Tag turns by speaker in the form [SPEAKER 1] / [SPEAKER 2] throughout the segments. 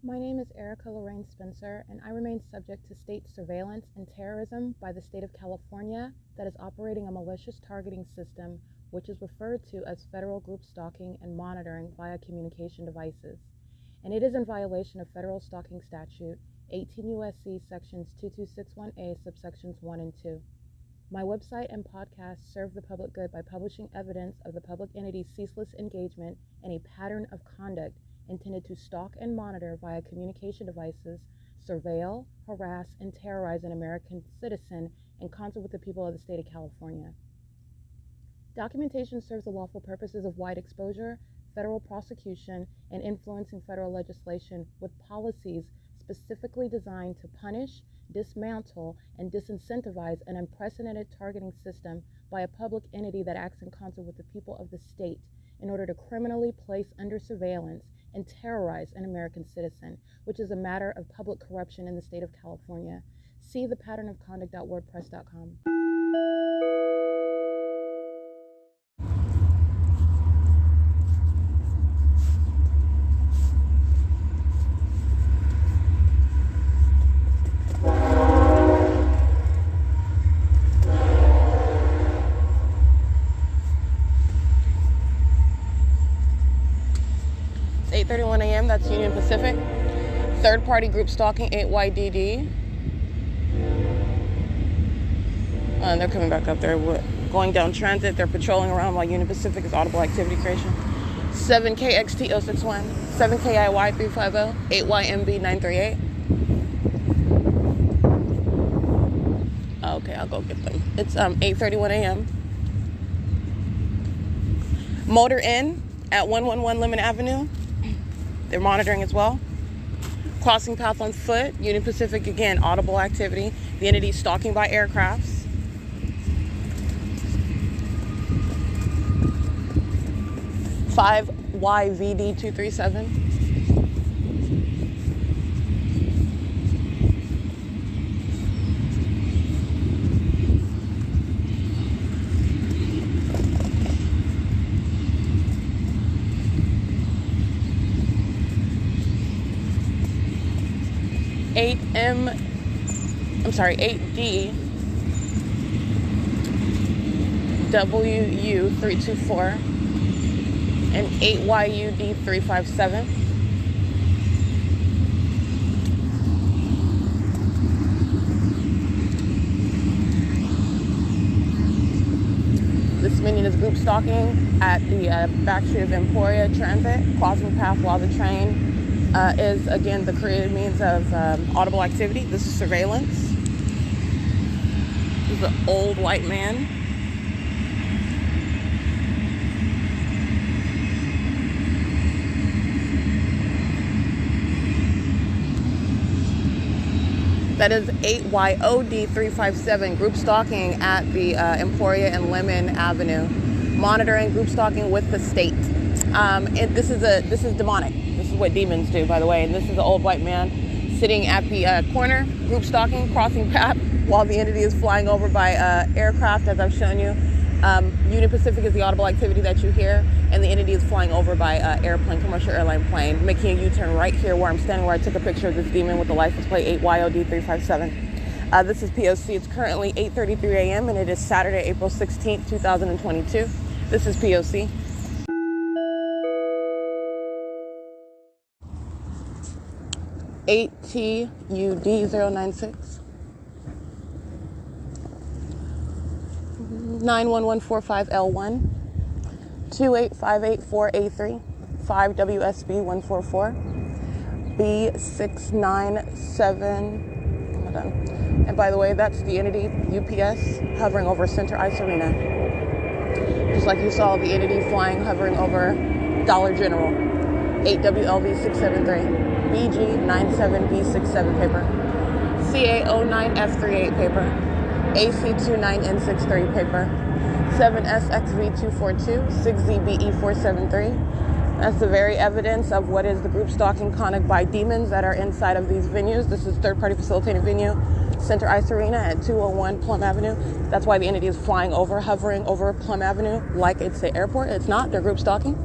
[SPEAKER 1] My name is Erica Lorraine Spencer, and I remain subject to state surveillance and terrorism by the state of California that is operating a malicious targeting system, which is referred to as federal group stalking and monitoring via communication devices. And it is in violation of federal stalking statute 18 U.S.C. sections 2261A subsections 1 and 2. My website and podcast serve the public good by publishing evidence of the public entity's ceaseless engagement in a pattern of conduct intended to stalk and monitor via communication devices, surveil, harass, and terrorize an American citizen in concert with the people of the state of California. Documentation serves the lawful purposes of wide exposure, federal prosecution, and influencing federal legislation with policies specifically designed to punish, dismantle, and disincentivize an unprecedented targeting system by a public entity that acts in concert with the people of the state in order to criminally place under surveillance and terrorize an American citizen, which is a matter of public corruption in the state of California. See thepatternofconduct.wordpress.com.
[SPEAKER 2] It's 8:31 a.m. That's Union Pacific. Third-party group stalking 8YDD. And they're coming back up there. Going down transit. They're patrolling around while Union Pacific is audible activity creation. 7KXT061, 7KIY350, 8YMB938. Okay, I'll go get them. It's 8:31 a.m. Motor in at 111 Lemon Avenue. They're monitoring as well. Crossing path on foot. Union Pacific, again, audible activity. The entity stalking by aircrafts. YVD237. I'm sorry, 8D WU324 and 8YUD357. This minion is group stalking at the back street of Emporia Transit, crossing path while the train is, again, the created means of audible activity. This is surveillance. This is an old white man. That is 8YOD357, group stalking at the Emporia and Lemon Avenue. Monitoring group stalking with the state. This is demonic. This is what demons do, by the way. And this is the old white man sitting at the corner, group stalking, crossing path while the entity is flying over by aircraft, as I've shown you. Union Pacific is the audible activity that you hear, and the entity is flying over by airplane, commercial airline plane, making a U-turn right here where I'm standing, where I took a picture of this demon with the license plate 8YOD357. This is P.O.C. It's currently 8:33 a.m. and it is Saturday, April 16th, 2022. This is P.O.C. ATUD096 91145L1 2858483 5WSB144 B697. Hold on. And by the way, that's the entity UPS hovering over S.I.S. Arena. Just like you saw the entity hovering over Dollar General. 8WLV673. BG97B67 paper, CA09F38 paper, AC29N63 paper, 7SXV242, 6ZBE473. That's the very evidence of what is the group stalking conduct by demons that are inside of these venues. This is third-party facilitated venue, S.I.S. Arena at 201 Plum Avenue. That's why the entity is hovering over Plum Avenue like it's the airport. It's not. They're group stalking.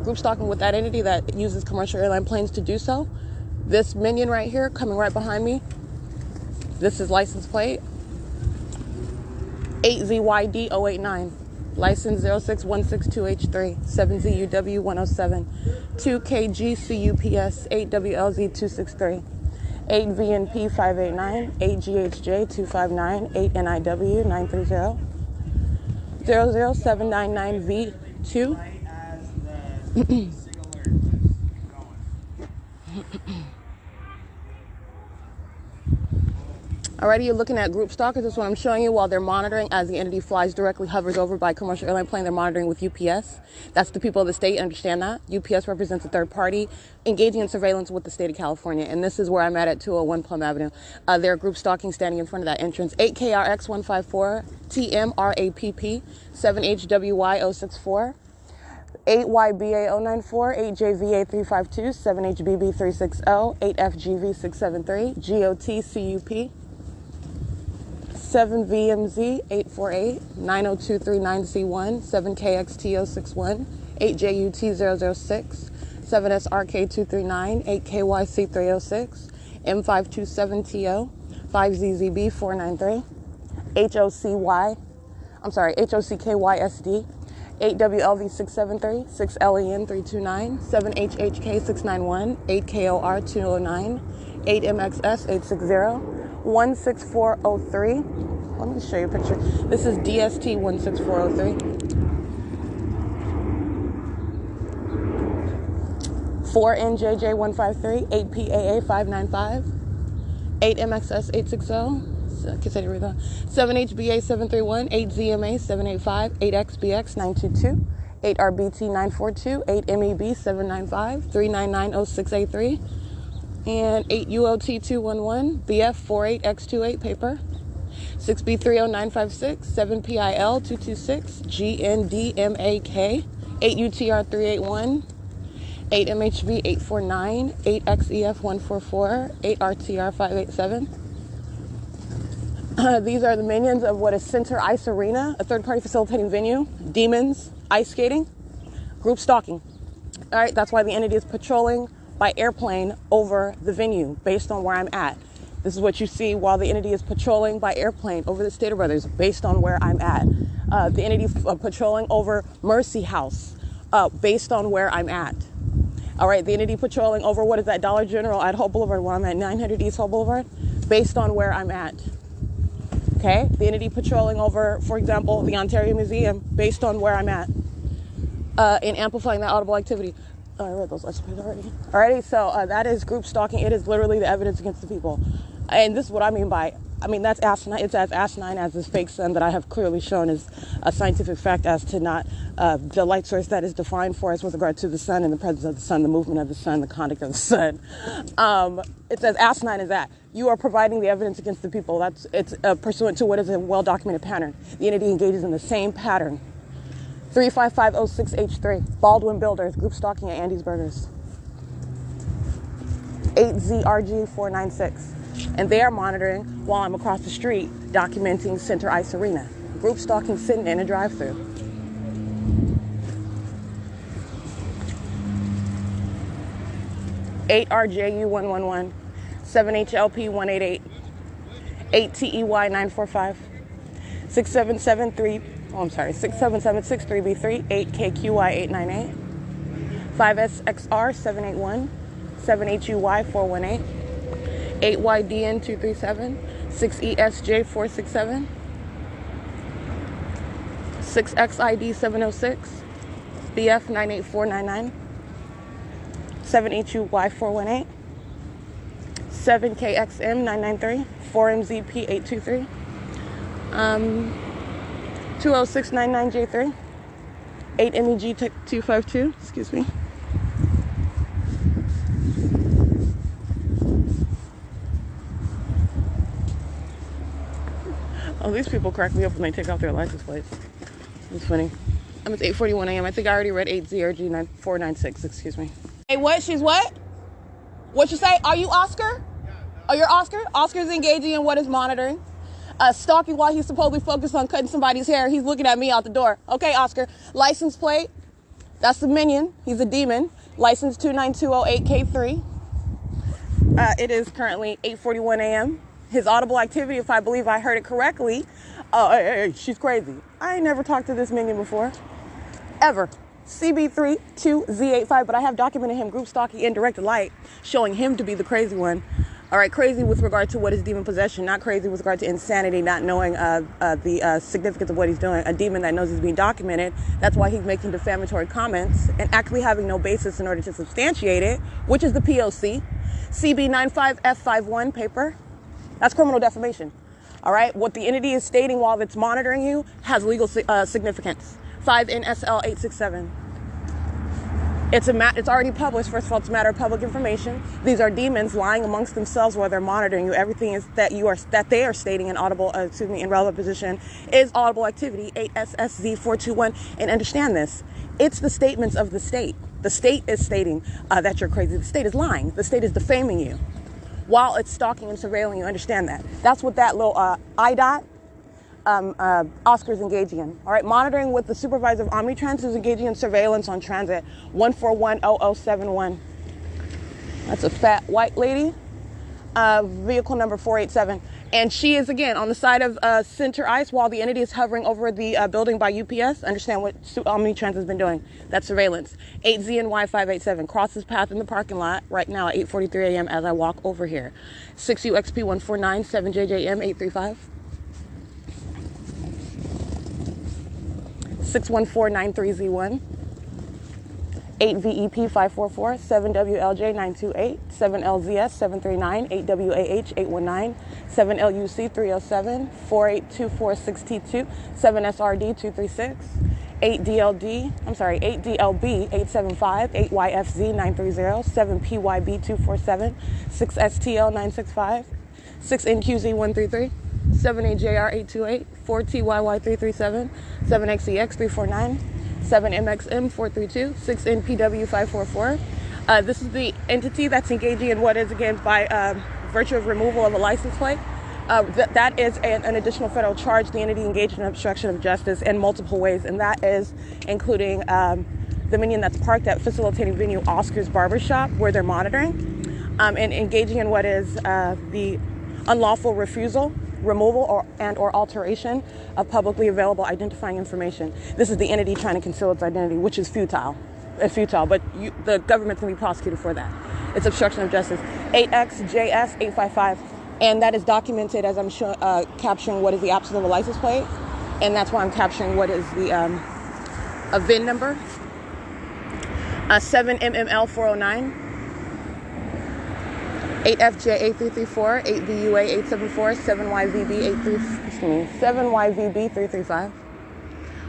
[SPEAKER 2] Group stalking with that entity that uses commercial airline planes to do so. This minion right here, coming right behind me, this is license plate 8ZYD089. License 06162H3, 7ZUW107, 2KGCUPS, 8WLZ263, 8VNP589, 8GHJ259, 8NIW930, 00799V2. Alrighty, you're looking at group stalkers. This is what I'm showing you while they're monitoring as the entity flies directly, hovers over by commercial airline plane. They're monitoring with UPS. That's the people of the state. Understand that. UPS represents a third party engaging in surveillance with the state of California. And this is where I'm at 201 Plum Avenue. They're group stalking standing in front of that entrance. 8KRX154, TMRAPP, 7HWY064. 8YBA094, 8JVA352, 7HBB360, 8FGV673, GOTCUP, 7VMZ848, 90239C1, 7KXTO61, 8JUT006, 7SRK239, 8KYC306, M527TO, 5ZZB493, HOCKYSD, 8WLV673, 6LEN329, 7HHK691, 8KOR209, 8MXS860, 16403. Let me show you a picture. This is DST16403. 4NJJ153, 8PAA595, 8MXS860. 7HBA731, 8ZMA785, 8XBX922, 8RBT942, 8MEB795, 3990683, and 8UOT211, BF48X28 paper, 6B30956, 7PIL226, GNDMAK, 8UTR381, 8MHV849, 8XEF144, 8RTR587. These are the minions of what is S.I.S Arena, a third-party facilitating venue, demons, ice skating, group stalking. All right, that's why the entity is patrolling by airplane over the venue based on where I'm at. This is what you see while the entity is patrolling by airplane over the Stater Brothers based on where I'm at. The entity patrolling over Mercy House based on where I'm at. All right, the entity patrolling over, what is that, Dollar General at Hope Boulevard, where I'm at, 900 East Hope Boulevard, based on where I'm at. Okay, the entity patrolling over, for example, the Ontario Museum, based on where I'm at, in amplifying that audible activity. I read those license plates already. Alrighty, so that is group stalking. It is literally the evidence against the people. And this is what I mean by, that's asinine. It's as asinine as this fake sun that I have clearly shown is a scientific fact as to not the light source that is defined for us with regard to the sun and the presence of the sun, the movement of the sun, the conduct of the sun. It's as asinine as that. You are providing the evidence against the people. It's pursuant to what is a well-documented pattern. The entity engages in the same pattern. 35506H3, Baldwin Builders, group stalking at Andy's Burgers. 8ZRG496. And they are monitoring while I'm across the street documenting S.I.S Arena. Group stalking sitting in a drive-thru. (8RJU111), 7HLP188, 8TEY945, 6773B3, 8KQY898, 5SXR781, 7HUY418, 8YDN237, 6ESJ467, 6XID706, BF98499, 7HUY418, 7KXM993, 4MZP823, 20699J3, 8MEG252, excuse me. Oh, these people crack me up when they take off their license plates. It's funny. It's 8:41 a.m. I think I already read 8ZRG496, excuse me. Hey, what? She's what? What you say? Are you Oscar? Oh, you're Oscar? Oscar's engaging in what is monitoring. Stalking while he's supposedly focused on cutting somebody's hair. He's looking at me out the door. Okay, Oscar. License plate. That's the minion. He's a demon. License 29208K3. It is currently 8:41 a.m. His audible activity, if I believe I heard it correctly, hey, she's crazy. I ain't never talked to this minion before, ever. CB32Z85, but I have documented him group stalking in direct light, showing him to be the crazy one. All right, crazy with regard to what is demon possession, not crazy with regard to insanity, not knowing the significance of what he's doing. A demon that knows is being documented. That's why he's making defamatory comments and actually having no basis in order to substantiate it, which is the P.O.C. CB95F51 paper. That's criminal defamation. All right, what the entity is stating while it's monitoring you has legal significance. 5 NSL 867. It's already published. First of all, it's a matter of public information. These are demons lying amongst themselves while they're monitoring you. Everything is that they are stating in in relevant position is audible activity 8SSZ421. And understand this: it's the statements of the state. The state is stating that you're crazy. The state is lying. The state is defaming you while it's stalking and surveilling you. Understand that. That's what that little I. Oscar's engaging in. All right, monitoring with the supervisor of Omnitrans, who's engaging in surveillance on transit 1410071. That's a fat white lady. Vehicle number 487. And she is, again, on the side of center ice while the entity is hovering over the building by UPS. Understand what Omnitrans has been doing. That's surveillance. 8ZNY587. Crosses path in the parking lot right now at 8:43 a.m. as I walk over here. 6UXP149, 7JJM 835. 61493Z1, 8VEP544, 7WLJ928, 7LZS 739, 8WAH 819, 7LUC 307, 48246T2, 7SRD 236, 8DLB 875, 8YFZ 930, 7PYB 247, 6STL 965, 6NQZ 133. 7AJR 828, 4TYY 337, 7XEX 349, 7MXM 432, 6NPW 544. This is the entity that's engaging in what is, again, by virtue of removal of a license plate. That is an additional federal charge. The entity engaged in obstruction of justice in multiple ways, and that is including the minion that's parked at facilitating venue Oscar's Barbershop, where they're monitoring, and engaging in what is the unlawful refusal, removal, or alteration of publicly available identifying information. This is the entity trying to conceal its identity, which is futile. It's futile, but the government can be prosecuted for that. It's obstruction of justice. 8XJS 855, and that is documented as I'm capturing what is the absence of a license plate, and that's why I'm capturing what is the a VIN number. 7MML 409. 8FJ8334, 8VUA 874, 7YVB 335.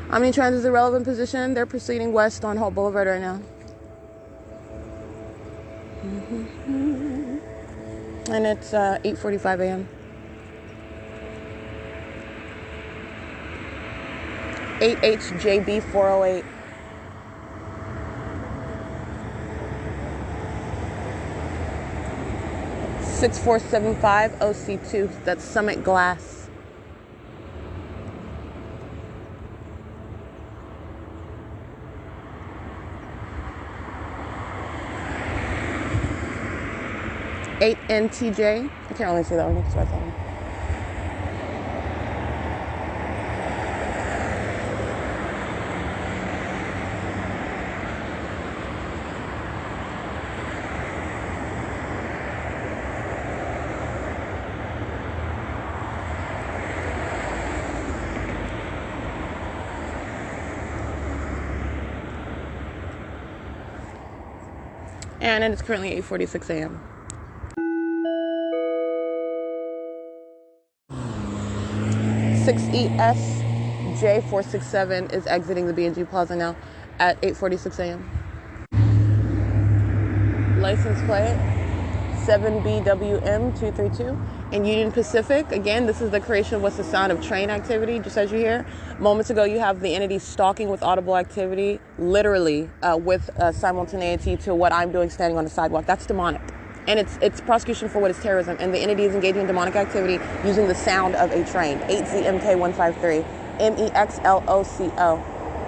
[SPEAKER 2] Omnitrans is a relevant position. They're proceeding west on Hope Boulevard right now. And it's 8:45 a.m. 8HJB 408. 6475 OC2, that's Summit Glass. Eight NTJ. I can't really see that one. So and it's currently 8:46 a.m. CEASELESS 467 is exiting the B&G Plaza now at 8:46 a.m. License plate 7BWM232 in Union Pacific. Again, this is the creation of what's the sound of train activity, just as you hear. Moments ago, you have the entity stalking with audible activity, literally with simultaneity to what I'm doing standing on the sidewalk. That's demonic. And it's prosecution for what is terrorism. And the entity is engaging in demonic activity using the sound of a train. 8ZMK153, MEXLOCO,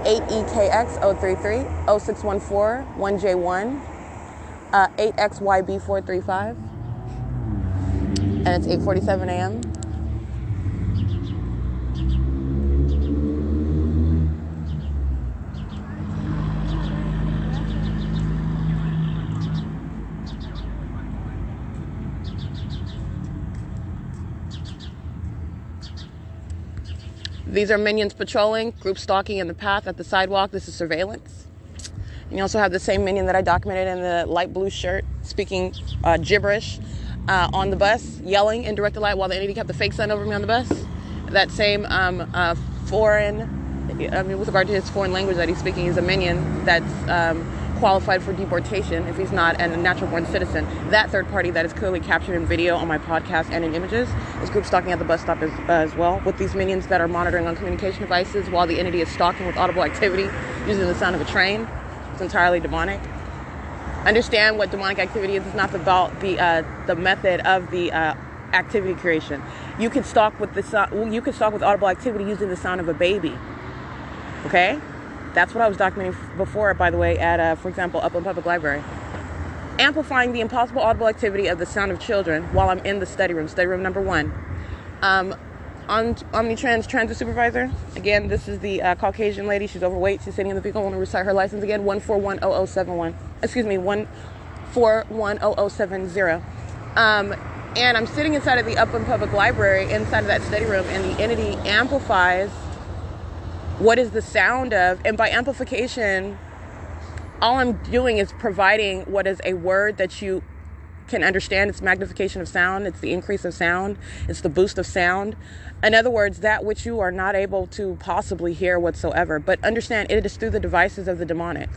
[SPEAKER 2] 8EKX033, 0614, 1J1, 8XYB435. and it's 8:47 a.m. These are minions patrolling, group stalking in the path at the sidewalk. This is surveillance. And you also have the same minion that I documented in the light blue shirt, speaking gibberish on the bus, yelling in directed light while the entity kept the fake sun over me on the bus. That same with regard to his foreign language that he's speaking, is a minion that's qualified for deportation if he's not a natural-born citizen. That third party that is clearly captured in video on my podcast and in images is group stalking at the bus stop as well, with these minions that are monitoring on communication devices while the entity is stalking with audible activity using the sound of a train. It's entirely demonic. Understand what demonic activity is. It's not about the method of the activity creation. You could stalk with audible activity using the sound of a baby. Okay? That's what I was documenting before, by the way, at, for example, Upland Public Library. Amplifying the impossible audible activity of the sound of children while I'm in the study room number 1. Omnitrans transit supervisor. Again, this is the Caucasian lady. She's overweight. She's sitting in the vehicle. I want to recite her license again. 1410071. Excuse me, 1410070. And I'm sitting inside of the Upland Public Library, inside of that study room, and the entity amplifies what is the sound of, and by amplification, all I'm doing is providing what is a word that you can understand. It's magnification of sound. It's the increase of sound. It's the boost of sound. In other words, that which you are not able to possibly hear whatsoever. But understand, it is through the devices of the demonic.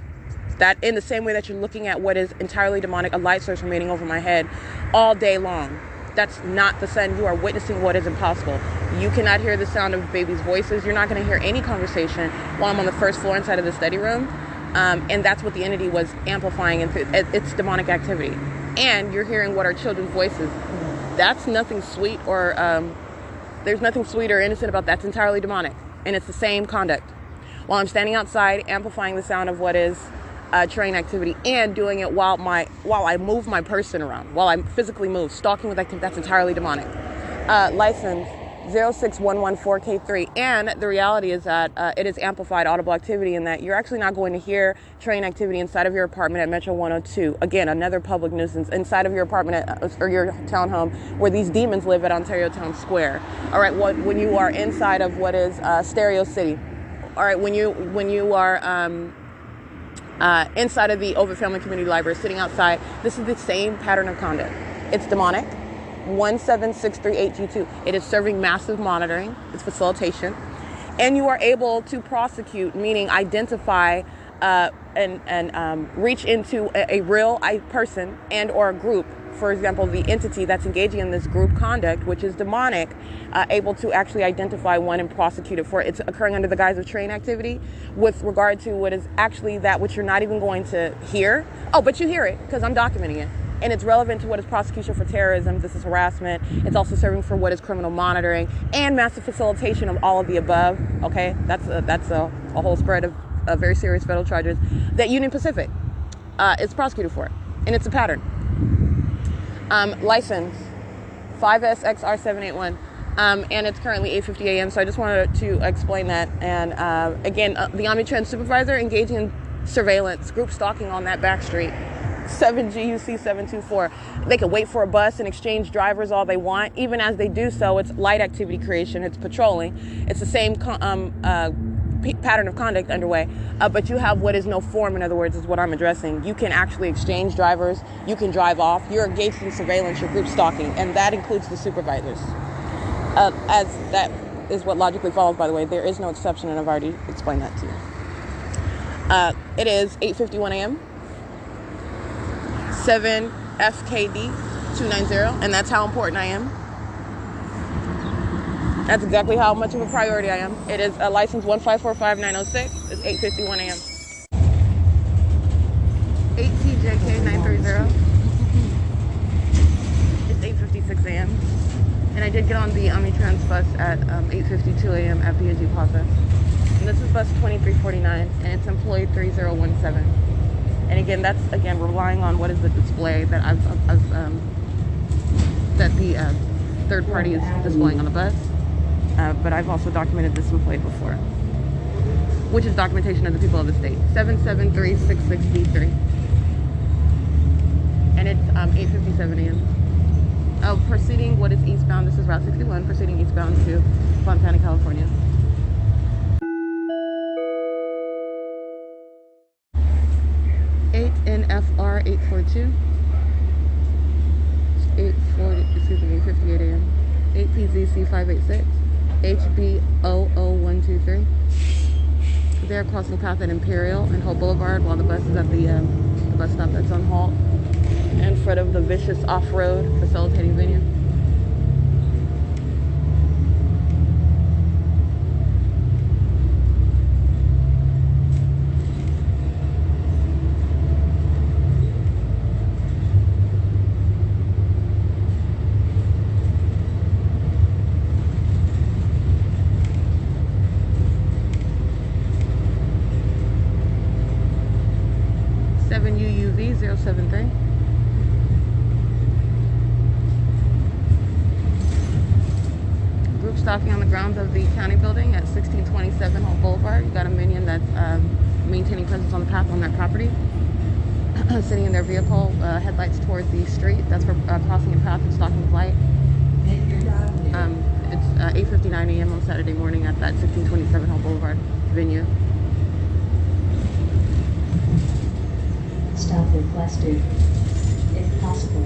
[SPEAKER 2] That in the same way that you're looking at what is entirely demonic, a light source remaining over my head all day long. That's not the sun. You are witnessing what is impossible. You cannot hear the sound of babies' voices. You're not going to hear any conversation while I'm on the first floor inside of the study room. And that's what the entity was amplifying. It's demonic activity. And you're hearing what are children's voices. That's nothing sweet or there's nothing sweet or innocent about that. It's entirely demonic. And it's the same conduct. While I'm standing outside, amplifying the sound of what is train activity, and doing it while I move my person around, while I physically move, stalking with activity, that's entirely demonic. License 06114K3, and the reality is that it is amplified audible activity, in that you're actually not going to hear train activity inside of your apartment at Metro 102. Again, another public nuisance inside of your apartment or your townhome where these demons live at Ontario Town Square. All right, when you are inside of what is Stereo City. All right, when you are inside of the Ovid Family Community Library, sitting outside, this is the same pattern of conduct. It's demonic. 17638G2. It is serving massive monitoring. It's facilitation. And you are able to prosecute, meaning identify and reach into a real person and or a group. For example, the entity that's engaging in this group conduct, which is demonic, able to actually identify one and prosecute it for it. It's occurring under the guise of train activity with regard to what is actually that which you're not even going to hear. Oh, but you hear it because I'm documenting it. And it's relevant to what is prosecution for terrorism. This is harassment. It's also serving for what is criminal monitoring and massive facilitation of all of the above. Okay, that's a whole spread of very serious federal charges that Union Pacific is prosecuted for. And it's a pattern. License 5SXR781, and it's currently 8:50 a.m. So I just wanted to explain that. And again, the Omnitrans supervisor engaging in surveillance, group stalking on that back street. 7GUC724. They can wait for a bus and exchange drivers all they want. Even as they do so, it's light activity creation. It's patrolling. It's the same pattern of conduct underway, but you have what is no form. In other words, is what I'm addressing. You can actually exchange drivers. You can drive off. You're engaged in surveillance. You're group stalking, and that includes the supervisors. As that is what logically follows, by the way. There is no exception, and I've already explained that to you. It is 8:51 a.m. 7FKD290, and that's how important I am. That's exactly how much of a priority I am. It is a license 1545906. It's 8:51 a.m. 8TJK930. It's 8:56 a.m. And I did get on the Omnitrans bus at 8:52 a.m. at P.O.C. Plaza. And this is bus 2349, and it's employee 3017. And again, that's relying on what is the display that that the third party is displaying on the bus. But I've also documented this employee before, which is documentation of the people of the state. 77366D3. And it's 8:57 a.m. Oh, proceeding what is eastbound. This is Route 61, proceeding eastbound to Fontana, California. NFR 842. 8:58 a.m. 8PZC 586. HB00123. They're crossing path at Imperial and Hope Boulevard while the bus is at the bus stop that's on halt in front of the Vicious Off-Road facilitating venue. UUV 073. Group stalking on the grounds of the county building at 1627 Hope Boulevard. You got a minion that's maintaining presence on the path on that property, sitting in their vehicle, headlights toward the street. That's for crossing a path and stalking flight. It's 8:59 a.m. on Saturday morning at that 1627 Hope Boulevard venue.
[SPEAKER 3] Stop requested. If possible,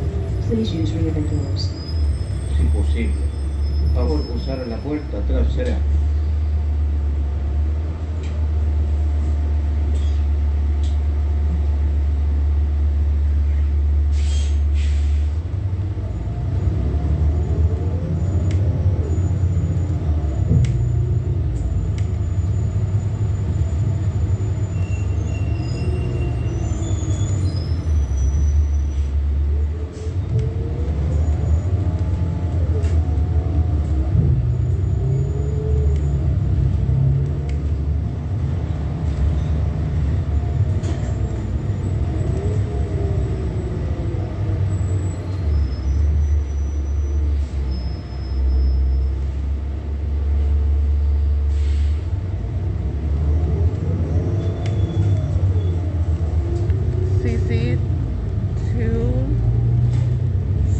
[SPEAKER 3] please use rear doors.
[SPEAKER 4] Si posible. Por favor, usar la puerta trasera.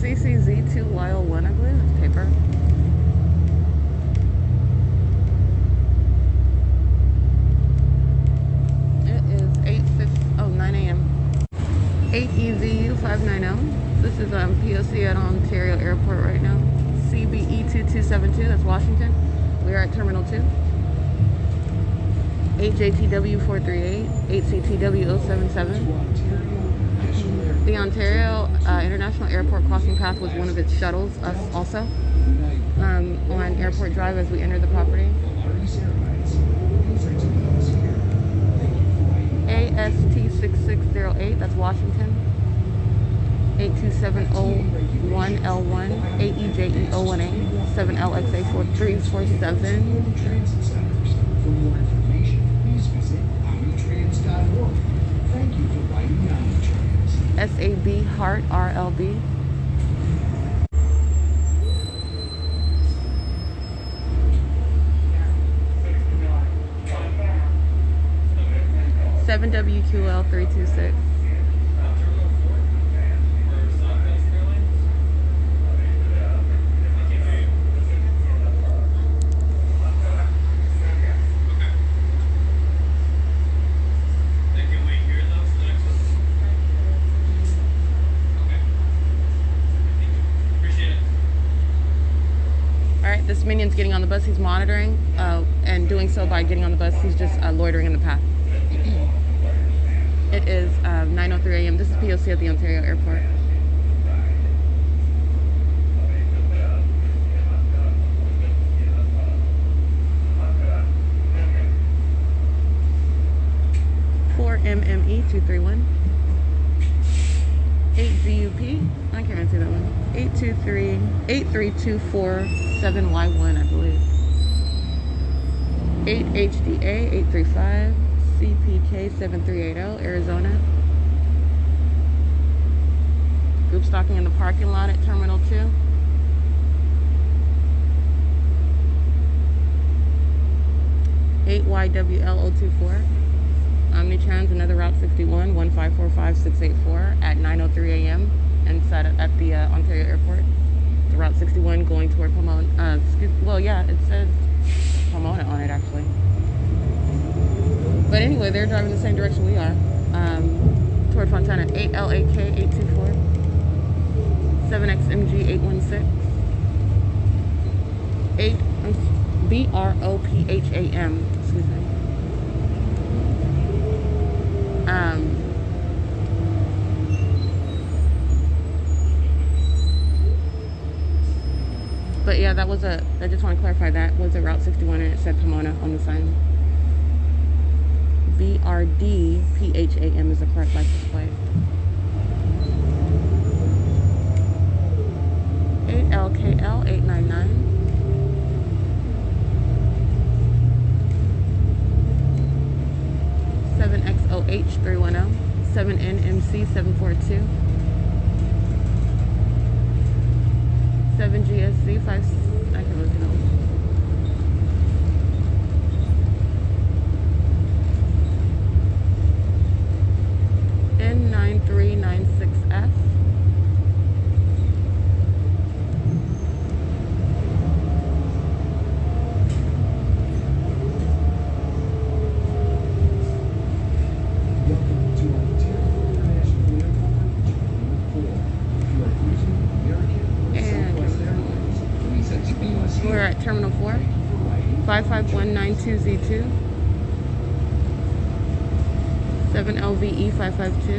[SPEAKER 2] CCZ2Y01, I believe. It's paper. It is 9 a.m. 8EZU590. This is P.O.C. at Ontario Airport right now. CBE2272, that's Washington. We are at Terminal 2. 8JTW438, 8CTW077. The Ontario International Airport crossing path was one of its shuttles, also, on Airport Drive as we enter the property. AST6608, that's Washington. 82701L1, 8EJE018, 7LXA4347.
[SPEAKER 5] For more information, please visit omnitrans.org. Thank you for riding Omnitrans.
[SPEAKER 2] SAB Heart RLB. WQL326. This minion's getting on the bus. He's monitoring, and doing so by getting on the bus, he's just loitering in the path. It is 9:03 a.m. This is P.O.C. at the Ontario Airport. MME231. 8GUP. I can't even see that one. 83247Y1, I believe. 8HDA 835. CPK 7380, Arizona. Group stalking in the parking lot at Terminal 2. 8YWL024. Omnitrans, another Route 61, 1545684 at 9:03 a.m. inside at the Ontario Airport. The Route 61 going toward Pomona. Well, yeah, it says Pomona on it actually. But anyway, they're driving the same direction we are. Toward Fontana. 8LAK824. 7XMG816. 8 BROPHAM. Excuse me. But yeah, that was I just want to clarify, that was a Route 61 and it said Pomona on the sign. BRDPHAM is the correct license plate. 8LKL899. 7XOH310. 7NMC742. 7GSC 5. I can look it up. N9396F.
[SPEAKER 5] Welcome to Ontario International Airport, Terminal 4. If you are using American or Southwest Airlines, please exit the bus
[SPEAKER 2] We're
[SPEAKER 5] here.
[SPEAKER 2] at Terminal 4.
[SPEAKER 5] Thank you for riding.
[SPEAKER 2] 55192Z2. 7LVE552.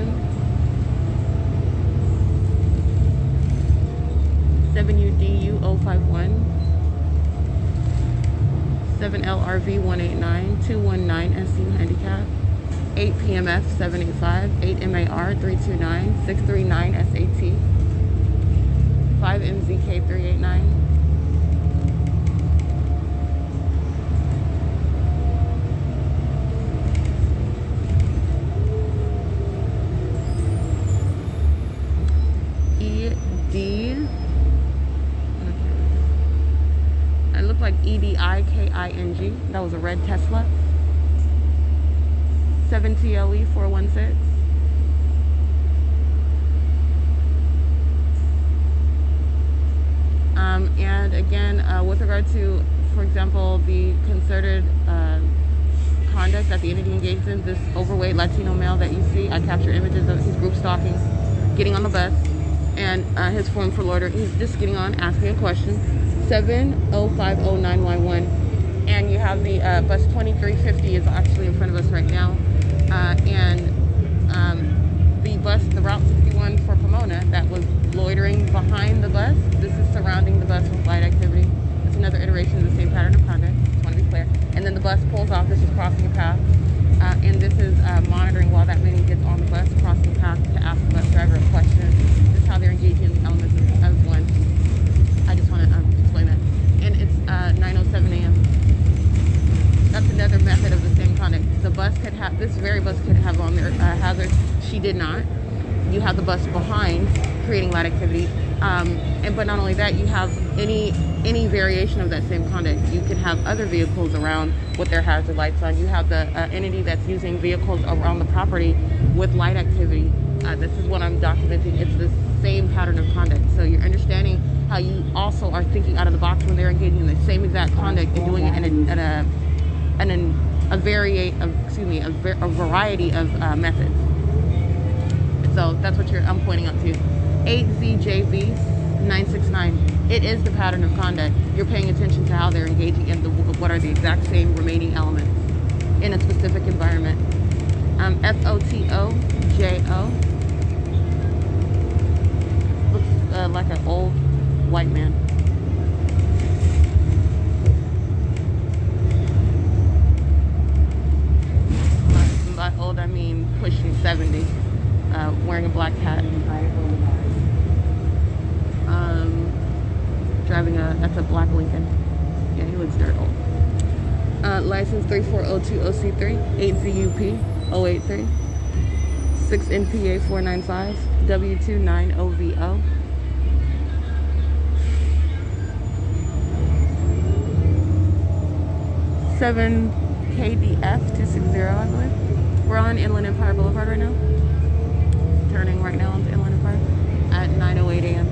[SPEAKER 2] 7UDU051. 7LRV189. 219SU Handicap. 8PMF785. 8MAR329. 639SAT. 5MZK389. It looked like EDIKING. That was a red Tesla. 7TLE416. And again, with regard to, for example, the concerted conduct that the entity engaged in, this overweight Latino male that you see, I capture images of his group stalking, getting on the bus, and his form for loitering. He's just getting on, asking a question. 70509Y1, and you have the bus 2350 is actually in front of us right now, and the bus, the Route 61 for Pomona, that was loitering behind the bus. This is surrounding the bus with light activity. It's another iteration of the same pattern of conduct. Just want to be clear. And then the bus pulls off. This is crossing a path, and this is monitoring while that lady gets on the bus, crossing the path to ask the bus driver a question. This is how they're engaging in the elements as one. I just want to explain that. And it's 9:07 a.m. That's another method of the same conduct. The bus could have, this very bus could have on their hazards. She did not. You have the bus behind, creating light activity. But not only that, you have any variation of that same conduct. You could have other vehicles around with their hazard lights on. You have the entity that's using vehicles around the property with light activity. This is what I'm documenting. It's the same pattern of conduct. So you're understanding how you also are thinking out of the box when they're engaging in the same exact conduct and doing it in a variety of methods. So that's what I'm pointing out to. 8ZJV969. It is the pattern of conduct. You're paying attention to how they're engaging in what are the exact same remaining elements in a specific environment. FOTOJO. Looks like an old white man. By old, I mean pushing 70. Wearing a black hat. Driving that's a black Lincoln. Yeah, he looks dirt old. License 3402OC3, 8ZUP083, 6NPA495, W29OVO. 7K KDF 260, I believe. We're on Inland Empire Boulevard right now. Turning right now onto Inland Empire at 9:08 a.m.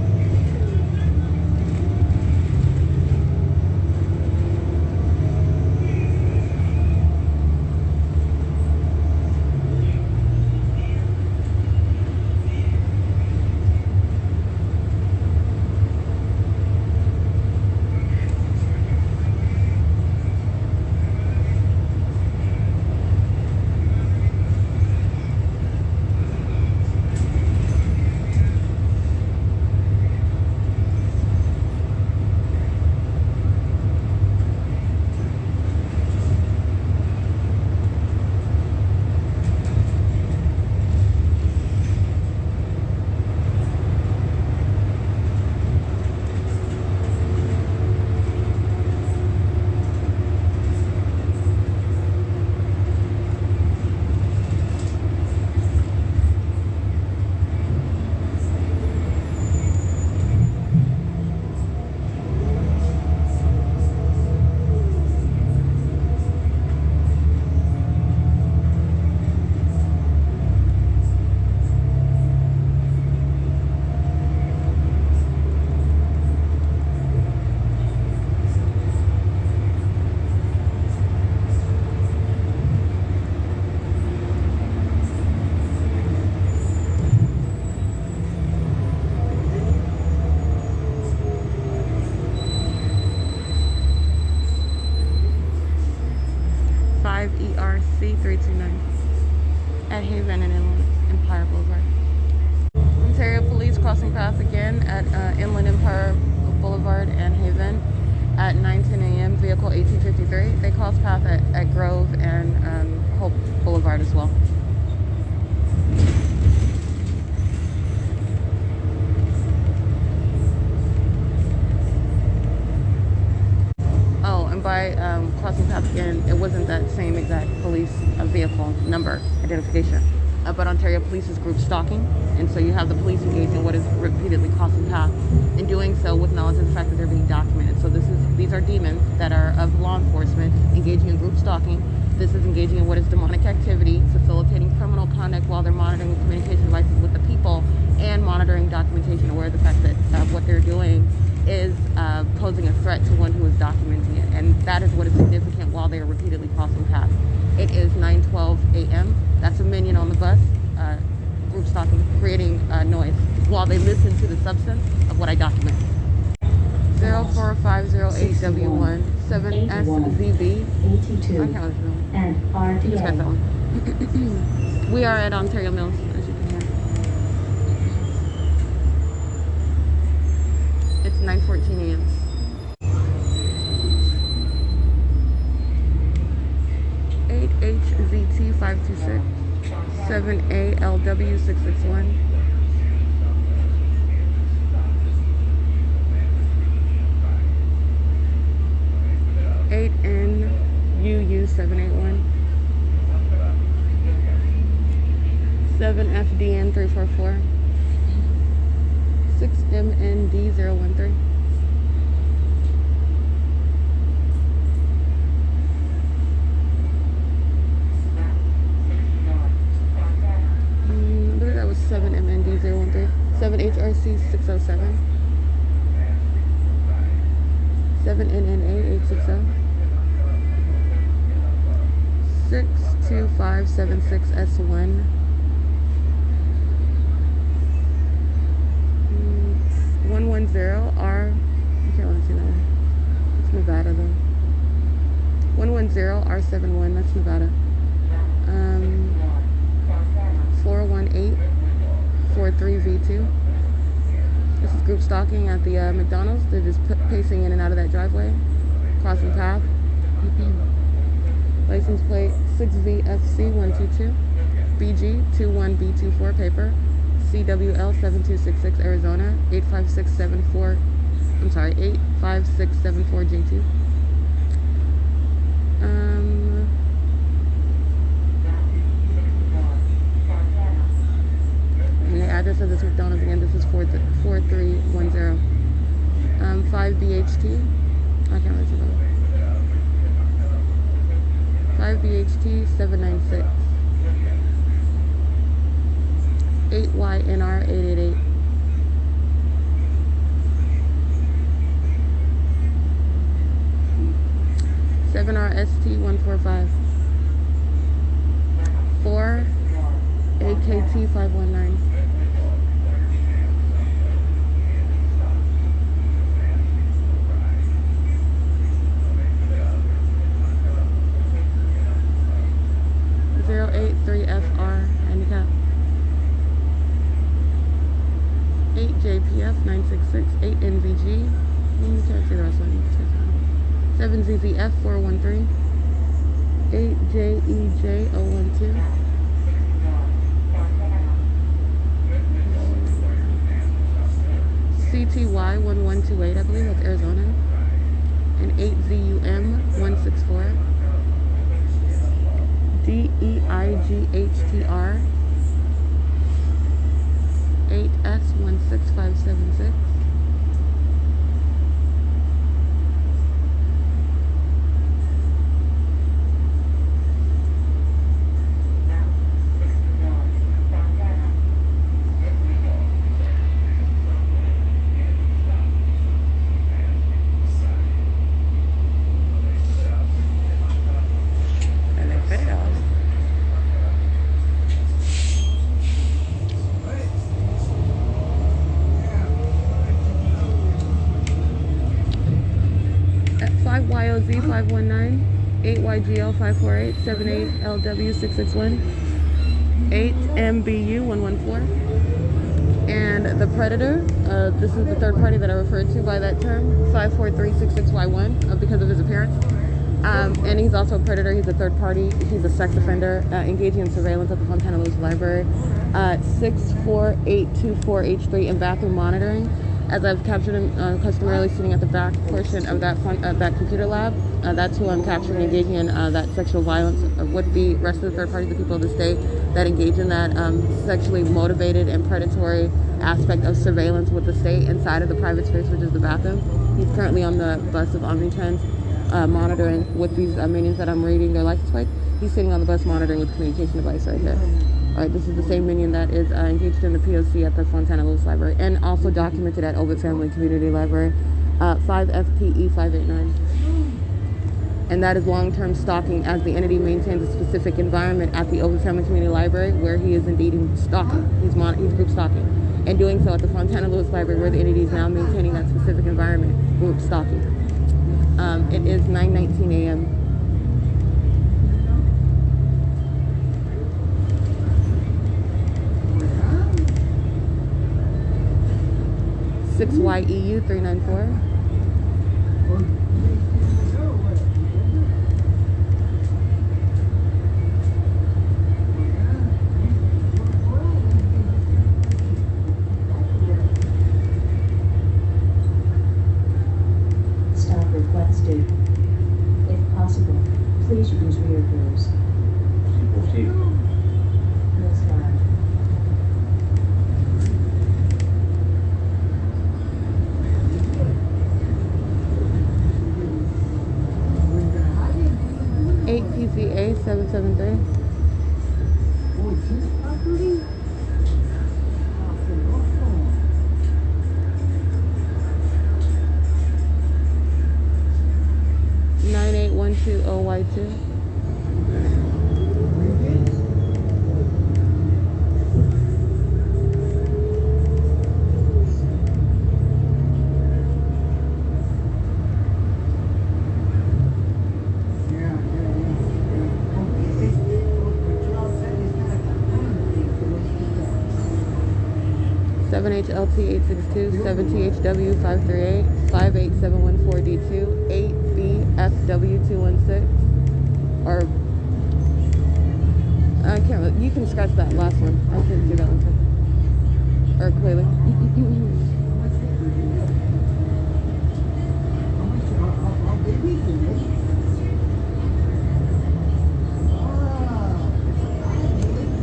[SPEAKER 2] ERC 329 at Haven and Inland Empire Boulevard. Ontario Police crossing path again at Inland Empire Boulevard and Haven at 9:10 a.m. Vehicle 1853. They cross path at Grove and Hope Boulevard as well. Oh, and by crossing path again, it wasn't that same exact police vehicle number identification, but Ontario Police's group stalking, and so you have the police engaging what is repeatedly crossing path, and doing so with knowledge of the fact that they're being documented. So these are demons that are of law enforcement engaging in group stalking. This is engaging in what is demonic activity, facilitating criminal conduct while they're monitoring the communication devices with the people and monitoring documentation, aware of the fact that what they're doing is posing a threat to one who is documenting it, and that is what is significant while they are repeatedly crossing paths. It is 9:12 a.m. That's a minion on the bus, group stalking, creating noise while they listen to the substance of what I document. 04508W1 7SZB. I can't listen.
[SPEAKER 3] And RTA.
[SPEAKER 2] We are at Ontario Mills, as you can hear. It's 9:14 a.m. HZT 526 7ALW 661 8NUU 781 7FDN 344 6MND 013 7MND 013 7HRC 607 7NNA 860 62576S1 110R. I can't really see that one. It's Nevada though. 110R71. That's Nevada. 418 43V2. This is group stalking at the McDonald's. They're just pacing in and out of that driveway, crossing path. License plate 6VFC122, BG21B24 paper, CWL7266 Arizona 85674. I'm sorry, 85674J2. And the address of this McDonald's again, this is 4310. 5BHT. I can't really see that. SBHT 796. 8YNR 888. 7RST 145. 4 AKT 519. 083FR handicap. 8 JPF 966. 8 NVG. You can't see the rest of them. 7 ZZF 413. 8 JEJ 012. 128, I believe that's Arizona. And 8ZUM 164. DEIGHTR 8S 16576. YOZ 519, 8YGL 548, 78LW 661, 8MBU 114, and the Predator, this is the third party that I referred to by that term, 54366Y1, because of his appearance. And he's also a predator. He's a third party. He's a sex offender engaging in surveillance at the Fontana Lewis Library. 64824H3 in bathroom monitoring. As I've captured him customarily sitting at the back portion of that computer lab. That's who I'm capturing engaging in that sexual violence with the rest of the third parties, the people of the state that engage in that sexually motivated and predatory aspect of surveillance with the state inside of the private space, which is the bathroom. He's currently on the bus of Omnitrans monitoring with these minions that I'm reading their license plate. He's sitting on the bus monitoring with the communication device right here. Alright, this is the same minion that is engaged in the P.O.C. at the Fontana Lewis Library and also documented at Ovid Family Community Library, 5FPE 589. And that is long-term stalking as the entity maintains a specific environment at the Ovid Family Community Library where he is indeed stalking. He's group stalking. And doing so at the Fontana Lewis Library where the entity is now maintaining that specific environment, group stalking. It is 9:19 a.m. 6YEU 394.
[SPEAKER 3] Stop requested. If possible, please use rear doors.
[SPEAKER 4] Es imposible.
[SPEAKER 3] No stop.
[SPEAKER 2] PCA 773. Y2. 7HLT862, 7THW 538, 58714D2, 8BFW216, or I can't really, you can scratch that last one. I couldn't see that one or clearly.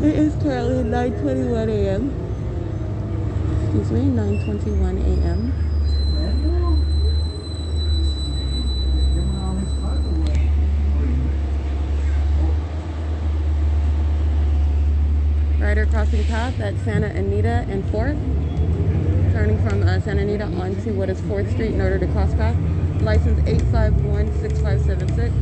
[SPEAKER 2] It is currently 9:21 a.m. Excuse me, 9:21 a.m. rider crossing path at Santa Anita and 4th. Turning from Santa Anita onto what is 4th Street in order to cross path. License 8516576.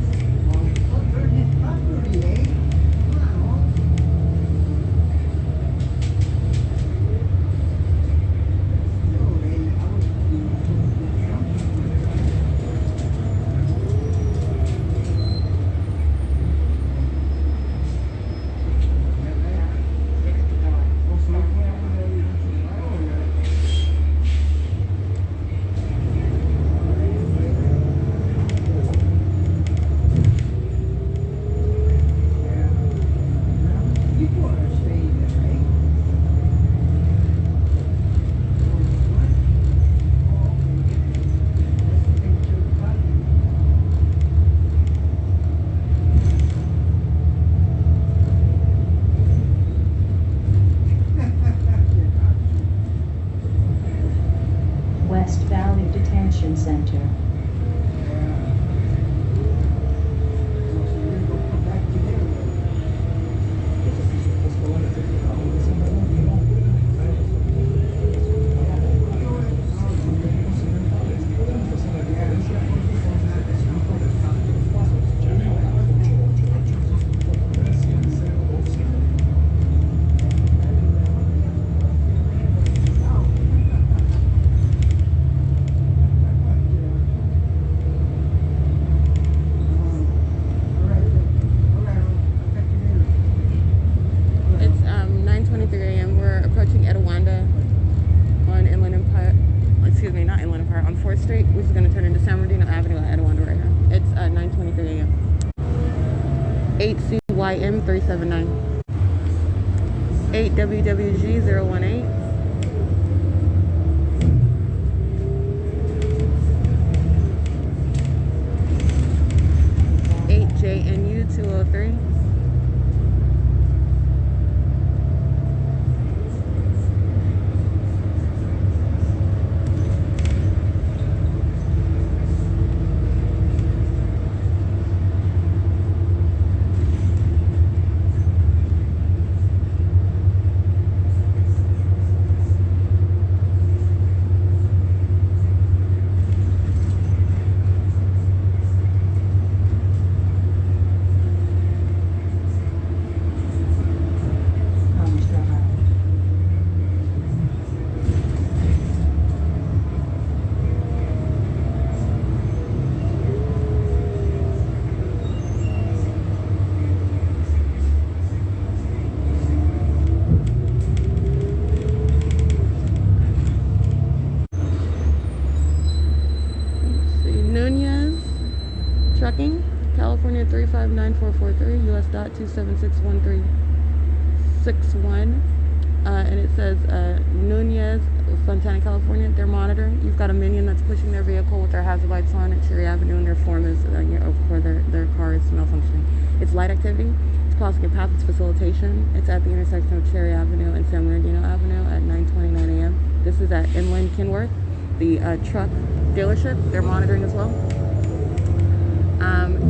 [SPEAKER 3] West Valley Detention Center.
[SPEAKER 2] on 4th Street, which is going to turn into San Bernardino Avenue at Etowanda right here. It's 9:23 a.m. 8CYM 379. 8WWG 018. 8JNU 203. California 359443, US dot 2761361, and it says Nunez, Fontana, California. They're monitoring. You've got a minion that's pushing their vehicle with their hazard lights on at Cherry Avenue, and their form is for their car is malfunctioning. It's light activity. It's crossing a path. It's facilitation. It's at the intersection of Cherry Avenue and San Bernardino Avenue at 9:29 a.m. This is at Inland Kenworth, the truck dealership. They're monitoring as well.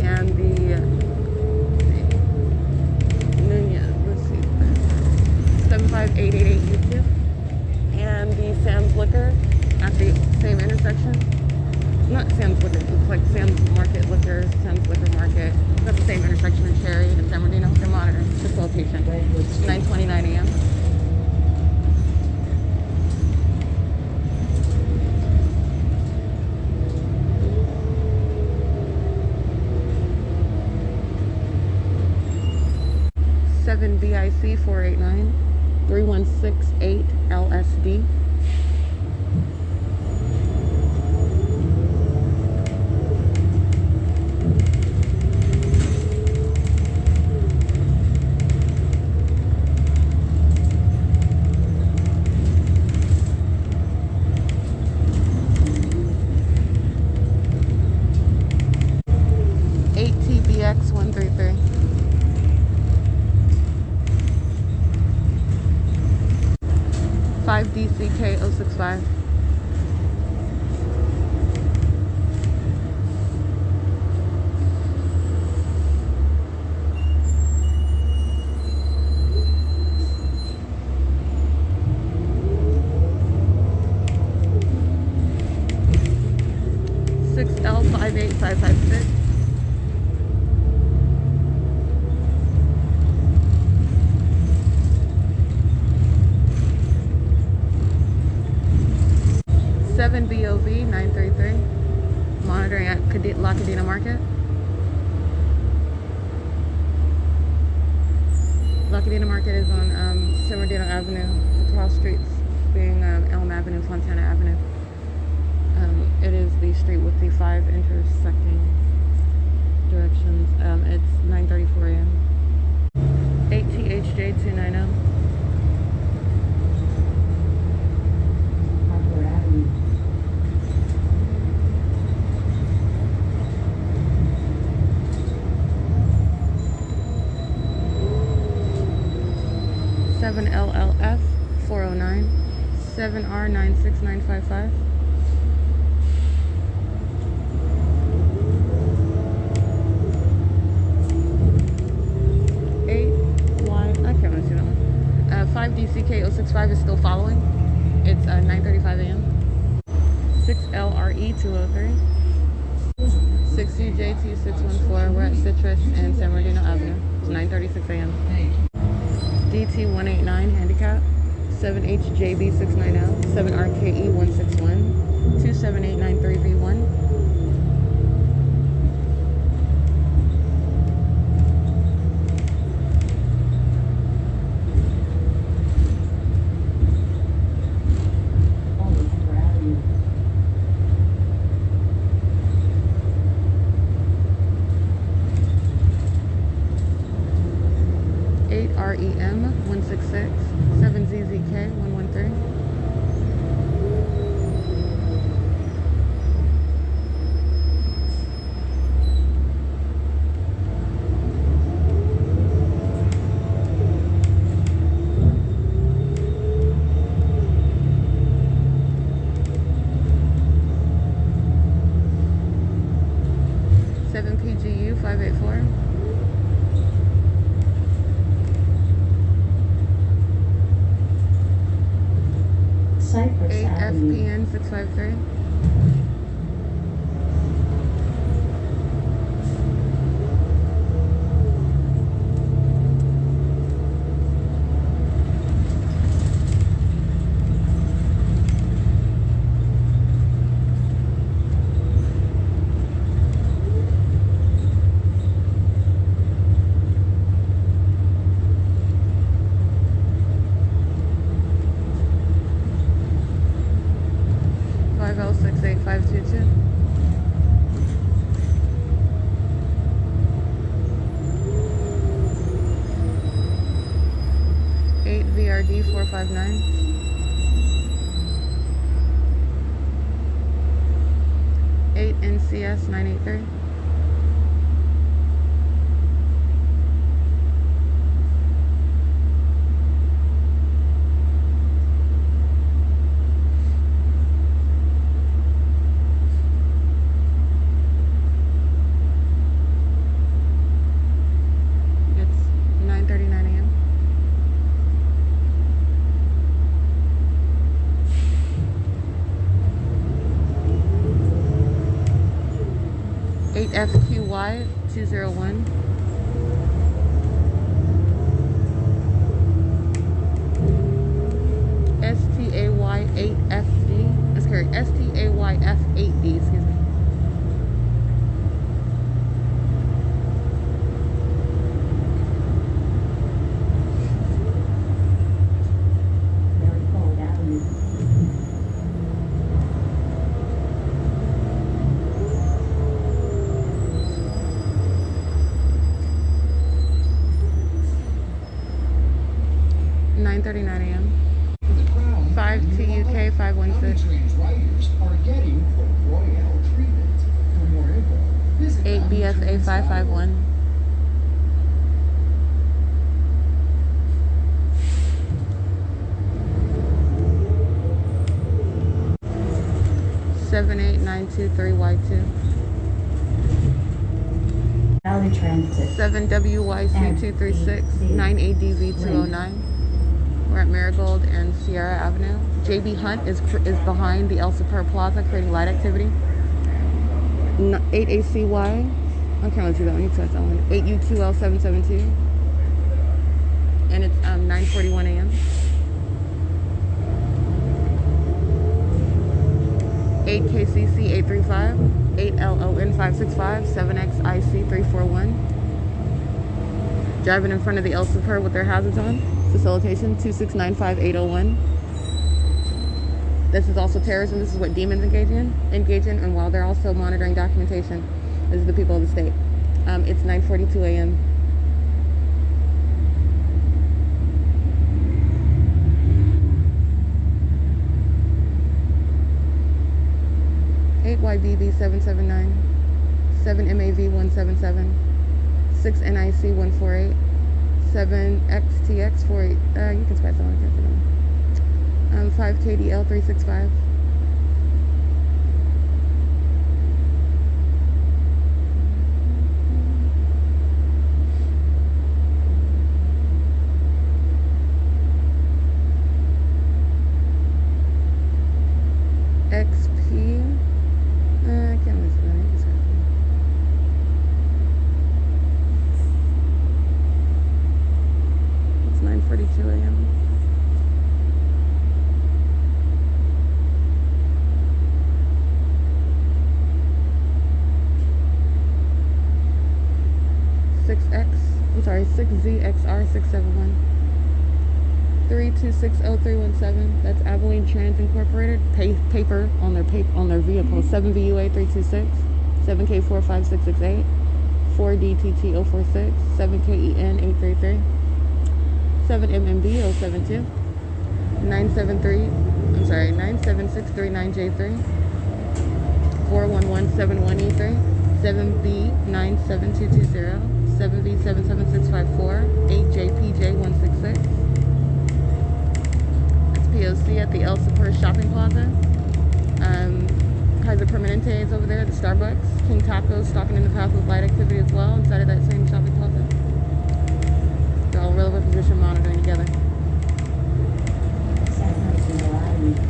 [SPEAKER 2] And the let's see, 75888 YouTube, and the Sam's Liquor at the same intersection. Not Sam's Liquor, it's like Sam's Market Liquor, Sam's Liquor Market. It's at the same intersection in Cherry and San Bernardino. They're monitoring facilitation. 9:29 a.m. BIC 489 3168 LSD. TBX 133. 5DCK 065. 58556. Seven BOV 933. Monitoring at La Cadena Market. La Cadena Market is on San Bernardino Avenue, the cross streets being Elm Avenue, Fontana Avenue. It is the street with the 5 intersecting directions. It's 9:34 a.m. 8THJ 290.
[SPEAKER 3] Poplar Avenue.
[SPEAKER 2] Seven LLF 409. 7R 96955. 5DCK 065 is still following. It's 9:35 a.m. 6LRE 203. 6UJT 614. We're at Citrus and San Bernardino Avenue. It's 9:36 a.m. DT 189 handicap. 7HJB 690. 7RKE 161. 27893V1.
[SPEAKER 3] Poplar Avenue.
[SPEAKER 2] 8REM 166. 7ZZK 113. 7PGU 584.
[SPEAKER 3] 8
[SPEAKER 2] 8FPN 653. 5L68522. 8VRD 459. 8NCS 983. 9:39 a.m. 8FQY 201. 8FD. Let's carry STAYF8D, excuse me.
[SPEAKER 3] Marigold Avenue.
[SPEAKER 2] 9:39 a.m.
[SPEAKER 5] The crown
[SPEAKER 2] 5TUK 516.
[SPEAKER 5] trained riders are getting the Royale treatment. For more info, visit
[SPEAKER 2] 8BFA 551. 78923Y2.
[SPEAKER 3] Valley Transit.
[SPEAKER 2] 7WYC236. 9ADV209. We're at Marigold and Sierra Avenue. JB Hunt is behind the El Super Plaza creating light activity. 8ACY. I can't really see that one. You can that one. 8U2L772. And it's 9:41 a.m. 8KCC 835. 8LON 565. 7XIC 341. Driving in front of the El Super with their hazards on. Facilitation 2695801. This is also terrorism. This is what demons engage in, and while they're also monitoring documentation. This is the people of the state. It's 9:42 a.m. YBB 779, 7MAV 177, 6NIC 148, 7XTX 48. You can spell someone, I can't 5KDL 365. XP. I can't miss that. It's 9:42 a.m. I'm sorry, 6ZXR 671. 3260317. That's Abilene Trans Incorporated. Paper on their vehicle. 7VUA 326. 7K45668. 4DTT 046. 7KEN 833. 7MMB 072. 97639J3. 41171E3. 7B97220. 7B77654. 8JPJ166. P.O.C. at the El Super Shopping Plaza. Kaiser Permanente is over there, the Starbucks. King Tacos stalking in the path with light activity as well inside of that same shopping plaza. They're all relevant position monitoring together.
[SPEAKER 3] SATANIC.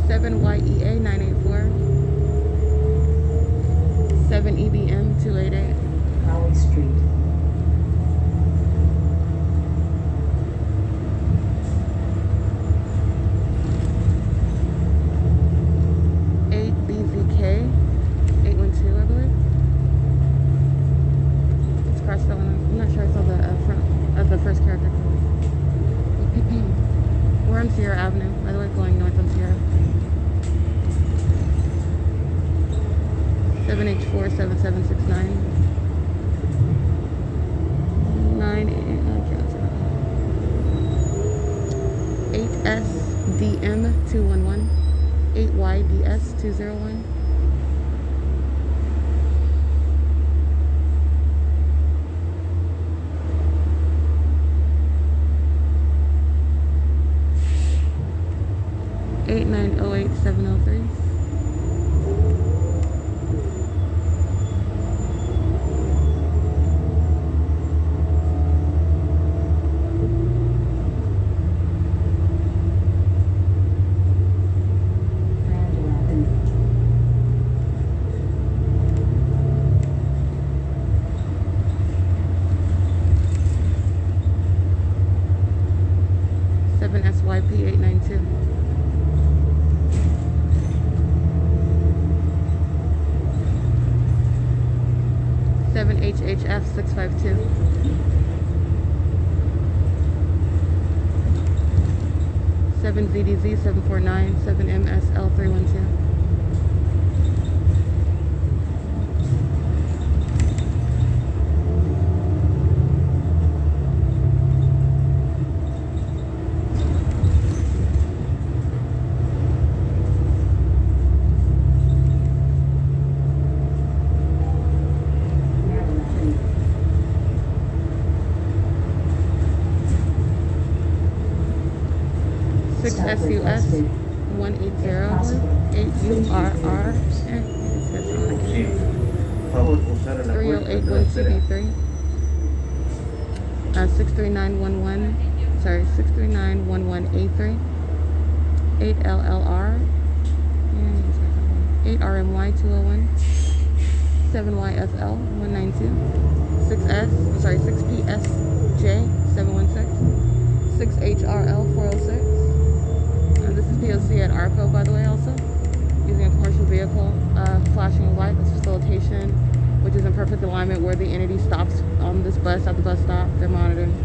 [SPEAKER 2] 7YEA 984. 7EBM 288.
[SPEAKER 3] Howard Street.
[SPEAKER 2] 8BZK 812, I believe. It's cross spelling. I'm not sure I saw the front of the first character. We're on Sierra Avenue, by the way, going north on Sierra. 7H47769. 8SDM211. 8YDS201. Eight 908-703. 7SYP892. 7HHF652. 7ZDZ749. 7MSL312. 8 6SUS 180
[SPEAKER 4] Posible. Favor usar la puerta trasera.
[SPEAKER 2] 308-1CB3 63911 sorry 63911A3 8LLR and 8RMY 201 7YFL 192 6PSJ 716 6HRL 406. This is P.O.C. at ARPO, by the way, also using a commercial vehicle, flashing light. That's facilitation, which is in perfect alignment where the entity stops on this bus at the bus stop. They're monitoring.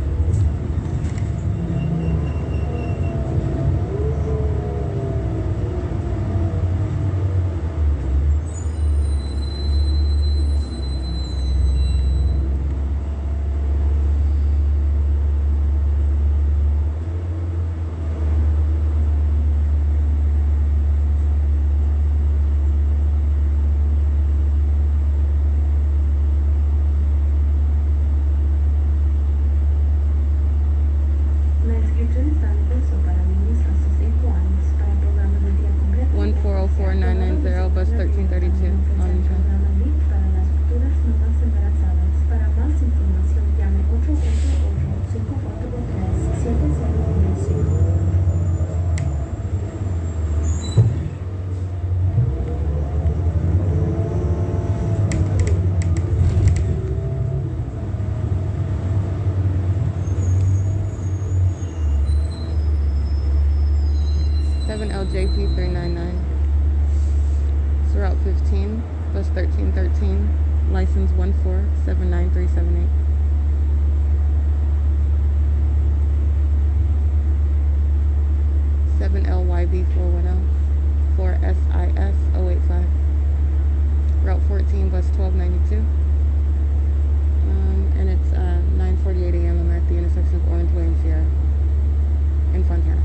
[SPEAKER 3] La inscripción está en curso para niños hasta 5 años para programas de día completo.
[SPEAKER 2] 1404990, bus 1332.
[SPEAKER 3] Programa LEAD para las futuras mamás embarazadas. Para más información llame 888-543-7015.
[SPEAKER 2] LJP399. It's Route 15, bus 1313, license 1479378. LYB410 for S.I.I.S 085. Route 14, bus 1292. And it's 9:48 a.m. I'm at the intersection of Orange Way and Sierra in Fontana.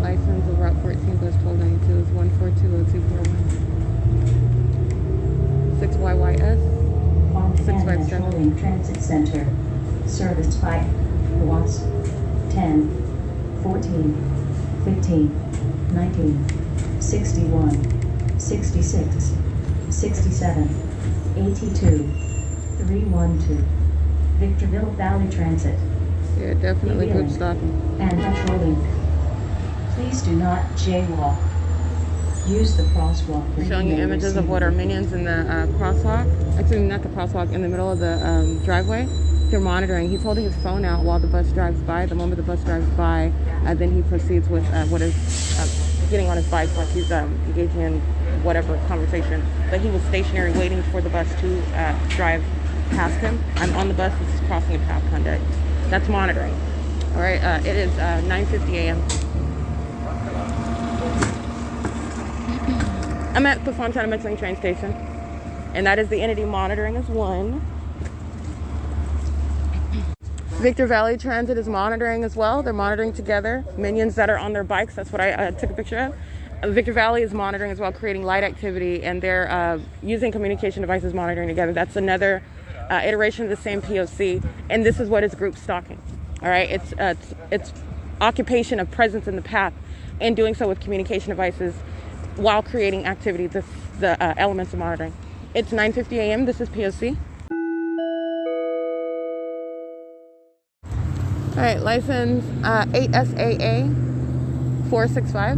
[SPEAKER 2] License of Route 14, bus 1292 is 1420241. 6YYS.
[SPEAKER 3] Fontana
[SPEAKER 2] 657.
[SPEAKER 3] Metrolink Transit Center. Serviced by watts 10, 14, 15, 19, 61, 66, 67, 82, 312. Victorville Valley Transit
[SPEAKER 2] Yeah, definitely group stalking.
[SPEAKER 3] and Metrolink. Please do not jaywalk. Use the crosswalk. when
[SPEAKER 2] Showing you
[SPEAKER 3] may
[SPEAKER 2] images of what are
[SPEAKER 3] receive.
[SPEAKER 2] minions in the crosswalk. Actually, not the crosswalk, in the middle of the driveway. They're monitoring. He's holding his phone out while the bus drives by. The moment the bus drives by, then he proceeds with what is getting on his bike, like he's engaging in whatever conversation. But he was stationary waiting for the bus to drive past him. I'm on the bus. This is crossing a path conduct. That's monitoring. All right, it is 9:50 a.m. I'm at the Fontana Metrolink train station, and that is the entity monitoring as one. Victor Valley Transit is monitoring as well. They're monitoring together. Minions that are on their bikes, that's what I took a picture of. Victor Valley is monitoring as well, creating light activity, and they're using communication devices monitoring together. That's another iteration of the same P.O.C, and this is what is group stalking. All right, it's occupation of presence in the path, and doing so with communication devices while creating activity. This the elements of monitoring. It's 9:50 a.m. This is P.O.C. All right, license 8SAA 465.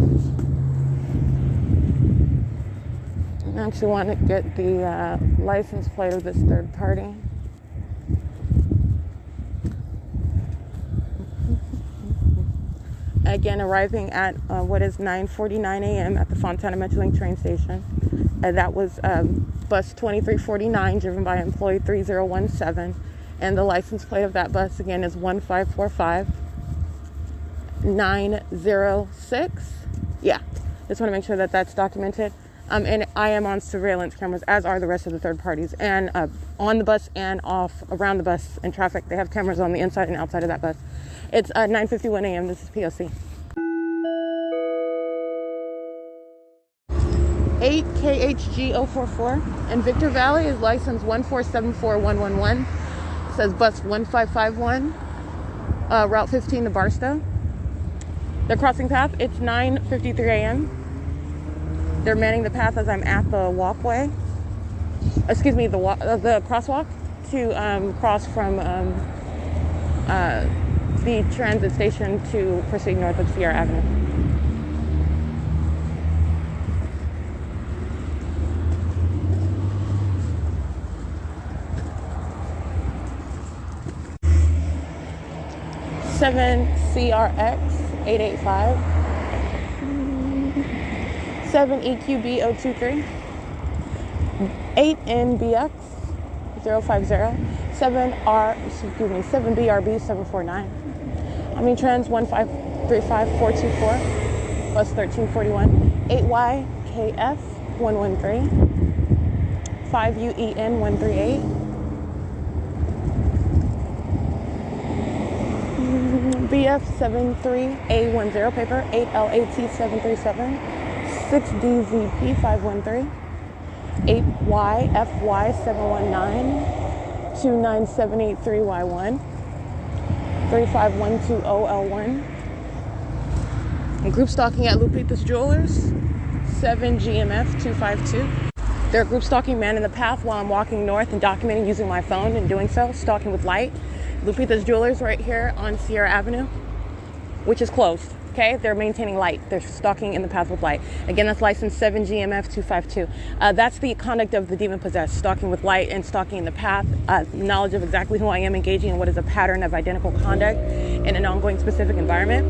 [SPEAKER 2] I actually want to get the license plate of this third party. Again, arriving at what is 9:49 a.m. at the Fontana Metrolink train station. That was bus 2349, driven by employee 3017. And the license plate of that bus, again, is 1545906. Yeah, just want to make sure that that's documented. And I am on surveillance cameras, as are the rest of the third parties. And on the bus and off, around the bus in traffic, they have cameras on the inside and outside of that bus. It's 9:51 a.m. This is P.O.C. 8 KHG044. And Victor Valley is license 1474111. Says bus 1551, route 15 to Barstow. Their crossing path, it's 9:53 a.m. They're manning the path as I'm at the walkway. Excuse me, the crosswalk to cross from the transit station to proceed north of Sierra Avenue. Seven CRX 885, 7 EQB 023, 8 NBX 050, 7 BRB 749. Omni Trans 1535424, bus 1341, 8YKF 113, 5 UEN 138. BF 73A10 paper, 8LAT 737, 6DZP 513, 8YFY 719, 29783Y1, 35120L1. And group stalking at Lupita's Jewelers, 7 GMF 252. They're group stalking man in the path while I'm walking north and documenting using my phone and doing so, stalking with light. Lupita's Jewelers right here on Sierra Avenue, which is closed, okay? They're maintaining light. They're stalking in the path with light. Again, that's license 7 GMF 252. That's the conduct of the demon possessed, stalking with light and stalking in the path, knowledge of exactly who I am, engaging in what is a pattern of identical conduct in an ongoing specific environment.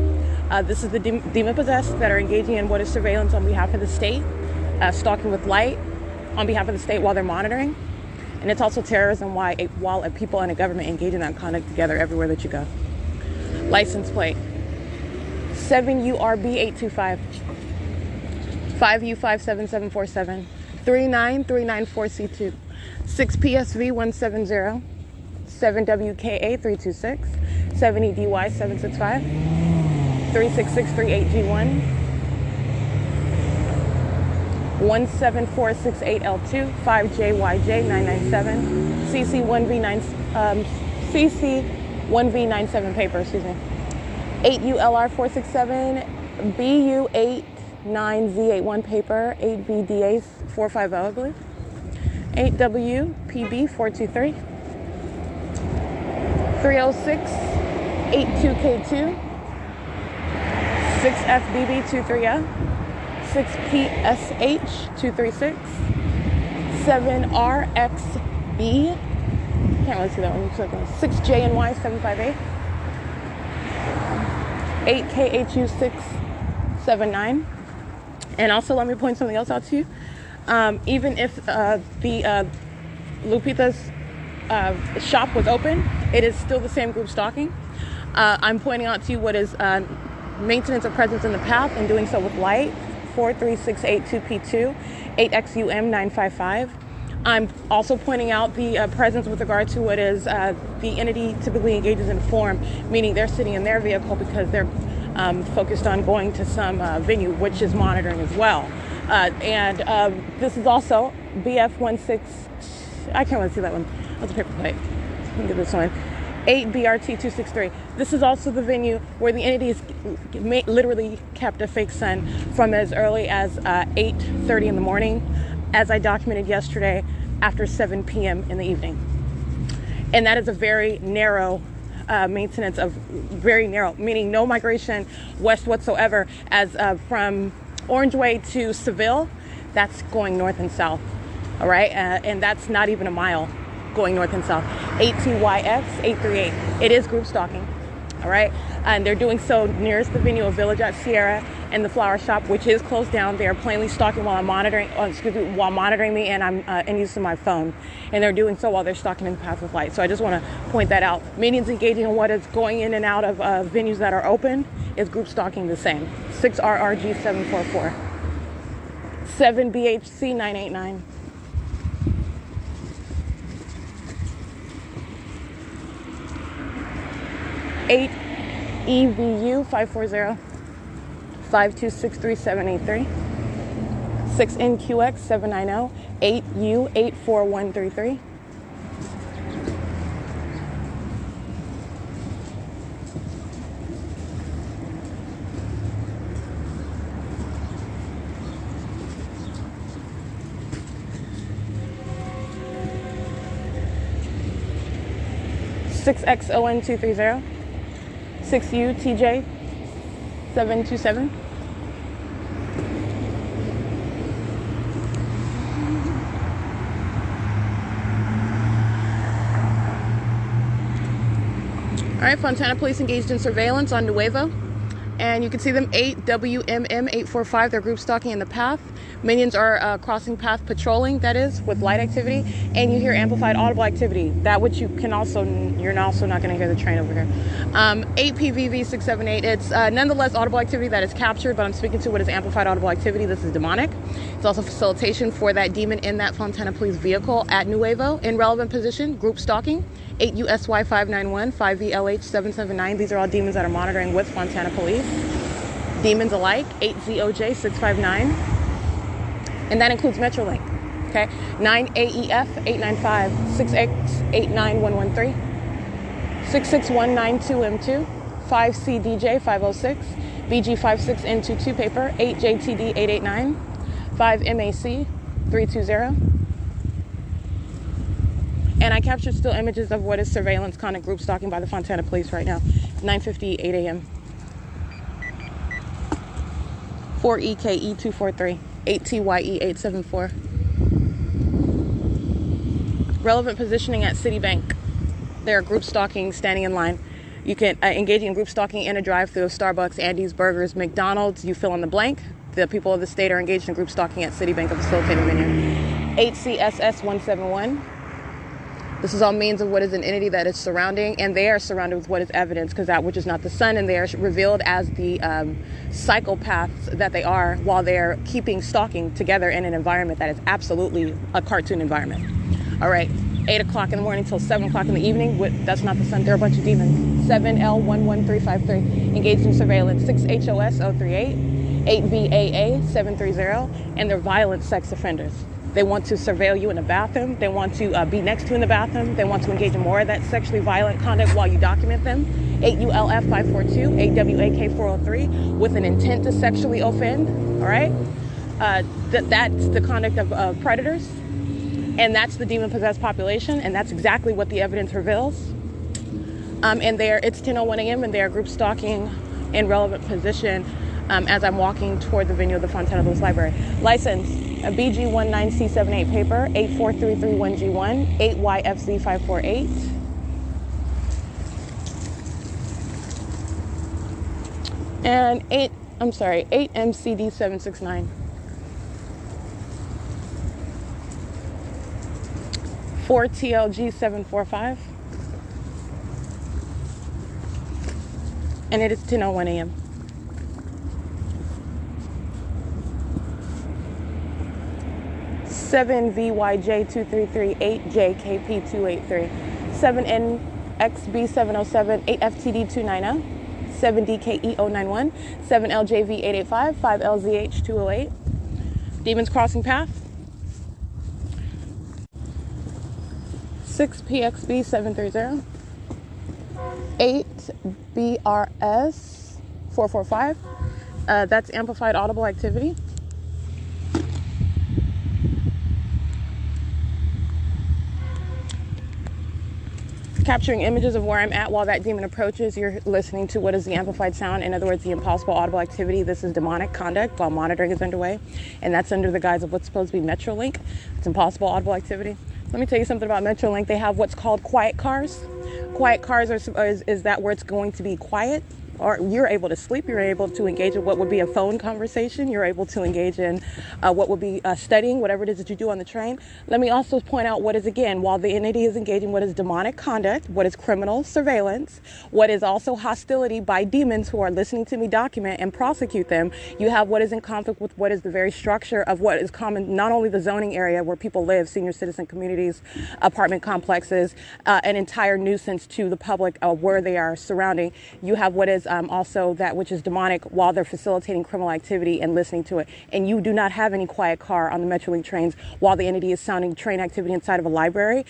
[SPEAKER 2] This is the demon possessed that are engaging in what is surveillance on behalf of the state, stalking with light on behalf of the state while they're monitoring. And it's also terrorism while a people and a government engage in that conduct together everywhere that you go. License plate 7URB825, 5U57747, 39394C2, 6PSV170, 7WKA326, 7EDY765, 36638G1, 17468L2, 5JYJ997, CC1V97 paper, excuse me. 8ULR467, BU89Z81 paper, 8BDA450, I believe. 8WPB423, 30682K2, 6FBB23F, 6PSH236, 7RXB, can't really see that one, 6JNY758, 8KHU679. And also let me point something else out to you. Even if the Lupita's shop was open, it is still the same group stalking. I'm pointing out to you what is maintenance of presence in the path and doing so with light. 43682P2, 8XUM955. I'm also pointing out the presence with regard to what is the entity typically engages in form, meaning they're sitting in their vehicle because they're focused on going to some venue, which is monitoring as well. And this is also BF16, I can't really see that one. That's a paper plate. Let me get this one. 8BRT263. This is also the venue where the entity is literally kept a fake sun from as early as 8:30 in the morning, as I documented yesterday, after 7 p.m. in the evening. And that is a very narrow maintenance of, very narrow, meaning no migration west whatsoever, as from Orange Way to Seville, that's going north and south, all right? And that's not even a mile going north and south. 8TYX838. It is group stalking, all right? And they're doing so nearest the venue of Village at Sierra and the flower shop, which is closed down. They are plainly stalking while I'm monitoring, while monitoring me, and I'm in use of my phone. And they're doing so while they're stalking in the path with light. So I just want to point that out. Minions engaging in what is going in and out of venues that are open is group stalking the same. 6RRG744. 7BHC989. 8 EVU 540, 5263783, 6NQX 790 8U 84133. XON 230 6U TJ 727. All right, Fontana Police engaged in surveillance on Nuevo. And you can see them 8WMM845. They're group stalking in the path. Minions are crossing path patrolling, that is, with light activity. And you hear amplified audible activity. That which you can also, you're also not going to hear the train over here. 8PVV678. It's nonetheless audible activity that is captured, but I'm speaking to what is amplified audible activity. This is demonic. It's also facilitation for that demon in that Fontana Police vehicle at Nuevo. In relevant position, group stalking. 8 U.S.Y 591, 5VLH 779. These are all demons that are monitoring with Fontana Police. Demons alike, 8ZOJ 659. And that includes Metrolink. Okay, 9AEF 895, 6X89113, 66192M2, 5CDJ 506, BG56N22 paper, 8JTD 889, 5MAC 320. And I captured still images of what is surveillance conduct group stalking by the Fontana Police right now, 9:58 a.m. 4EKE243, 8TYE874. Relevant positioning at Citibank. They are group stalking, standing in line. You can engage in group stalking in a drive-thru of Starbucks, Andy's, Burgers, McDonald's. You fill in the blank. The people of the state are engaged in group stalking at Citibank, a facilitated minion. 8CSS171. This is all means of what is an entity that is surrounding, and they are surrounded with what is evidence, because that which is not the sun, and they are revealed as the psychopaths that they are, while they're keeping stalking together in an environment that is absolutely a cartoon environment. All right, 8 o'clock in the morning till 7 o'clock in the evening. That's not the sun. They're a bunch of demons. 7L11353, engaged in surveillance. 6HOS038, 8VAA 730, and they're violent sex offenders. They want to surveil you in the bathroom. They want to be next to you in the bathroom. They want to engage in more of that sexually violent conduct while you document them. 8ULF542, 8WAK403, with an intent to sexually offend. All right? That's the conduct of predators. And that's the demon-possessed population. And that's exactly what the evidence reveals. And it's 10:01 a.m. and they are group stalking in relevant position as I'm walking toward the venue of the Fontana Police Library. License. A BG19C78 paper, 84331G1, 8YFZ548. And 8MCD769. 4TLG745. And it is 10:01 a.m. 7VYJ2338JKP283, 7NXB707, 8FTD290, 7DKE091, 7LJV885, 5LZH208. Demons crossing path. 6PXB730, 8BRS445. That's amplified audible activity. Capturing images of where I'm at while that demon approaches. You're listening to what is the amplified sound. In other words, the impossible audible activity. This is demonic conduct while monitoring is underway. And that's under the guise of what's supposed to be Metrolink. It's impossible audible activity. Let me tell you something about Metrolink. They have what's called quiet cars. Quiet cars is that where it's going to be quiet. Or you're able to sleep, you're able to engage in what would be a phone conversation, you're able to engage in what would be studying, whatever it is that you do on the train. Let me also point out what is, again, while the entity is engaging what is demonic conduct, what is criminal surveillance, what is also hostility by demons who are listening to me document and prosecute them, you have what is in conflict with what is the very structure of what is common, not only the zoning area where people live, senior citizen communities, apartment complexes, an entire nuisance to the public where they are surrounding. You have what is also that which is demonic while they're facilitating criminal activity and listening to it. And you do not have any quiet car on the Metrolink trains while the entity is sounding train activity inside of a library.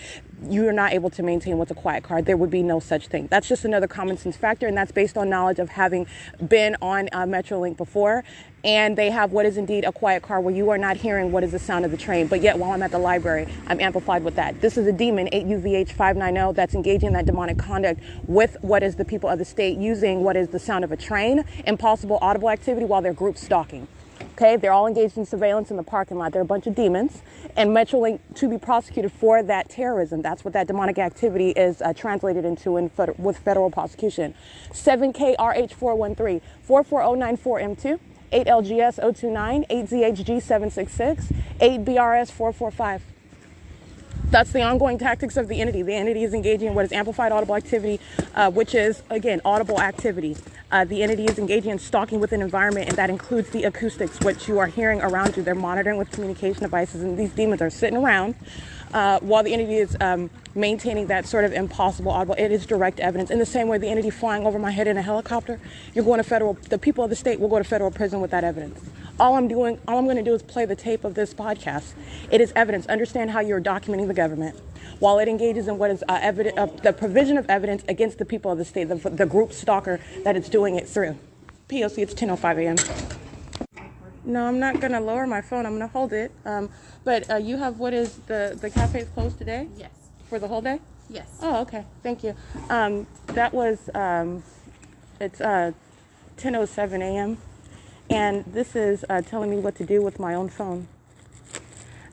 [SPEAKER 2] You are not able to maintain what's a quiet car. There would be no such thing. That's just another common sense factor, and that's based on knowledge of having been on Metrolink before. And they have what is indeed a quiet car where you are not hearing what is the sound of the train, but yet while I'm at the library, I'm amplified with that. This is a demon, 8UVH590, that's engaging in that demonic conduct with what is the people of the state using what is the sound of a train, impossible audible activity while they're group stalking. Okay, they're all engaged in surveillance in the parking lot. They're a bunch of demons, and Metrolink to be prosecuted for that terrorism. That's what that demonic activity is translated into with federal prosecution. 7KRH413, 44094M2, 8LGS029, 8ZHG766, 8BRS445. That's the ongoing tactics of the entity. The entity is engaging in what is amplified audible activity, which is, again, audible activity. The entity is engaging in stalking with an environment, and that includes the acoustics, which you are hearing around you. They're monitoring with communication devices, and these demons are sitting around while the entity is maintaining that sort of impossible audible. It is direct evidence. In the same way the entity flying over my head in a helicopter, you're going to the people of the state will go to federal prison with that evidence. All I'm going to do is play the tape of this podcast. It is evidence. Understand how you're documenting the government while it engages in what is the provision of evidence against the people of the state, the group stalker that it's doing it through. P.O.C. It's 10:05 a.m. No, I'm not going to lower my phone. I'm going to hold it. But you have what is the cafe is closed today?
[SPEAKER 1] Yes.
[SPEAKER 2] For the whole day?
[SPEAKER 1] Yes.
[SPEAKER 2] Oh, okay. Thank you. That was it's 10:07 a.m. And this is telling me what to do with my own phone.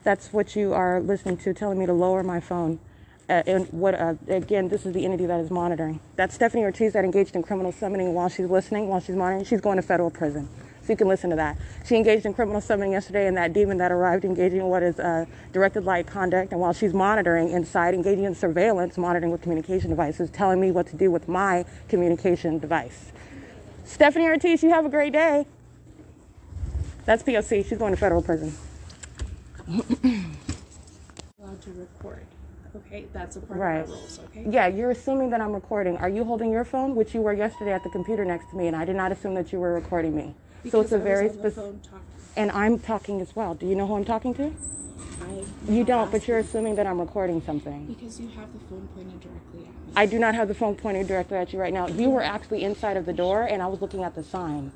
[SPEAKER 2] That's what you are listening to, telling me to lower my phone. And what again, this is the entity that is monitoring. That's Stephanie Ortiz that engaged in criminal summoning while she's listening, while she's monitoring. She's going to federal prison. So you can listen to that. She engaged in criminal summoning yesterday, and that demon that arrived engaging in what is directed light conduct. And while she's monitoring inside, engaging in surveillance, monitoring with communication devices, telling me what to do with my communication device. Stephanie Ortiz, you have a great day. That's P.O.C. She's going to federal prison.
[SPEAKER 6] Allowed to record. Okay, that's a part
[SPEAKER 2] Right.
[SPEAKER 6] of our rules, okay?
[SPEAKER 2] Yeah, you're assuming that I'm recording. Are you holding your phone, which you were yesterday at the computer next to me, and I did not assume that you were recording me. So it's a very specific. And I'm talking as well. Do you know who I'm talking to? You don't, but you're assuming that I'm recording something.
[SPEAKER 6] Because you have the phone pointed directly at me.
[SPEAKER 2] I do not have the phone pointed directly at you right now. You were actually inside of the door, and I was looking at the sign.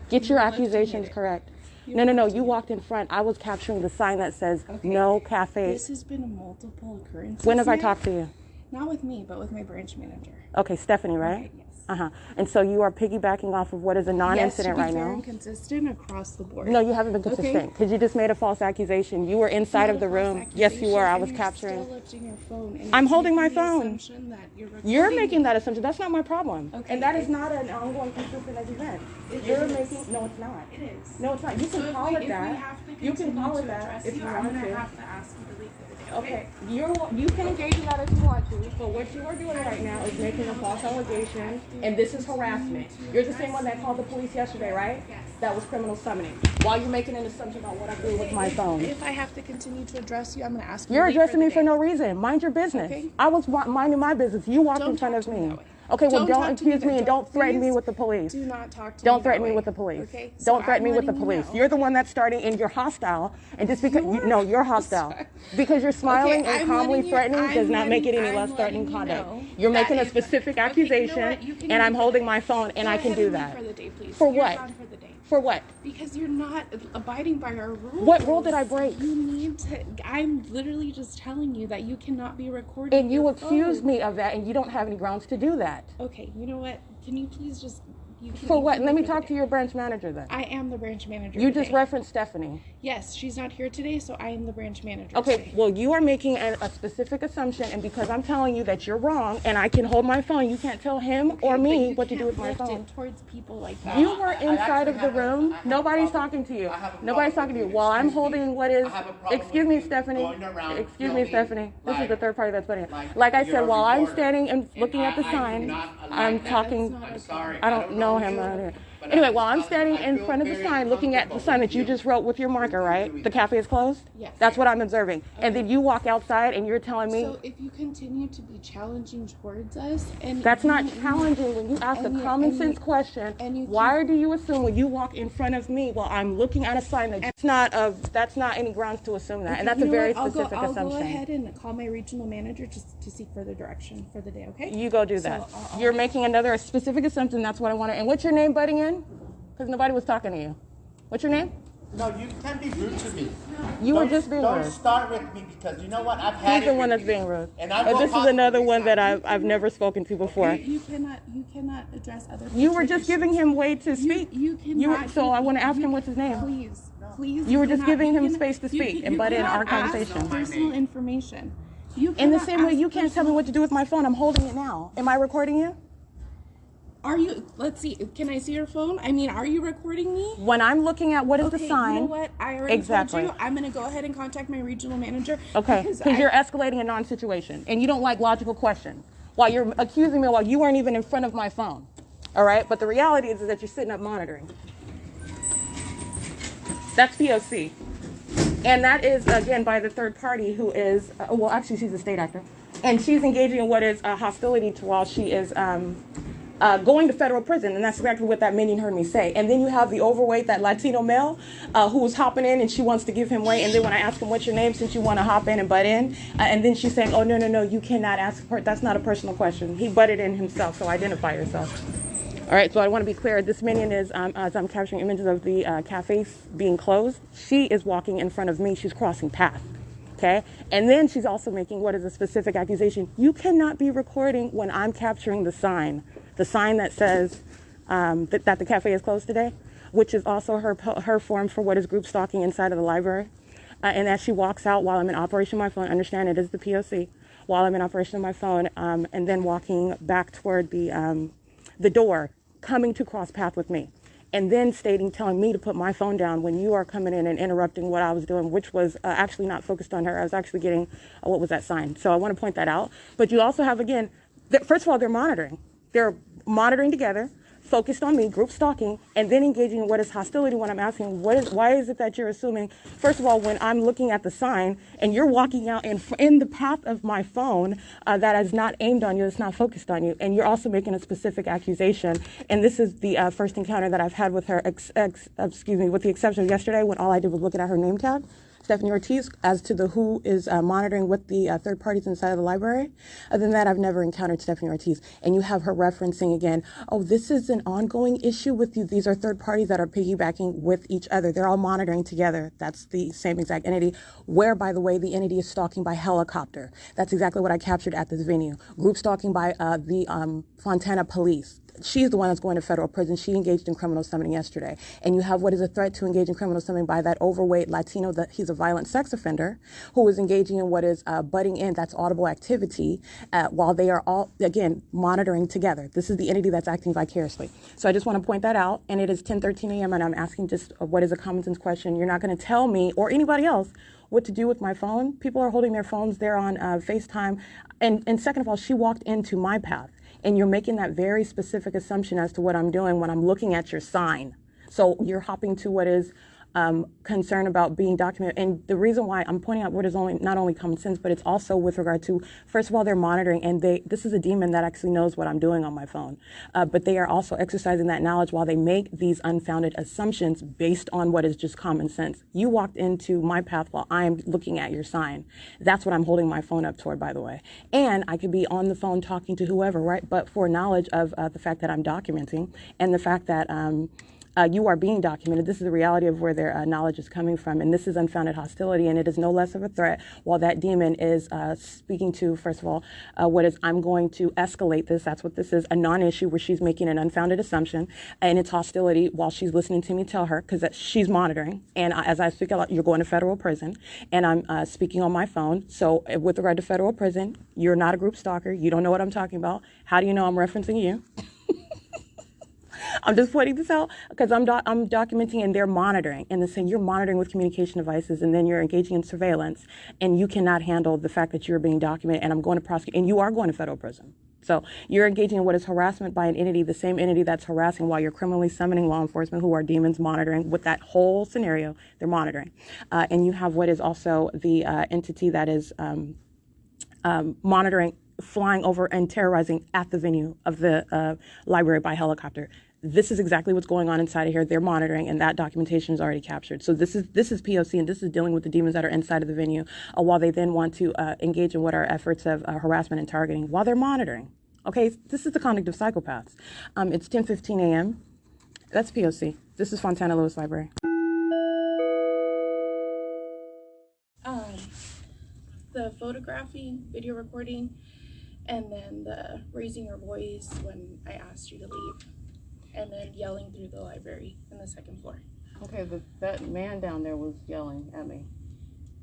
[SPEAKER 2] Get your accusations correct. No. You walked in front. I was capturing the sign that says no cafe.
[SPEAKER 6] This has been a multiple occurrence.
[SPEAKER 2] When have I talked to you?
[SPEAKER 6] Not with me, but with my branch manager.
[SPEAKER 2] Okay, Stephanie, right?
[SPEAKER 6] Okay, yes.
[SPEAKER 2] And so you are piggybacking off of what is a non-incident right now?
[SPEAKER 6] Yes, consistent across the board.
[SPEAKER 2] No, you haven't been consistent because you just made a false accusation. You were inside of the room. Yes, you were. I was capturing.
[SPEAKER 6] Still lifting your phone, and
[SPEAKER 2] I'm
[SPEAKER 6] you're
[SPEAKER 2] holding my
[SPEAKER 6] making the
[SPEAKER 2] phone.
[SPEAKER 6] assumption that
[SPEAKER 2] You're making that assumption. That's not my problem.
[SPEAKER 6] Okay.
[SPEAKER 2] And that is not an ongoing consistent event. You're making. No, it's not.
[SPEAKER 6] It is.
[SPEAKER 2] No, it's not. You can call it that. You can call it that if you want
[SPEAKER 6] I'm gonna
[SPEAKER 2] to.
[SPEAKER 6] have to ask you to leave for the day.
[SPEAKER 2] Okay, you can engage in that if you want to, but what you are doing right now is making a false allegation, and this is harassment. You're the same one that called the police yesterday, right?
[SPEAKER 6] Yes.
[SPEAKER 2] That was criminal summoning. While you're making an assumption about what I do with my phone.
[SPEAKER 6] If I have to continue to address you, I'm going to ask you.
[SPEAKER 2] You're
[SPEAKER 6] to leave
[SPEAKER 2] addressing me
[SPEAKER 6] the
[SPEAKER 2] for
[SPEAKER 6] day.
[SPEAKER 2] no reason. Mind your business.
[SPEAKER 6] Okay.
[SPEAKER 2] I was minding my business. You walked in
[SPEAKER 6] Don't
[SPEAKER 2] front
[SPEAKER 6] talk
[SPEAKER 2] of
[SPEAKER 6] to me
[SPEAKER 2] me.
[SPEAKER 6] that way.
[SPEAKER 2] Okay, well, don't
[SPEAKER 6] talk to me
[SPEAKER 2] accuse me
[SPEAKER 6] that-
[SPEAKER 2] and don't threaten me
[SPEAKER 6] please
[SPEAKER 2] with the police.
[SPEAKER 6] Do not talk to me.
[SPEAKER 2] Don't threaten
[SPEAKER 6] that
[SPEAKER 2] me
[SPEAKER 6] way.
[SPEAKER 2] with the police.
[SPEAKER 6] Okay? So
[SPEAKER 2] Don't threaten
[SPEAKER 6] I'm
[SPEAKER 2] me with the
[SPEAKER 6] letting
[SPEAKER 2] police.
[SPEAKER 6] you know.
[SPEAKER 2] You're the one that's starting, and you're hostile. And just because no, you're hostile
[SPEAKER 6] Sorry.
[SPEAKER 2] because you're smiling
[SPEAKER 6] Okay,
[SPEAKER 2] and
[SPEAKER 6] I'm
[SPEAKER 2] calmly
[SPEAKER 6] letting you-
[SPEAKER 2] threatening
[SPEAKER 6] I'm
[SPEAKER 2] does not make it any
[SPEAKER 6] letting-
[SPEAKER 2] less
[SPEAKER 6] I'm
[SPEAKER 2] threatening
[SPEAKER 6] letting you
[SPEAKER 2] conduct.
[SPEAKER 6] know
[SPEAKER 2] You're
[SPEAKER 6] that
[SPEAKER 2] making a
[SPEAKER 6] if-
[SPEAKER 2] specific
[SPEAKER 6] okay, you know
[SPEAKER 2] accusation,
[SPEAKER 6] what? You can
[SPEAKER 2] and I'm
[SPEAKER 6] leave for
[SPEAKER 2] holding
[SPEAKER 6] the
[SPEAKER 2] my
[SPEAKER 6] day.
[SPEAKER 2] phone, and
[SPEAKER 6] Go
[SPEAKER 2] I can
[SPEAKER 6] ahead
[SPEAKER 2] do
[SPEAKER 6] and leave
[SPEAKER 2] that.
[SPEAKER 6] For the day, please.
[SPEAKER 2] For
[SPEAKER 6] You're
[SPEAKER 2] what?
[SPEAKER 6] gone for the day.
[SPEAKER 2] For what?
[SPEAKER 6] Because you're not abiding by our rules.
[SPEAKER 2] What rule did I break?
[SPEAKER 6] You need to. I'm literally just telling you that you cannot be recording.
[SPEAKER 2] And you
[SPEAKER 6] your
[SPEAKER 2] accused
[SPEAKER 6] phone.
[SPEAKER 2] me of that, and you don't have any grounds to do that.
[SPEAKER 6] Okay, you know what? Can you please just? You can
[SPEAKER 2] For
[SPEAKER 6] leave
[SPEAKER 2] what?
[SPEAKER 6] for
[SPEAKER 2] Let me
[SPEAKER 6] the
[SPEAKER 2] talk
[SPEAKER 6] day.
[SPEAKER 2] to your branch manager then.
[SPEAKER 6] I am the branch manager.
[SPEAKER 2] You just
[SPEAKER 6] today.
[SPEAKER 2] referenced Stephanie.
[SPEAKER 6] Yes, she's not here today, so I am the branch manager.
[SPEAKER 2] Okay,
[SPEAKER 6] today.
[SPEAKER 2] well, you are making a specific assumption, and because I'm telling you that you're wrong, and I can hold my phone, you can't tell him or
[SPEAKER 6] Okay,
[SPEAKER 2] me
[SPEAKER 6] but you
[SPEAKER 2] what to do
[SPEAKER 6] can't
[SPEAKER 2] with my
[SPEAKER 6] lift
[SPEAKER 2] phone.
[SPEAKER 6] it towards people like that.
[SPEAKER 2] You were inside of the room. Nobody's talking to you. Nobody's talking to you. While I'm holding what is, excuse me, Stephanie. Excuse me, Stephanie. This is the third party that's putting it. Like I said, while I'm standing and looking at the sign, I'm talking.
[SPEAKER 7] I'm sorry.
[SPEAKER 2] I don't know him. Anyway, while I'm standing in front of the sign, looking at the sign that you just wrote with your marker, right? The cafe is closed?
[SPEAKER 6] Yes.
[SPEAKER 2] That's what I'm observing. Okay. And then you walk outside and you're telling me...
[SPEAKER 6] So if you continue to be challenging towards us... and
[SPEAKER 2] That's not challenging. When you ask a common sense question, why do you assume when you walk in front of me while I'm looking at a sign that's not any grounds to assume that. Okay, and that's a very specific assumption.
[SPEAKER 6] I'll go ahead and call my regional manager just to seek further direction for the day, okay?
[SPEAKER 2] You go do that. You're making another specific assumption. That's what I want to... And what's your name, butting in? Because nobody was talking to you. What's your name?
[SPEAKER 7] No, you can't be rude to me.
[SPEAKER 2] You were just being rude.
[SPEAKER 7] Don't start with me because you know what? I've had
[SPEAKER 2] He's the one that's being rude.
[SPEAKER 7] And
[SPEAKER 2] this is another one that I've never spoken to before.
[SPEAKER 6] You cannot address other
[SPEAKER 2] You were just giving him way to speak.
[SPEAKER 6] You cannot.
[SPEAKER 2] So I want to ask him what's his name.
[SPEAKER 6] Please.
[SPEAKER 2] You were just giving him space to speak and butt in our conversation.
[SPEAKER 6] Personal information.
[SPEAKER 2] In the same way, you can't tell me what to do with my phone. I'm holding it now. Am I recording you?
[SPEAKER 6] Are you? Let's see. Can I see your phone? I mean, are you recording me?
[SPEAKER 2] When I'm looking at what is the sign.
[SPEAKER 6] You know what? I already told you. I'm going to go ahead and contact my regional manager.
[SPEAKER 2] Okay. Because you're escalating a non-situation and you don't like logical questions. While you're accusing me while you weren't even in front of my phone. All right. But the reality is that you're sitting up monitoring. That's P.O.C. And that is, again, by the third party who is, well, actually, she's a state actor. And she's engaging in what is hostility to while she is going to federal prison. And that's exactly what that minion heard me say. And then you have the overweight, that Latino male who's hopping in and she wants to give him way. And then when I ask him, what's your name, since you want to hop in and butt in? And then she's saying, oh, no, you cannot ask her. That's not a personal question. He butted in himself, so identify yourself. All right, so I want to be clear. This minion is, as I'm capturing images of the cafes being closed, she is walking in front of me. She's crossing path, okay? And then she's also making what is a specific accusation. You cannot be recording when I'm capturing the sign that says that the cafe is closed today, which is also her form for what is group stalking inside of the library. And as she walks out while I'm in operation of my phone, understand it is the P.O.C., while I'm in operation of my phone, and then walking back toward the door, coming to cross path with me, and then telling me to put my phone down when you are coming in and interrupting what I was doing, which was actually not focused on her. I was actually getting, what was that sign? So I want to point that out. But you also have, again, first of all, they're monitoring. They're monitoring together, focused on me, group stalking, and then engaging in what is hostility when I'm asking, why is it that you're assuming, first of all, when I'm looking at the sign and you're walking out in the path of my phone that is not aimed on you, it's not focused on you, and you're also making a specific accusation. And this is the first encounter that I've had with her, with the exception of yesterday when all I did was look at her name tag. Stephanie Ortiz, as to who is monitoring with the third parties inside of the library. Other than that, I've never encountered Stephanie Ortiz. And you have her referencing again, oh, this is an ongoing issue with you. These are third parties that are piggybacking with each other. They're all monitoring together. That's the same exact entity, where, by the way, the entity is stalking by helicopter. That's exactly what I captured at this venue. Group stalking by the Fontana police. She's the one that's going to federal prison. She engaged in criminal summoning yesterday. And you have what is a threat to engage in criminal summoning by that overweight Latino, that he's a violent sex offender, who is engaging in what is butting in, that's audible activity, while they are all, again, monitoring together. This is the entity that's acting vicariously. So I just want to point that out. And it is 10:13 a.m. and I'm asking just what is a common sense question. You're not going to tell me or anybody else what to do with my phone. People are holding their phones. They're on FaceTime. And second of all, she walked into my path. And you're making that very specific assumption as to what I'm doing when I'm looking at your sign. So you're hopping to what is concern about being documented. And the reason why I'm pointing out what is not only common sense, but it's also with regard to, first of all, they're monitoring, and this is a demon that actually knows what I'm doing on my phone. But they are also exercising that knowledge while they make these unfounded assumptions based on what is just common sense. You walked into my path while I'm looking at your sign. That's what I'm holding my phone up toward, by the way. And I could be on the phone talking to whoever, right? But for knowledge of the fact that I'm documenting and the fact that you are being documented. This is the reality of where their knowledge is coming from. And this is unfounded hostility, and it is no less of a threat while that demon is speaking to, first of all, what is, I'm going to escalate this. That's what this is, a non-issue where she's making an unfounded assumption, and it's hostility while she's listening to me tell her, because she's monitoring. And as I speak out, you're going to federal prison, and I'm speaking on my phone. So with regard to federal prison, you're not a group stalker. You don't know what I'm talking about. How do you know I'm referencing you? I'm just pointing this out because I'm documenting and they're monitoring. And they're saying you're monitoring with communication devices and then you're engaging in surveillance and you cannot handle the fact that you're being documented and I'm going to prosecute and you are going to federal prison. So you're engaging in what is harassment by an entity, the same entity that's harassing while you're criminally summoning law enforcement who are demons monitoring. With that whole scenario, they're monitoring. And you have what is also the entity that is monitoring, flying over and terrorizing at the venue of the library by helicopter. This is exactly what's going on inside of here. They're monitoring, and that documentation is already captured. So this is P.O.C, and this is dealing with the demons that are inside of the venue, while they then want to engage in what are efforts of harassment and targeting while they're monitoring. Okay, this is the conduct of psychopaths. It's 10:15 a.m. That's P.O.C. This is Fontana Lewis Library.
[SPEAKER 6] The photographing, video recording, and then the raising your voice when I asked you to leave, and then yelling through the library in the second floor.
[SPEAKER 2] Okay, but that man down there was yelling at me.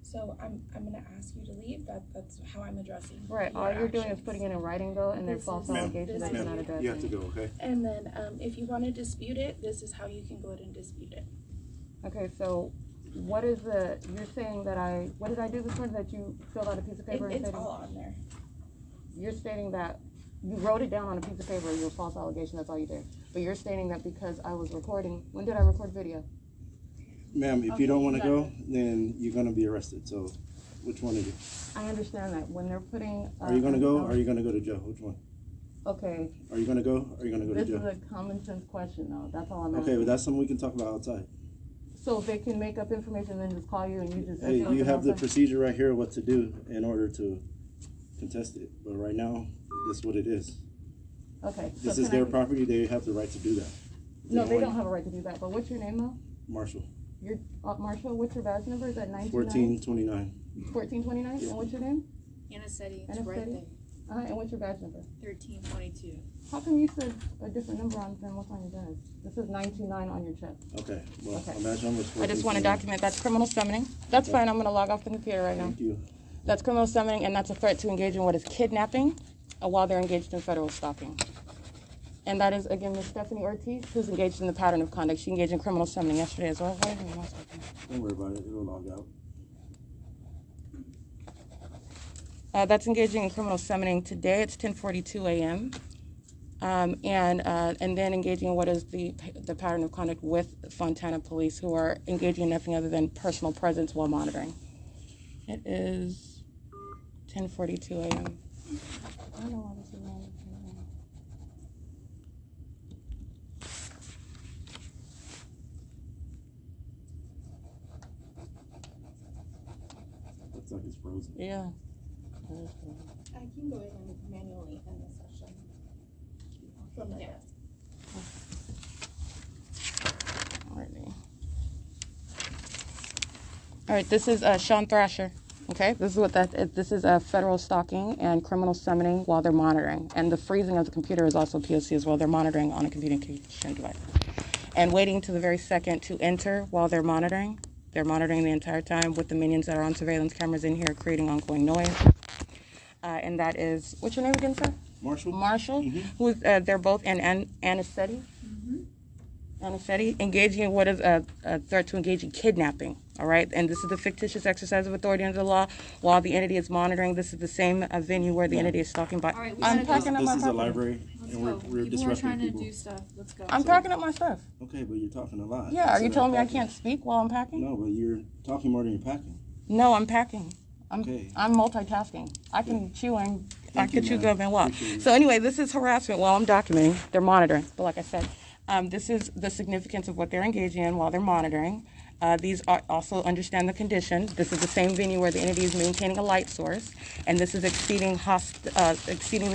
[SPEAKER 6] So I'm gonna ask you to leave. That's how I'm addressing.
[SPEAKER 2] Right.
[SPEAKER 6] your
[SPEAKER 2] All you're doing
[SPEAKER 6] actions.
[SPEAKER 2] is putting it in writing, though, and they're false allegations that you're not addressing.
[SPEAKER 8] You have to go, okay?
[SPEAKER 6] And then if you want to dispute it, this is how you can go ahead and dispute it.
[SPEAKER 2] Okay, so what is you're saying that what did I do this morning, that you filled out a piece of paper and
[SPEAKER 6] It's
[SPEAKER 2] stated?
[SPEAKER 6] all on there.
[SPEAKER 2] You're stating that you wrote it down on a piece of paper, your false allegation, that's all you did. But you're stating that because I was recording, when did I record video?
[SPEAKER 8] Ma'am, if you don't want to go, then you're going to be arrested. So which one is it?
[SPEAKER 2] I understand that. When they're putting...
[SPEAKER 8] Are you going to go or are you going to go to jail? Which one?
[SPEAKER 2] Okay.
[SPEAKER 8] Are you going to go or are you going to go to jail?
[SPEAKER 2] This is a common sense question, though. That's all I'm asking.
[SPEAKER 8] Okay, but that's something we can talk about outside.
[SPEAKER 2] So they can make up information and then just call you and you just...
[SPEAKER 8] Hey, you have the procedure right here, what to do in order to contest it. But right now, this is what it is.
[SPEAKER 2] Okay.
[SPEAKER 8] This is their property. They have the right to do that.
[SPEAKER 2] No, they don't have a right to do that. But what's your name, though?
[SPEAKER 8] Marshall.
[SPEAKER 2] You're Marshall. What's your badge number? Is that 929?
[SPEAKER 8] 1429.
[SPEAKER 2] 1429?
[SPEAKER 8] Yeah.
[SPEAKER 2] And what's your name?
[SPEAKER 9] Anacetti, it's right there.
[SPEAKER 2] And what's your badge number?
[SPEAKER 9] 1322.
[SPEAKER 2] How come you said a different number than what's on your badge? This is 929 on your chest.
[SPEAKER 8] Okay. Well,
[SPEAKER 2] Okay.
[SPEAKER 8] my badge number is 1429.
[SPEAKER 2] I just want to document that's criminal summoning. That's fine. I'm going to log off the computer right now.
[SPEAKER 8] Thank you.
[SPEAKER 2] That's criminal summoning, and that's a threat to engage in what is kidnapping while they're engaged in federal stalking. And that is, again, Ms. Stephanie Ortiz, who's engaged in the pattern of conduct. She engaged in criminal summoning yesterday as well.
[SPEAKER 8] Don't worry about it. It'll log out.
[SPEAKER 2] That's engaging in criminal summoning today. It's 10:42 a.m. And then engaging in what is the pattern of conduct with Fontana police, who are engaging in nothing other than personal presence while monitoring. It is 10:42 a.m. I don't know why this is wrong.
[SPEAKER 8] Looks like it's frozen.
[SPEAKER 2] Yeah.
[SPEAKER 6] I can go ahead and manually end the session from the desk.
[SPEAKER 2] Alrighty. All right, this is Sean Thrasher. Okay, this is what this is federal stalking and criminal summoning while they're monitoring. And the freezing of the computer is also P.O.C. as well. They're monitoring on a communication device. And waiting to the very second to enter while they're monitoring. They're monitoring the entire time with the minions that are on surveillance cameras in here creating ongoing noise. And that is, what's your name again, sir?
[SPEAKER 8] Marshall.
[SPEAKER 2] Marshall,
[SPEAKER 8] Mm-hmm.
[SPEAKER 2] who's they're both in Anacetti. Anacetti, engaging in what is a threat to engage in kidnapping. All right, and this is the fictitious exercise of authority under the law while the entity is monitoring. This is the same venue where the entity is stalking. By
[SPEAKER 9] All right,
[SPEAKER 2] I'm packing up my
[SPEAKER 8] This is a
[SPEAKER 2] property.
[SPEAKER 8] library,
[SPEAKER 9] Let's
[SPEAKER 8] and
[SPEAKER 9] go.
[SPEAKER 8] we're
[SPEAKER 9] People are
[SPEAKER 8] disrupting
[SPEAKER 9] trying
[SPEAKER 8] people.
[SPEAKER 9] to do stuff. Let's go.
[SPEAKER 2] I'm packing up my stuff.
[SPEAKER 8] Okay, but you're talking a lot.
[SPEAKER 2] Yeah, are you
[SPEAKER 8] So
[SPEAKER 2] telling me I
[SPEAKER 8] packing.
[SPEAKER 2] can't speak while I'm packing?
[SPEAKER 8] No, but you're talking more than you're packing.
[SPEAKER 2] No, I'm packing.
[SPEAKER 8] Okay.
[SPEAKER 2] I'm multitasking. I can chew and I
[SPEAKER 8] Thank you,
[SPEAKER 2] can chew
[SPEAKER 8] ma'am.
[SPEAKER 2] gum and walk.
[SPEAKER 8] Appreciate it.
[SPEAKER 2] So anyway, this is harassment while I'm documenting. They're monitoring. But like I said, this is the significance of what they're engaging in while they're monitoring. These are also understand the condition. This is the same venue where the entity is maintaining a light source, and this is exceedingly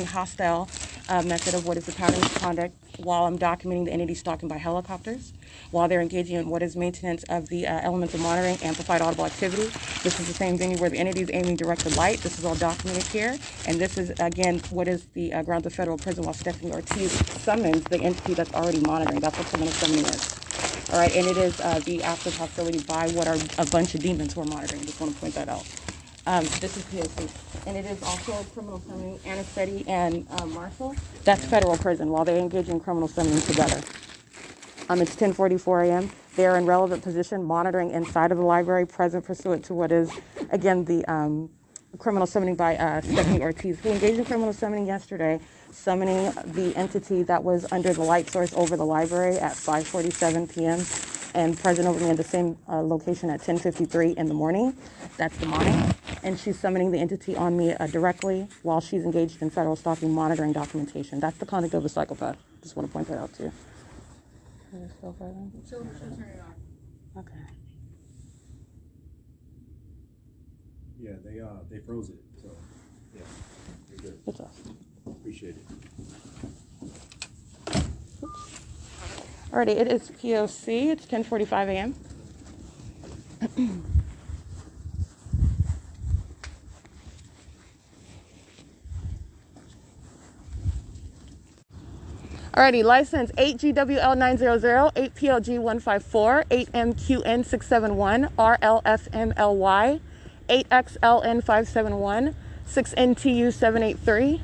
[SPEAKER 2] hostile method of what is the pattern of conduct while I'm documenting the entity stalking by helicopters, while they're engaging in what is maintenance of the elements of monitoring, amplified audible activity. This is the same venue where the entity is aiming directed light. This is all documented here, and this is, again, what is the grounds of federal prison while Stephanie Ortiz summons the entity that's already monitoring. That's what criminal summoning is. All right, and it is the act of hostility by what are a bunch of demons who are monitoring. Just want to point that out. This is P.O.C. And it is also criminal summoning, Anacetti and Marshall. That's federal prison while they engage in criminal summoning together. It's 10:44 a.m. They are in relevant position, monitoring inside of the library, present pursuant to what is, again, the criminal summoning by Stephanie Ortiz, who engaged in criminal summoning yesterday, summoning the entity that was under the light source over the library at 5:47 p.m. and present over me at the same location at 10:53 in the morning. That's demonic. And she's summoning the entity on me directly while she's engaged in federal stalking monitoring documentation. That's the conduct of a psychopath. Just want to point that out too.
[SPEAKER 9] She'll turn it off.
[SPEAKER 2] Okay.
[SPEAKER 8] Yeah, they froze it, so yeah, you're good.
[SPEAKER 2] Good stuff.
[SPEAKER 8] Appreciate it.
[SPEAKER 2] Alrighty, it is P.O.C. It's 10:45 a.m. Alrighty, license 8GWL900, 8PLG154, 8MQN671, RLFMLY, 8XLN571, 6NTU783,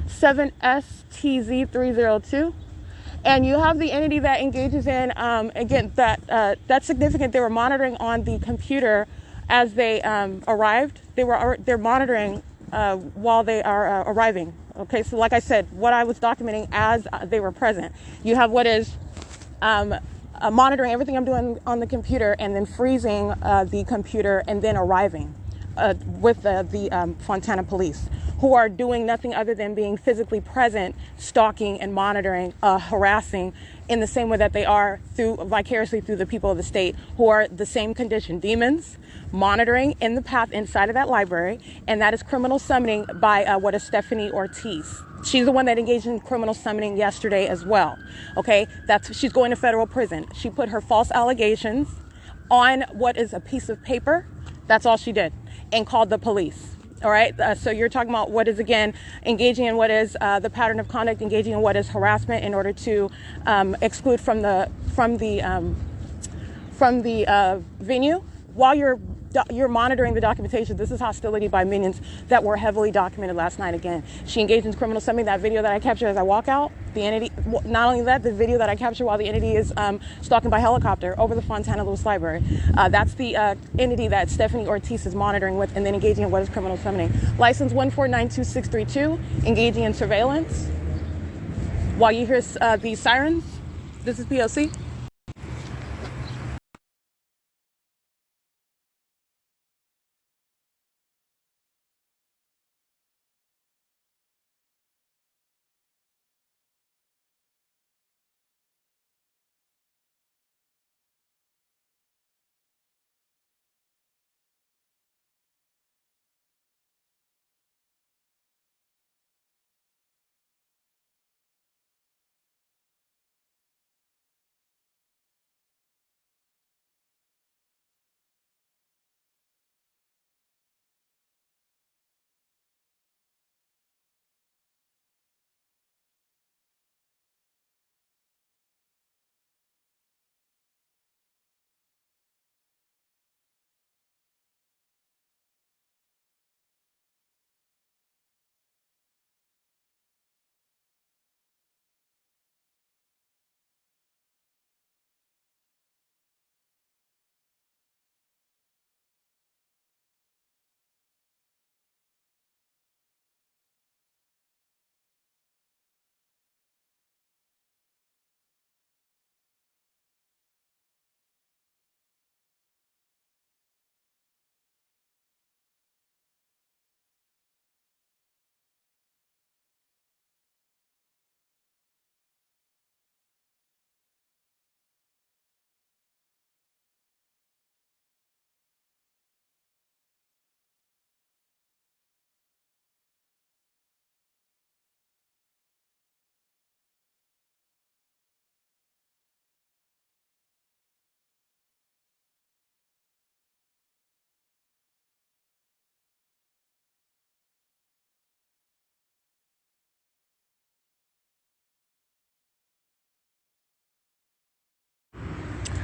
[SPEAKER 2] 7STZ302. And you have the entity that engages in, again, that's significant. They were monitoring on the computer as they arrived. They're monitoring while they are arriving. Okay, so like I said, what I was documenting as they were present. You have what is monitoring everything I'm doing on the computer and then freezing the computer and then arriving with the Fontana police, who are doing nothing other than being physically present, stalking and monitoring, harassing in the same way that they are vicariously through the people of the state, who are the same condition, demons, monitoring in the path inside of that library. And that is criminal summoning by what is Stephanie Ortiz. She's the one that engaged in criminal summoning yesterday as well. Okay, she's going to federal prison. She put her false allegations on what is a piece of paper. That's all she did, and called the police. All right, so you're talking about what is, again, engaging in what is the pattern of conduct, engaging in what is harassment in order to exclude from the venue while you're monitoring the documentation. This is hostility by minions that were heavily documented last night. Again, she engaged in criminal summoning. That video that I captured as I walk out, the entity, not only that, the video that I captured while the entity is stalking by helicopter over the Fontana Lewis Library. That's the entity that Stephanie Ortiz is monitoring with and then engaging in what is criminal summoning. License 1492632, engaging in surveillance. While you hear the sirens, this is P.O.C.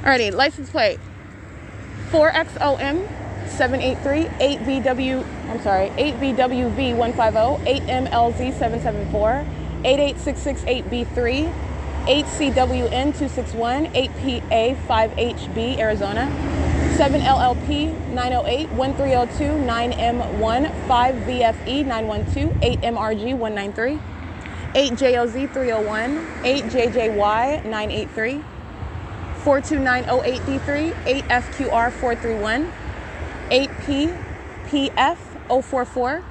[SPEAKER 2] Alrighty, license plate 4XOM 783 8VWV150 8MLZ 774 88668B3 8CWN261 8PA5HB Arizona 7LLP 908 1302 9M1 5VFE 912 8MRG 193 8JOZ 301 8JJY 983 42908D3 8FQR 431 8PPF 044.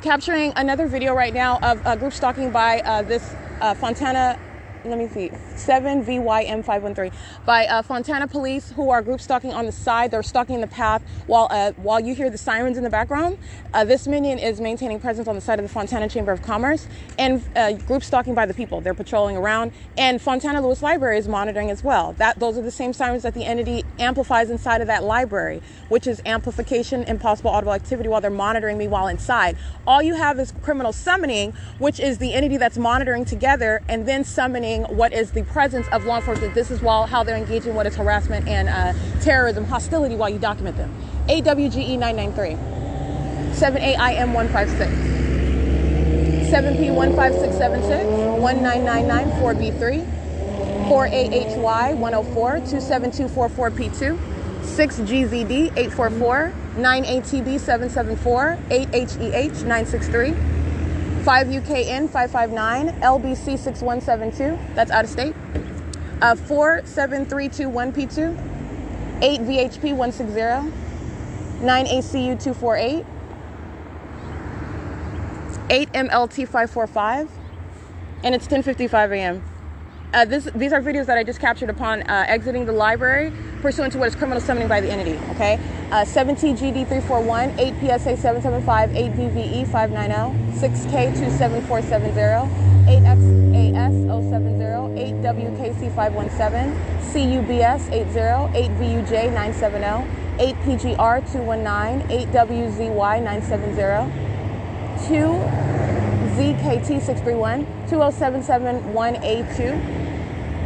[SPEAKER 2] Capturing another video right now of group stalking by this Fontana, let me see, 7VYM513 by Fontana police, who are group stalking on the side. They're stalking the path while you hear the sirens in the background. This minion is maintaining presence on the side of the Fontana Chamber of Commerce and group stalking by the people. They're patrolling around, and Fontana Lewis Library is monitoring as well. Those are the same sirens that the entity amplifies inside of that library, which is amplification, impossible audible activity, while they're monitoring me while inside. All you have is criminal summoning, which is the entity that's monitoring together and then summoning what is the presence of law enforcement. This is how they're engaging what is harassment and terrorism, hostility, while you document them. AWGE 993, 7AIM 156, 7P15676, 1999 4B3, 4AHY 104, 27244P2, 6GZD 844, 9ATB 774, 8HEH 963, 5UKN 559, LBC 6172, that's out of state, 47321P2, 8VHP 160, 9ACU 248, 8MLT 545, and it's 10:55 a.m. These are videos that I just captured upon exiting the library pursuant to what is criminal summoning by the entity, okay? 7TGD341, 8PSA775, 8VVE 590, 6K27470, 8XAS070, 8WKC517, CUBS 80, 8VUJ 970, 8PGR219, 8WZY 970, 2ZKT631, 20771A2,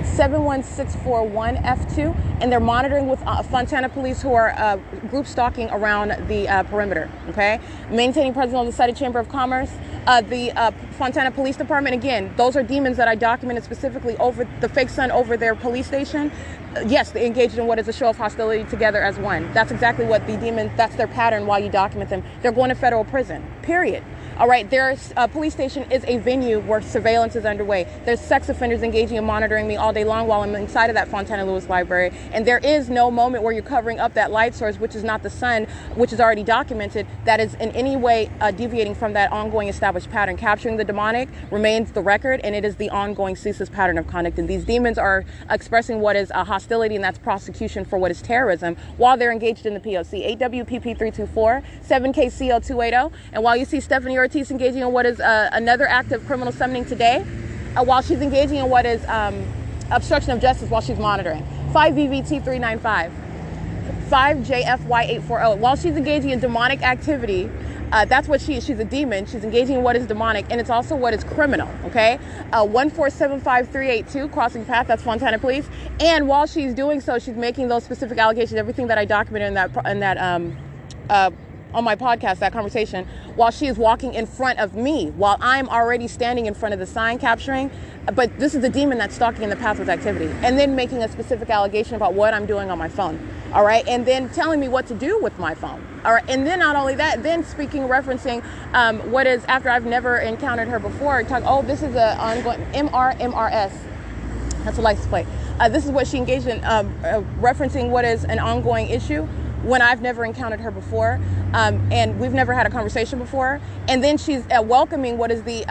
[SPEAKER 2] 71641F2, and they're monitoring with Fontana police, who are group stalking around the perimeter, okay? Maintaining presence on the side of Chamber of Commerce. The Fontana Police Department, again, those are demons that I documented specifically over the fake sun over their police station. Yes, they engaged in what is a show of hostility together as one. That's exactly what the demon, that's their pattern while you document them. They're going to federal prison, period. All right, their police station is a venue where surveillance is underway. There's sex offenders engaging and monitoring me all day long while I'm inside of that Fontana Lewis Library. And there is no moment where you're covering up that light source, which is not the sun, which is already documented, that is in any way deviating from that ongoing established pattern. Capturing the demonic remains the record, and it is the ongoing ceaseless pattern of conduct. And these demons are expressing what is hostility, and that's prosecution for what is terrorism, while they're engaged in the P.O.C. 8WPP324, 7KCO280. And while you see Stephanie Ortiz engaging in what is another act of criminal summoning today, while she's engaging in what is obstruction of justice while she's monitoring. 5VVT395, 5JFY840. While she's engaging in demonic activity, that's what she is. She's a demon. She's engaging in what is demonic, and it's also what is criminal, okay? 1475382, crossing path, that's Fontana Police. And while she's doing so, she's making those specific allegations, everything that I documented in that on my podcast, that conversation, while she is walking in front of me, while I'm already standing in front of the sign capturing. But this is the demon that's stalking in the path with activity, and then making a specific allegation about what I'm doing on my phone, all right? And then telling me what to do with my phone, all right? And then not only that, then referencing what is, after I've never encountered her before, this is an ongoing MRS. That's a license plate. This is what she engaged in, referencing what is an ongoing issue when I've never encountered her before, and we've never had a conversation before. And then she's welcoming what is the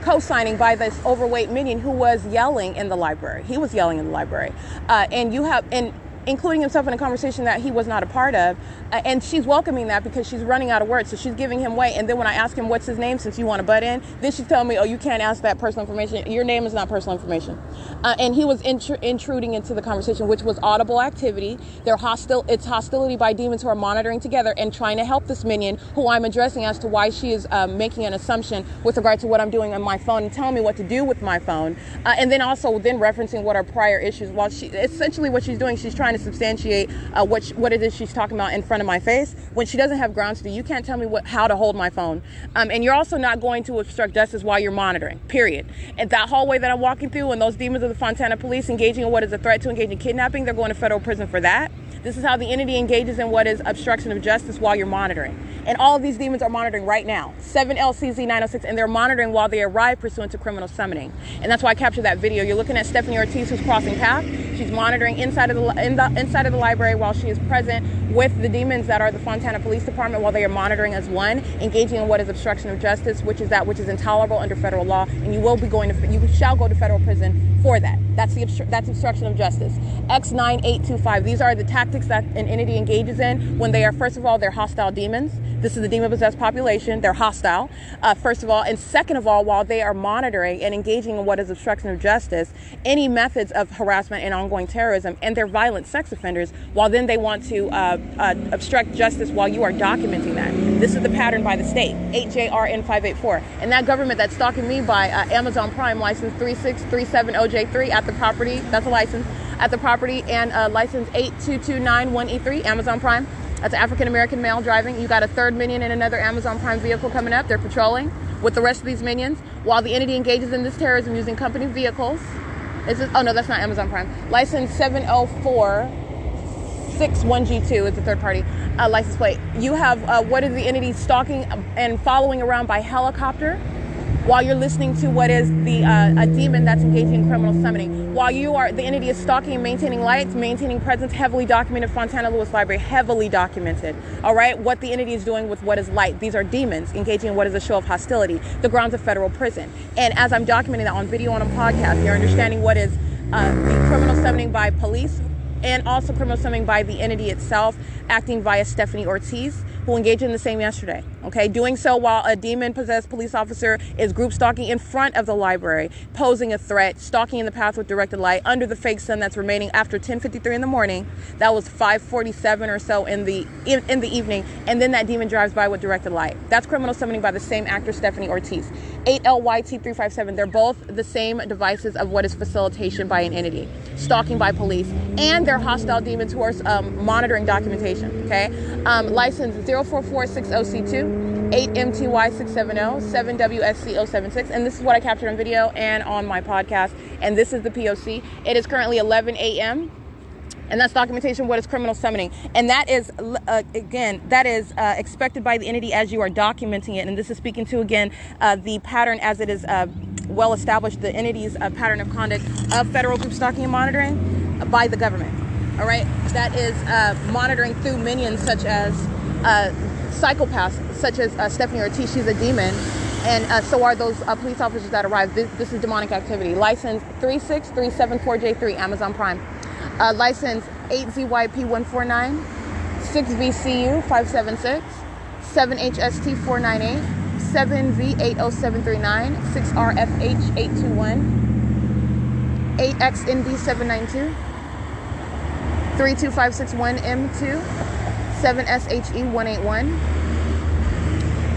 [SPEAKER 2] co-signing by this overweight minion who was yelling in the library. He was yelling in the library. And including himself in a conversation that he was not a part of. And she's welcoming that because she's running out of words. So she's giving him way. And then when I ask him, what's his name, since you want to butt in, then she's telling me, oh, you can't ask that personal information. Your name is not personal information. And he was intruding into the conversation, which was audible activity. It's hostility by demons who are monitoring together and trying to help this minion, who I'm addressing as to why she is making an assumption with regard to what I'm doing on my phone and telling me what to do with my phone. And then also referencing what are prior issues. While essentially what she's doing, she's trying to substantiate what it is she's talking about in front of my face when she doesn't have grounds to. You can't tell me how to hold my phone. And you're also not going to obstruct justice while you're monitoring, period. And that hallway that I'm walking through, and those demons of the Fontana Police engaging in what is a threat to engage in kidnapping, they're going to federal prison for that. This is how the entity engages in what is obstruction of justice while you're monitoring. And all of these demons are monitoring right now. 7 LCZ 906, and they're monitoring while they arrive pursuant to criminal summoning. And that's why I captured that video. You're looking at Stephanie Ortiz, who's crossing path. She's monitoring inside of the library while she is present with the demons that are the Fontana Police Department while they are monitoring as one, engaging in what is obstruction of justice, which is that which is intolerable under federal law, and you shall go to federal prison for that. That's obstruction of justice. X9825. These are the tactics that an entity engages in when they are, first of all, they're hostile demons. This is the demon-possessed population. They're hostile, first of all. And second of all, while they are monitoring and engaging in what is obstruction of justice, any methods of harassment and ongoing terrorism, and they're violent sex offenders, while then they want to obstruct justice while you are documenting that. This is the pattern by the state, 8JRN584. And that government that's stalking me by Amazon Prime, license 3637OJ3 at the property, that's a license, at the property, and license 82291E3, Amazon Prime. That's an African-American male driving. You got a third minion in another Amazon Prime vehicle coming up. They're patrolling with the rest of these minions while the entity engages in this terrorism using company vehicles. Oh no, that's not Amazon Prime. License 70461G2 is the third party license plate. You have what is the entity stalking and following around by helicopter while you're listening to what is a demon that's engaging in criminal summoning. While the entity is stalking and maintaining lights, maintaining presence, heavily documented, Fontana Lewis Library, heavily documented. All right, what the entity is doing with what is light. These are demons engaging in what is a show of hostility, the grounds of federal prison. And as I'm documenting that on video and on podcast, you're understanding what is the criminal summoning by police and also criminal summoning by the entity itself, acting via Stephanie Ortiz, who engaged in the same yesterday, okay? Doing so while a demon-possessed police officer is group stalking in front of the library, posing a threat, stalking in the path with directed light under the fake sun that's remaining after 10:53 in the morning. That was 5:47 or so in the evening, and then that demon drives by with directed light. That's criminal summoning by the same actor, Stephanie Ortiz. 8LYT357, they're both the same devices of what is facilitation by an entity, stalking by police, and they're hostile demons who are monitoring documentation, okay? License 04460C2, 8MTY670, 7WSC076, and this is what I captured on video and on my podcast, and this is the P.O.C. It is currently 11 a.m., and that's documentation of what is criminal summoning. And that is, again, that is expected by the entity as you are documenting it. And this is speaking to, again, the pattern as it is well established, the entity's pattern of conduct of federal group stalking and monitoring by the government. All right? That is monitoring through minions such as psychopaths, such as Stephanie Ortiz. She's a demon. And so are those police officers that arrive. This is demonic activity. License 36374J3, Amazon Prime. License 8ZYP149, 6VCU576, 7HST498, 7V80739, 6RFH821, 8XND792, 32561M2, 7SHE181.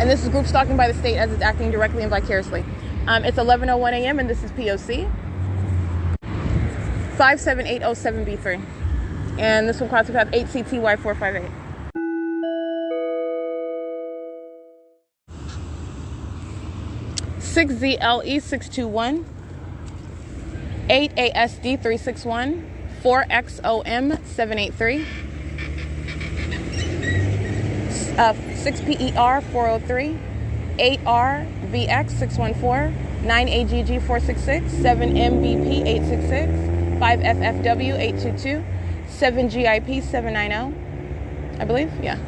[SPEAKER 2] And this is group stalking by the state as it's acting directly and vicariously. It's 11:01 a.m. and this is P.O.C. 57807B3, and this one crossing path 8CTY458. (6ZLE621), 8ASD361, 4XOM783, 6PER403, 8RVX614, 9AGG466, 7MBP866, 5FFW822, 7GIP790, I believe, yeah.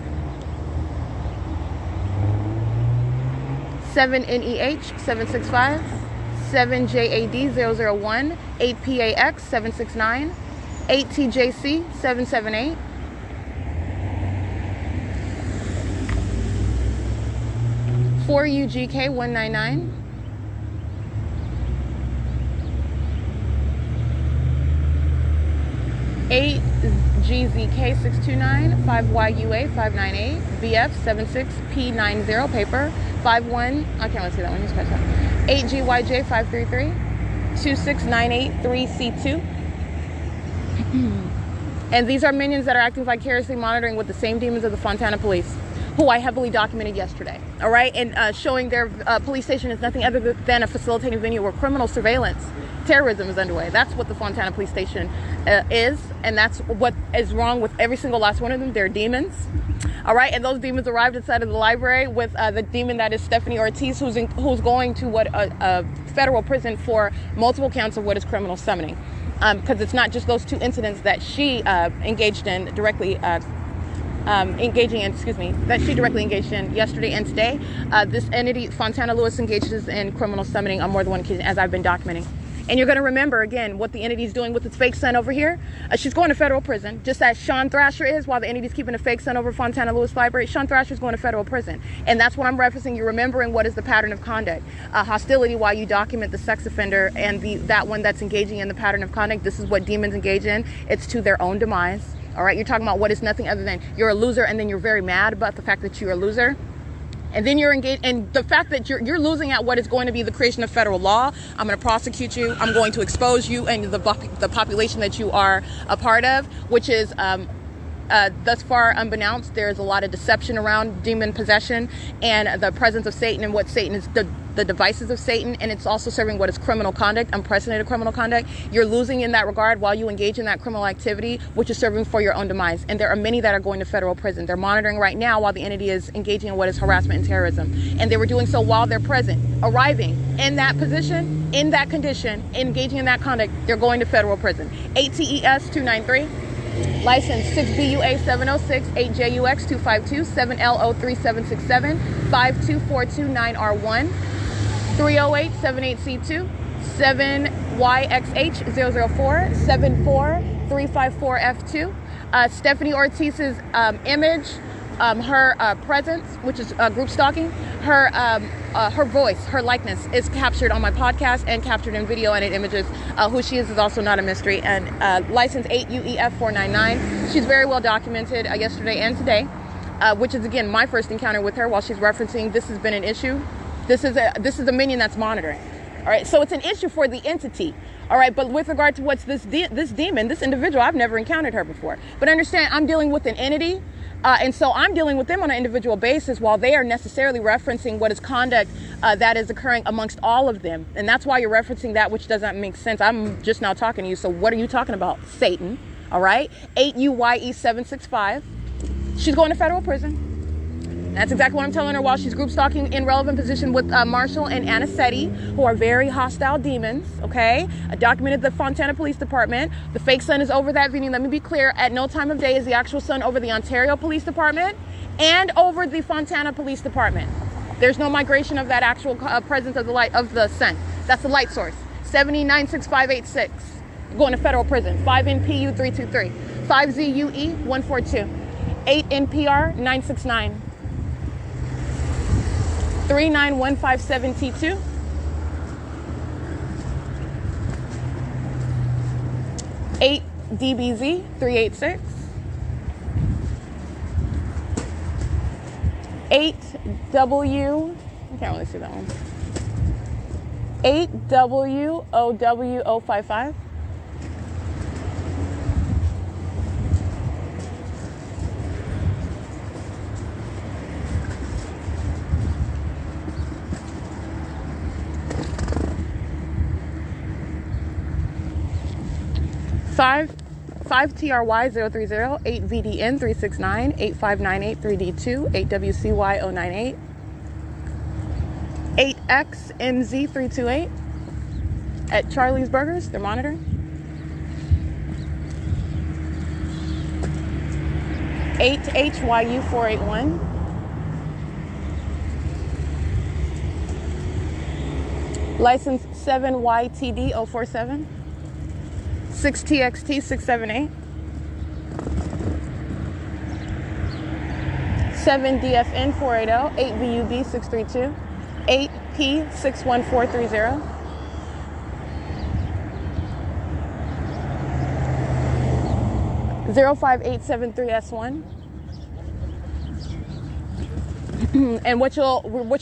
[SPEAKER 2] 7NEH765, 7JAD001, 8PAX769, 8TJC778, 4UGK199, 8GZK629, 5YUA598, BF76P90, paper, 51, I can't really see that one, just catch that. 8GYJ533, 26983C2. And these are minions that are acting vicariously monitoring with the same demons of the Fontana Police, who I heavily documented yesterday, all right? And showing their police station is nothing other than a facilitating venue where criminal surveillance terrorism is underway. That's what the Fontana Police Station is, and that's what is wrong with every single last one of them. They're demons. All right, and those demons arrived inside of the library with the demon that is Stephanie Ortiz, who's going to a federal prison for multiple counts of what is criminal summoning, because it's not just those two incidents that she engaged in directly. That she directly engaged in yesterday and today. This entity, Fontana Lewis, engages in criminal summoning on more than one occasion, as I've been documenting. And you're going to remember, again, what the entity's doing with its fake son over here. She's going to federal prison, just as Sean Thrasher is, while the entity's keeping a fake son over Fontana Lewis Library. Sean Thrasher's going to federal prison. And that's what I'm referencing. You're remembering what is the pattern of conduct. Hostility while you document the sex offender and that one that's engaging in the pattern of conduct. This is what demons engage in. It's to their own demise. All right, you're talking about what is nothing other than you're a loser, and then you're very mad about the fact that you're a loser. And then you're engaged, and the fact that you're losing at what is going to be the creation of federal law. I'm going to prosecute you. I'm going to expose you and the population that you are a part of, which is thus far unbeknownst. There's a lot of deception around demon possession and the presence of Satan and what Satan is, the devices of Satan, and it's also serving what is criminal conduct, unprecedented criminal conduct. You're losing in that regard while you engage in that criminal activity, which is serving for your own demise. And there are many that are going to federal prison. They're monitoring right now while the entity is engaging in what is harassment and terrorism. And they were doing so while they're present, arriving in that position, in that condition, engaging in that conduct. They're going to federal prison. ATES 293. License 6BUA 706, 8JUX 252, 7LO 3767, 52429R1, 30878C2, 7YXH 004, 74354F2. Stephanie Ortiz's image, her presence, which is group stalking, her voice, her likeness is captured on my podcast and captured in video and in images. Who she is also not a mystery. And license 8UEF499. She's very well documented yesterday and today, which is again my first encounter with her. While she's referencing this has been an issue. This is a minion that's monitoring. All right, so it's an issue for the entity. All right, but with regard to what's this demon, this individual, I've never encountered her before. But understand, I'm dealing with an entity. And so I'm dealing with them on an individual basis while they are necessarily referencing what is conduct that is occurring amongst all of them. And that's why you're referencing that which doesn't make sense. I'm just now talking to you. So what are you talking about? Satan. All right. 8UYE765. She's going to federal prison. That's exactly what I'm telling her while she's group stalking in relevant position with Marshall and Anicetti, who are very hostile demons, okay? I documented the Fontana Police Department. The fake son is over that venue. Let me be clear. At no time of day is the actual son over the Ontario Police Department and over the Fontana Police Department. There's no migration of that actual presence of the light of the son. That's the light source. 7096586. Going to federal prison. 5NPU323. 5ZUE142. 8NPR969. 39157T2. 8DBZ386. 8W. I can't really see that one. 8WOW055. 5TRY030, 8VDN369, 8598 3D2, 8WCY098, 8XMZ328 at Charlie's Burgers. They're monitoring. 8HYU481. License 7YTD047. 6TXT678. 7DFN480. 8VUB632. 8P61430. 05873S1. And what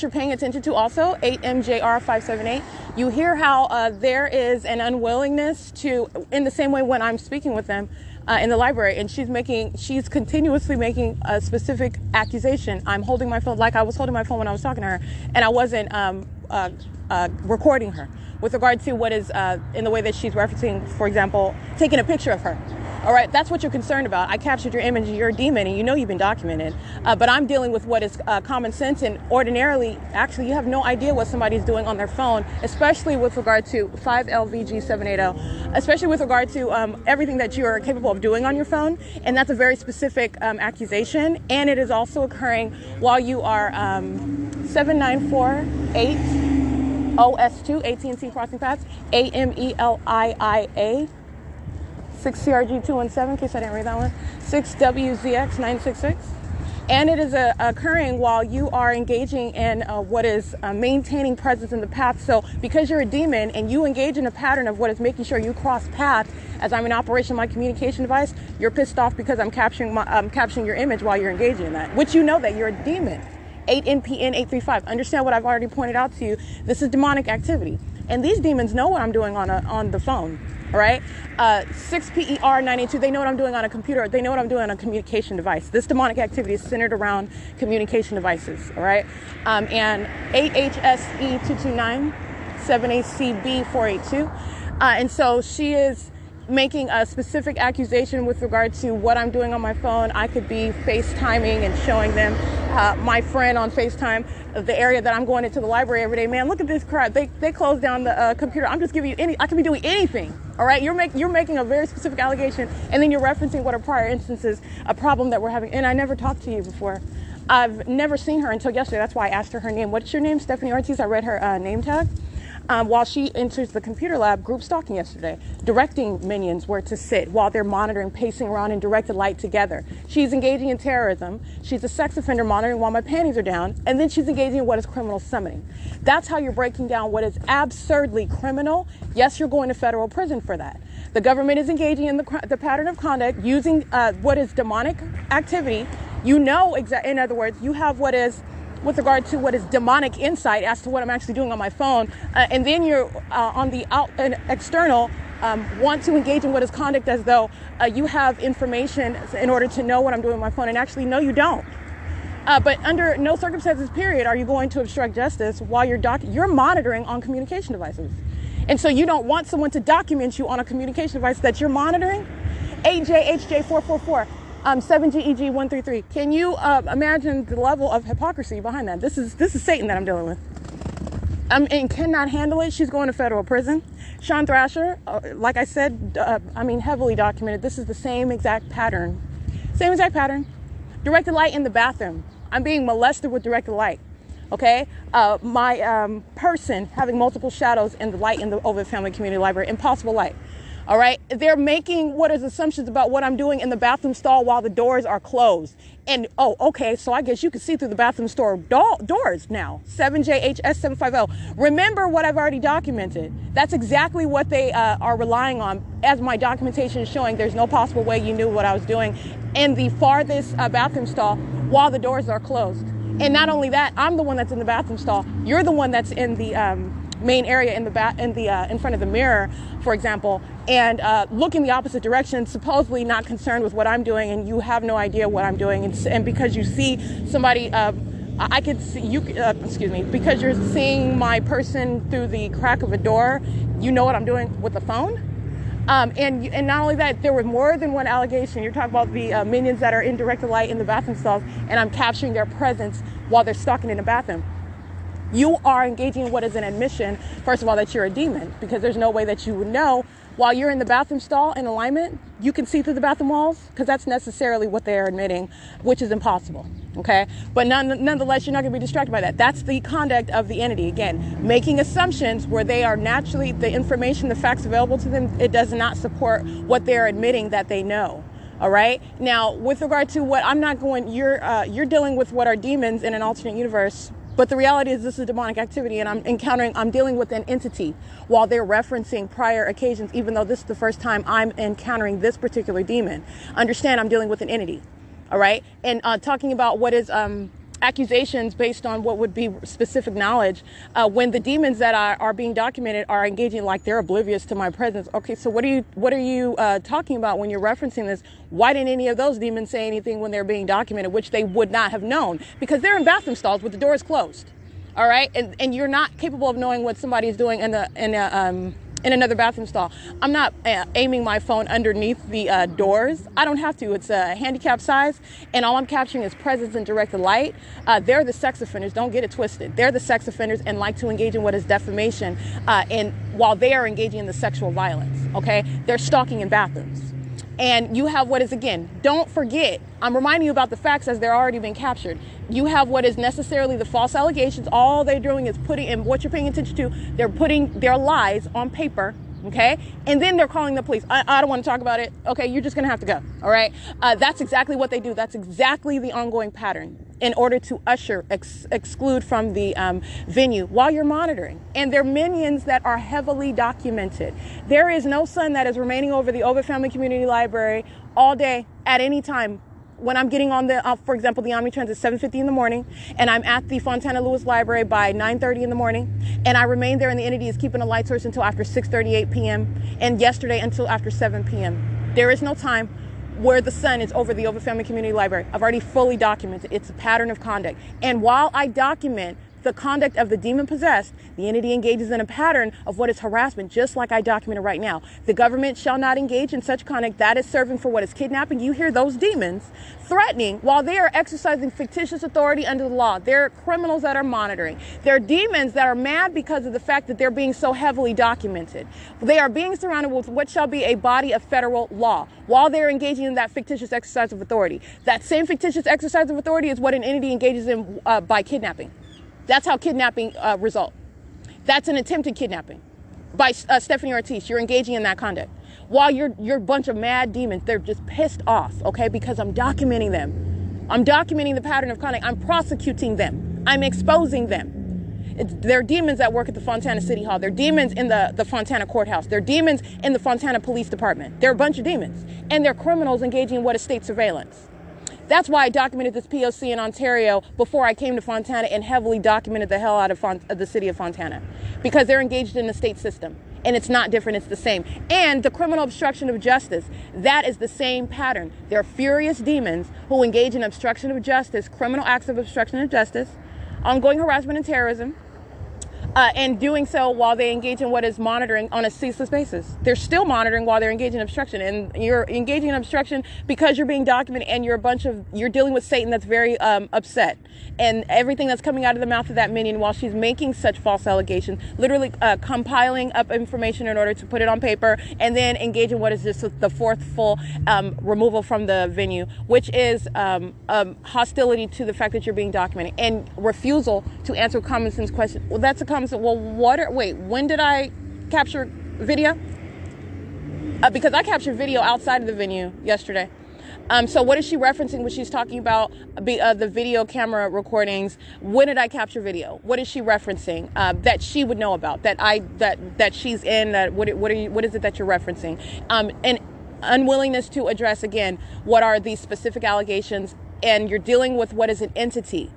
[SPEAKER 2] you're paying attention to also, 8MJR578. You hear how there is an unwillingness to, in the same way when I'm speaking with them in the library, and she's continuously making a specific accusation. I'm holding my phone like I was holding my phone when I was talking to her, and I wasn't recording her. with regard to what is in the way that she's referencing, for example, taking a picture of her. All right, that's what you're concerned about. I captured your image, you're a demon, and you know you've been documented. But I'm dealing with what is common sense, and ordinarily, actually, you have no idea what somebody's doing on their phone, especially with regard to 5LVG780, especially with regard to everything that you are capable of doing on your phone. And that's a very specific accusation, and it is also occurring while you are 7948 OS2, AT&T Crossing Paths, AMELIIA. 6CRG217, in case I didn't read that one, 6WZX966. And it is occurring while you are engaging in what is maintaining presence in the path. So because you're a demon and you engage in a pattern of what is making sure you cross paths as I'm in operation of my communication device, you're pissed off because I'm capturing your image while you're engaging in that, which you know that you're a demon. 8NPN835. Understand what I've already pointed out to you. This is demonic activity. And these demons know what I'm doing on the phone. All right, 6PER982, they know what I'm doing on a computer. They know what I'm doing on a communication device. This demonic activity is centered around communication devices, all right? And 8HSE229, 7ACB482. And so she is making a specific accusation with regard to what I'm doing on my phone. I could be FaceTiming and showing them my friend on FaceTime the area that I'm going into the library every day. Man, look at this crap. They closed down the computer. I'm just giving you I could be doing anything. All right, you're making a very specific allegation, and then you're referencing what are prior instances, a problem that we're having. And I never talked to you before. I've never seen her until yesterday. That's why I asked her her name. What's your name? Stephanie Ortiz. I read her name tag. While she enters the computer lab, group stalking yesterday, directing minions where to sit while they're monitoring, pacing around in directed light together. She's engaging in terrorism. She's a sex offender monitoring while my panties are down. And then she's engaging in what is criminal summoning. That's how you're breaking down what is absurdly criminal. Yes, you're going to federal prison for that. The government is engaging in the pattern of conduct using what is demonic activity. You know, in other words, you have what is with regard to what is demonic insight as to what I'm actually doing on my phone. And then you're on the external want to engage in what is conduct as though you have information in order to know what I'm doing on my phone. And actually, no, you don't. But under no circumstances, period, are you going to obstruct justice while you're monitoring on communication devices. And so you don't want someone to document you on a communication device that you're monitoring. 8JHJ444. 7GEG133. Can you imagine the level of hypocrisy behind that? This is Satan that I'm dealing with. And cannot handle it. She's going to federal prison. Sean Thrasher, like I said, heavily documented. This is the same exact pattern. Same exact pattern. Directed light in the bathroom. I'm being molested with directed light. Okay? My person having multiple shadows in the light in the Ovid Family Community Library. Impossible light. All right. They're making what is assumptions about what I'm doing in the bathroom stall while the doors are closed. And, oh, okay. So I guess you can see through the bathroom store doors now. 7JHS750. Remember what I've already documented. That's exactly what they are relying on as my documentation is showing. There's no possible way you knew what I was doing in the farthest bathroom stall while the doors are closed. And not only that, I'm the one that's in the bathroom stall. You're the one that's in the main area in front of the mirror, for example, and looking the opposite direction, supposedly not concerned with what I'm doing, and you have no idea what I'm doing, and because you see somebody, I could see you. Because you're seeing my person through the crack of a door, you know what I'm doing with the phone. And not only that, there was more than one allegation. You're talking about the minions that are in direct light in the bathroom stalls, and I'm capturing their presence while they're stalking in the bathroom. You are engaging in what is an admission, first of all, that you're a demon, because there's no way that you would know while you're in the bathroom stall in alignment, you can see through the bathroom walls, because that's necessarily what they're admitting, which is impossible. Okay. But nonetheless, you're not going to be distracted by that. That's the conduct of the entity. Again, making assumptions where they are naturally the information, the facts available to them. It does not support what they're admitting that they know. All right. Now, with regard to what you're dealing with what are demons in an alternate universe. But the reality is this is demonic activity, and I'm dealing with an entity while they're referencing prior occasions, even though this is the first time I'm encountering this particular demon. Understand, I'm dealing with an entity. All right. And talking about what is accusations based on what would be specific knowledge, when the demons that are being documented are engaging like they're oblivious to my presence. Okay, so what are you talking about when you're referencing this? Why didn't any of those demons say anything when they're being documented, which they would not have known, because they're in bathroom stalls with the doors closed. all right? And you're not capable of knowing what somebody's doing in another bathroom stall. I'm not aiming my phone underneath the doors. I don't have to. It's a handicap size, and all I'm capturing is presence and directed light. They're the sex offenders. Don't get it twisted. They're the sex offenders and like to engage in what is defamation, and while they are engaging in the sexual violence, okay? They're stalking in bathrooms. And you have what is, again, don't forget, I'm reminding you about the facts as they're already been captured. You have what is necessarily the false allegations. All they're doing is putting, and what you're paying attention to, they're putting their lies on paper, okay? And then they're calling the police. I don't want to talk about it. Okay, you're just going to have to go, all right? That's exactly what they do. That's exactly the ongoing pattern in order to exclude from the venue while you're monitoring. And they're minions that are heavily documented. There is no sun that is remaining over the Ovid Family Community Library all day at any time. When I'm getting on the, for example, the Omnitrans at 7:50 in the morning, and I'm at the Fontana Lewis Library by 9:30 in the morning, and I remain there, and the entity is keeping a light source until after 6:38 p.m., and yesterday until after 7 p.m. There is no time where the sun is over the Ovid Family Community Library. I've already fully documented. It's a pattern of conduct. And while I document the conduct of the demon possessed, the entity engages in a pattern of what is harassment, just like I documented right now. The government shall not engage in such conduct that is serving for what is kidnapping. You hear those demons threatening while they are exercising fictitious authority under the law. They're criminals that are monitoring. They're demons that are mad because of the fact that they're being so heavily documented. They are being surrounded with what shall be a body of federal law while they're engaging in that fictitious exercise of authority. That same fictitious exercise of authority is what an entity engages in by kidnapping. That's how kidnapping result. That's an attempted kidnapping by Stephanie Ortiz. You're engaging in that conduct. While you're a bunch of mad demons, they're just pissed off, okay? Because I'm documenting them. I'm documenting the pattern of conduct. I'm prosecuting them. I'm exposing them. They're demons that work at the Fontana City Hall. They're demons in the Fontana Courthouse. They're demons in the Fontana Police Department. They're a bunch of demons. And they're criminals engaging in what is state surveillance. That's why I documented this P.O.C. in Ontario before I came to Fontana and heavily documented the hell out of the city of Fontana, because they're engaged in the state system, and it's not different, it's the same. And the criminal obstruction of justice, that is the same pattern. They're furious demons who engage in obstruction of justice, criminal acts of obstruction of justice, ongoing harassment and terrorism, and doing so while they engage in what is monitoring on a ceaseless basis. They're still monitoring while they're engaging in obstruction, and you're engaging in obstruction because you're being documented, and you're dealing with Satan that's very upset, and everything that's coming out of the mouth of that minion while she's making such false allegations, literally compiling up information in order to put it on paper, and then engage in what is just the fourth full removal from the venue, which is hostility to the fact that you're being documented, and refusal to answer common sense questions. Well, that's a common sense. Well, when did I capture video? Because I captured video outside of the venue yesterday. So what is she referencing when she's talking about the video camera recordings? When did I capture video? What is she referencing that she would know about? That she's in? What is it that you're referencing? And unwillingness to address again what are these specific allegations, and you're dealing with what is an entity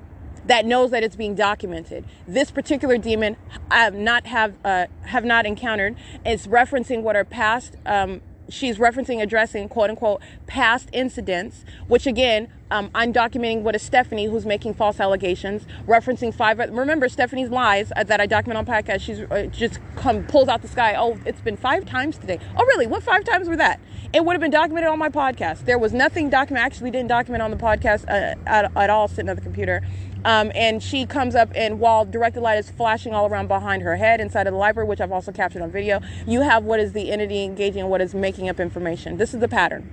[SPEAKER 2] that knows that it's being documented. This particular demon have not encountered. It's referencing what are past. She's referencing addressing quote unquote past incidents, which again, I'm documenting what is Stephanie, who's making false allegations, referencing remember Stephanie's lies that I document on podcast. She's just pulls out the sky. Oh, it's been 5 times today. Oh, really? What 5 times were that? It would have been documented on my podcast. There was nothing documented. I actually didn't document on the podcast at all, sitting at the computer. And she comes up, and while directed light is flashing all around behind her head inside of the library, which I've also captured on video, you have what is the entity engaging in what is making up information. This is the pattern.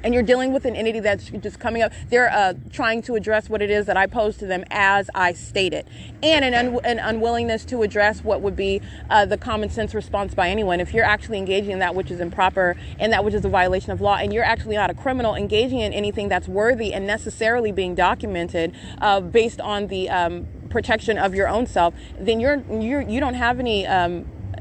[SPEAKER 2] And you're dealing with an entity that's just coming up. They're trying to address what it is that I posed to them as I stated. And an unwillingness to address what would be the common sense response by anyone. If you're actually engaging in that which is improper and that which is a violation of law, and you're actually not a criminal engaging in anything that's worthy and necessarily being documented based on the protection of your own self, then you don't have any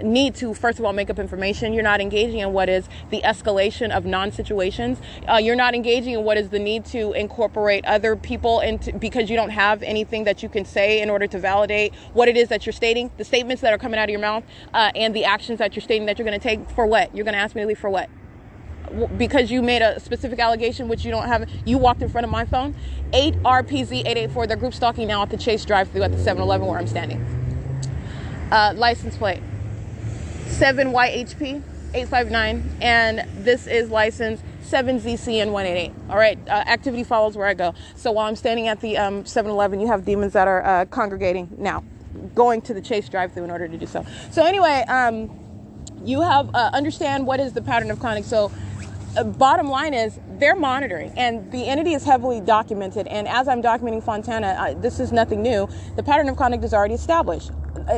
[SPEAKER 2] need to, first of all, make up information. You're not engaging in what is the escalation of non-situations. You're not engaging in what is the need to incorporate other people into, because you don't have anything that you can say in order to validate what it is that you're stating, the statements that are coming out of your mouth, and the actions that you're stating that you're going to take for what? You're going to ask me to leave for what? because you made a specific allegation, which you don't have, you walked in front of my phone. 8 RPZ 884, they're group stalking now at the Chase drive-thru at the 7-Eleven where I'm standing. License plate 7YHP 859, and this is license 7ZCN188. All right, activity follows where I go. So while I'm standing at the 7-Eleven, you have demons that are congregating now, going to the Chase drive-thru in order to do so. So anyway, you have understand what is the pattern of conduct. So bottom line is they're monitoring, and the entity is heavily documented. And as I'm documenting Fontana, this is nothing new. The pattern of conduct is already established.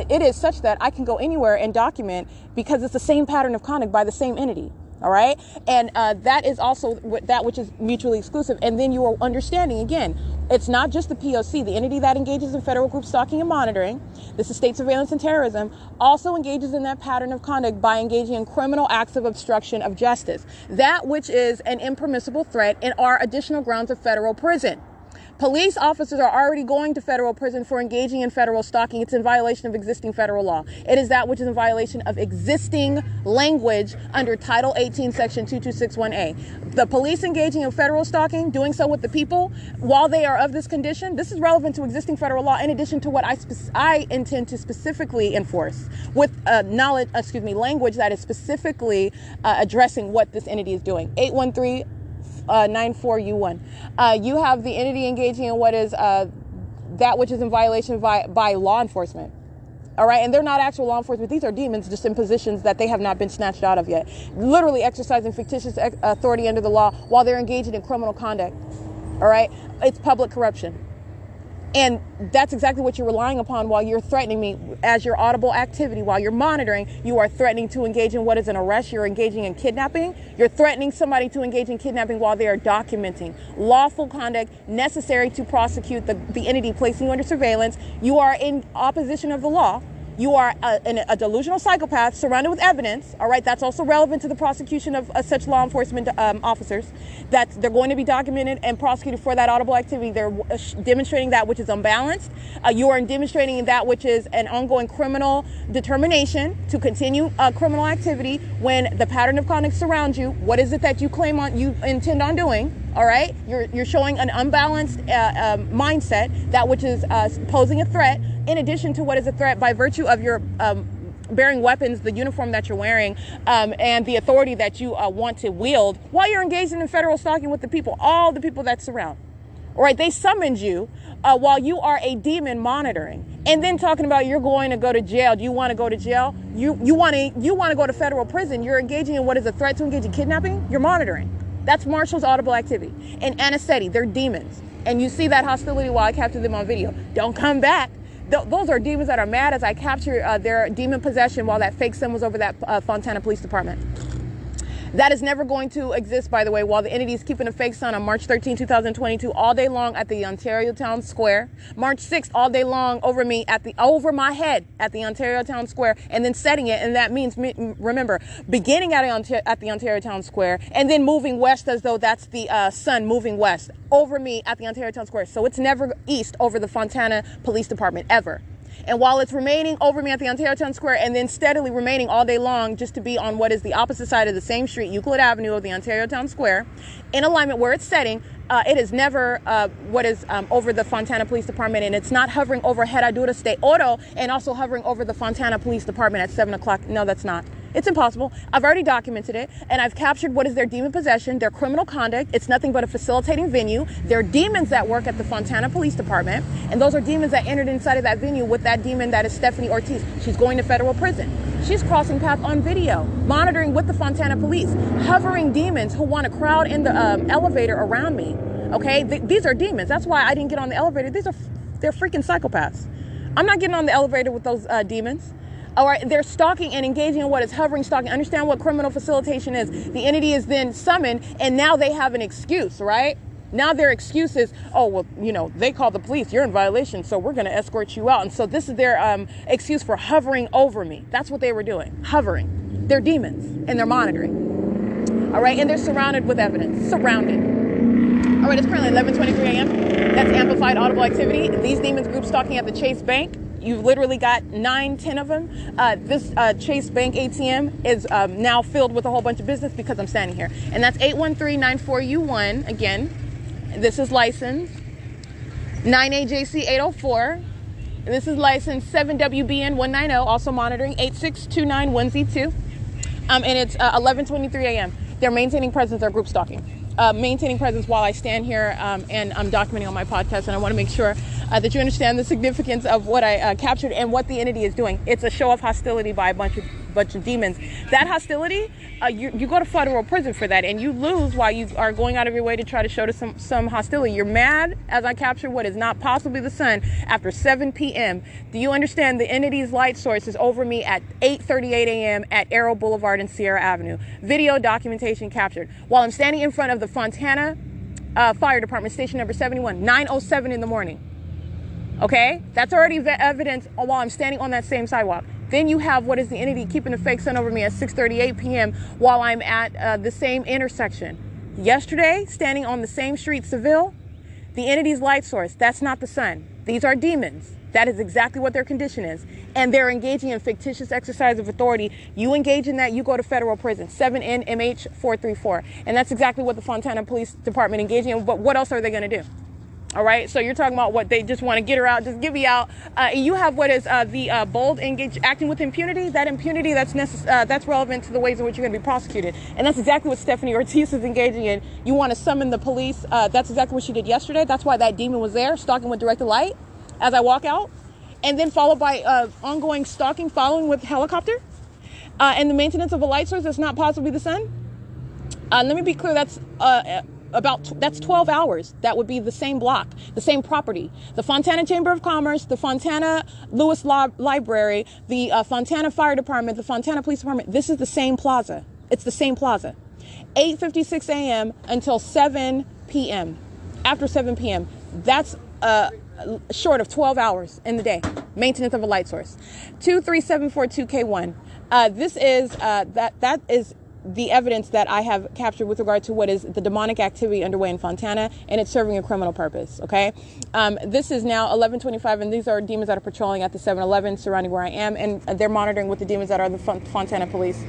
[SPEAKER 2] It is such that I can go anywhere and document because it's the same pattern of conduct by the same entity. All right. And that is also that which is mutually exclusive. And then you are understanding, again, it's not just the P.O.C, the entity that engages in federal group stalking and monitoring. This is state surveillance and terrorism, also engages in that pattern of conduct by engaging in criminal acts of obstruction of justice, that which is an impermissible threat and are additional grounds of federal prison. Police officers are already going to federal prison for engaging in federal stalking. It's in violation of existing federal law. It is that which is in violation of existing language under Title 18, Section 2261A. The police engaging in federal stalking, doing so with the people while they are of this condition, this is relevant to existing federal law in addition to what I intend to specifically enforce with language that is specifically addressing what this entity is doing. 813 94U1. You have the entity engaging in what is that which is in violation by law enforcement. All right. And they're not actual law enforcement. These are demons just in positions that they have not been snatched out of yet. Literally exercising fictitious authority under the law while they're engaging in criminal conduct. All right. It's public corruption. And that's exactly what you're relying upon while you're threatening me as your audible activity. While you're monitoring, you are threatening to engage in what is an arrest. You're engaging in kidnapping. You're threatening somebody to engage in kidnapping while they are documenting lawful conduct necessary to prosecute the entity placing you under surveillance. You are in opposition of the law. You are a delusional psychopath surrounded with evidence. All right. That's also relevant to the prosecution of such law enforcement officers. That they're going to be documented and prosecuted for that audible activity. They're demonstrating that which is unbalanced. You are demonstrating that which is an ongoing criminal determination to continue criminal activity when the pattern of conduct surrounds you. What is it that you you intend on doing? All right. You're showing an unbalanced mindset, that which is posing a threat, in addition to what is a threat by virtue of your bearing weapons, the uniform that you're wearing, and the authority that you want to wield while you're engaging in federal stalking with the people, all the people that surround. All right. They summoned you while you are a demon monitoring, and then talking about you're going to go to jail. Do you want to go to jail? You want to go to federal prison. You're engaging in what is a threat to engage in kidnapping. You're monitoring. That's Marshall's audible activity. And anesthetic, they're demons. And you see that hostility while I capture them on video. Don't come back. Those are demons that are mad as I capture their demon possession while that fake sim was over that Fontana Police Department. That is never going to exist, by the way, while the entity is keeping a fake sun on March 13, 2022, all day long at the Ontario Town Square. March 6th, all day long over my head at the Ontario Town Square, and then setting it. And that means, remember, beginning at the Ontario Town Square and then moving west as though that's the sun moving west over me at the Ontario Town Square. So it's never east over the Fontana Police Department, ever. And while it's remaining over me at the Ontario Town Square and then steadily remaining all day long just to be on what is the opposite side of the same street, Euclid Avenue of the Ontario Town Square, in alignment where it's setting, it is never what is over the Fontana Police Department, and it's not hovering over Herradura de Oro and also hovering over the Fontana Police Department at 7 o'clock. No, that's not. It's impossible. I've already documented it, and I've captured what is their demon possession, their criminal conduct. It's nothing but a facilitating venue. They're demons that work at the Fontana Police Department, and those are demons that entered inside of that venue with that demon that is Stephanie Ortiz. She's going to federal prison. She's crossing path on video, monitoring with the Fontana Police, hovering demons who want to crowd in the elevator around me. Okay, these are demons. That's why I didn't get on the elevator. They're freaking psychopaths. I'm not getting on the elevator with those demons. All right, they're stalking and engaging in what is hovering stalking. Understand what criminal facilitation is. The entity is then summoned, and now they have an excuse, right? Now their excuse is, oh, well, they called the police. You're in violation, so we're going to escort you out. And so this is their excuse for hovering over me. That's what they were doing, hovering. They're demons, and they're monitoring. All right, and they're surrounded with evidence, surrounded. All right, it's currently 11:23 a.m. That's amplified audible activity. These demons group stalking at the Chase Bank. You've literally got 9, 10 of them. This Chase Bank ATM is now filled with a whole bunch of business because I'm standing here. And that's 81394U1. Again, this is license 9AJC804. This is license 7WBN190, also monitoring 86291Z2. And it's 11:23 a.m. They're maintaining presence or group stalking. Maintaining presence while I stand here and I'm documenting on my podcast, and I want to make sure that you understand the significance of what I captured and what the entity is doing. It's a show of hostility by a bunch of demons. That hostility, you go to federal prison for that, and you lose while you are going out of your way to try to show to some hostility. You're mad as I capture what is not possibly the sun after 7 p.m. Do you understand the entity's light source is over me at 8:38 a.m. at Arrow Boulevard and Sierra Avenue? Video documentation captured while I'm standing in front of the Fontana Fire Department, station number 71, 9:07 in the morning. Okay, that's already evidence while I'm standing on that same sidewalk. Then you have what is the entity keeping the fake sun over me at 6:38 p.m. while I'm at the same intersection. Yesterday, standing on the same street, Seville, the entity's light source, that's not the sun. These are demons. That is exactly what their condition is. And they're engaging in fictitious exercise of authority. You engage in that, you go to federal prison, 7NMH 434. And that's exactly what the Fontana Police Department engaging in. But what else are they going to do? All right, so you're talking about what they just want to get her out, just get me out. You have what is the bold engage, acting with impunity. That impunity that's relevant to the ways in which you're going to be prosecuted, and that's exactly what Stephanie Ortiz is engaging in. You want to summon the police. That's exactly what she did yesterday. That's why that demon was there, stalking with directed light as I walk out, and then followed by ongoing stalking, following with helicopter, and the maintenance of a light source that's not possibly the sun. Let me be clear. That's 12 hours. That would be the same block, the same property. The Fontana Chamber of Commerce, the Fontana Lewis Library, the Fontana Fire Department, the Fontana Police Department. This is the same plaza. It's the same plaza. 8:56 a.m. until 7 p.m. After 7 p.m. That's short of 12 hours in the day. Maintenance of a light source. 23742K1. This is that is the evidence that I have captured with regard to what is the demonic activity underway in Fontana, and it's serving a criminal purpose, okay? This is now 11:25, and these are demons that are patrolling at the 7-Eleven surrounding where I am, and they're monitoring with the demons that are the Fontana police,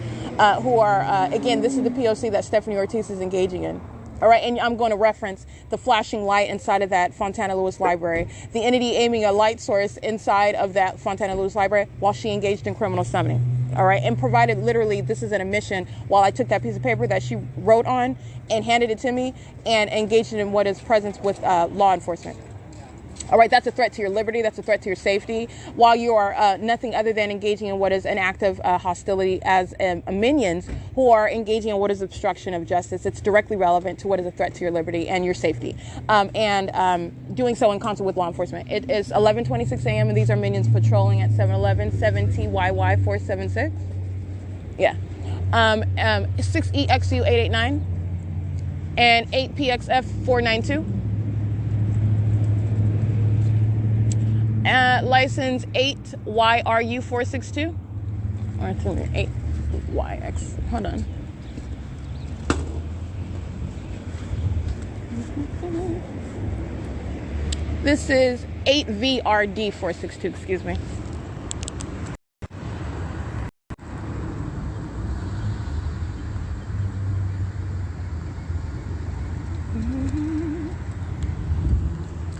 [SPEAKER 2] who are, again, this is the P.O.C. that Stephanie Ortiz is engaging in. All right, and I'm going to reference the flashing light inside of that Fontana Lewis Library, the entity aiming a light source inside of that Fontana Lewis Library while she engaged in criminal summoning. All right, and provided literally, this is an admission, while I took that piece of paper that she wrote on and handed it to me and engaged in what is presence with law enforcement. All right, that's a threat to your liberty. That's a threat to your safety. While you are nothing other than engaging in what is an act of hostility as minions who are engaging in what is obstruction of justice, it's directly relevant to what is a threat to your liberty and your safety. And doing so in concert with law enforcement. It is 11:26 a.m. and these are minions patrolling at 7-Eleven, 7TYY 476. Yeah. 6EXU 889 and 8PXF 492. License 8YRU 462 or 8YX. Hold on. This is 8VRD 462. Excuse me.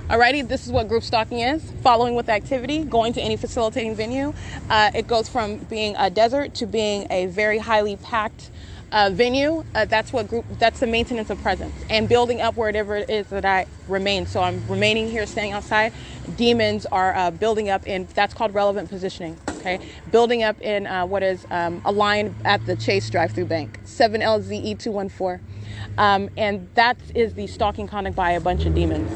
[SPEAKER 2] Alrighty, this is what group stalking is. Following with activity, going to any facilitating venue. It goes from being a desert to being a very highly packed venue. That's the maintenance of presence and building up wherever it is that I remain. So I'm remaining here, staying outside. Demons are building up in, that's called relevant positioning. Okay, building up in what is a line at the Chase drive-through bank, 7LZE214. And that is the stalking conduct by a bunch of demons.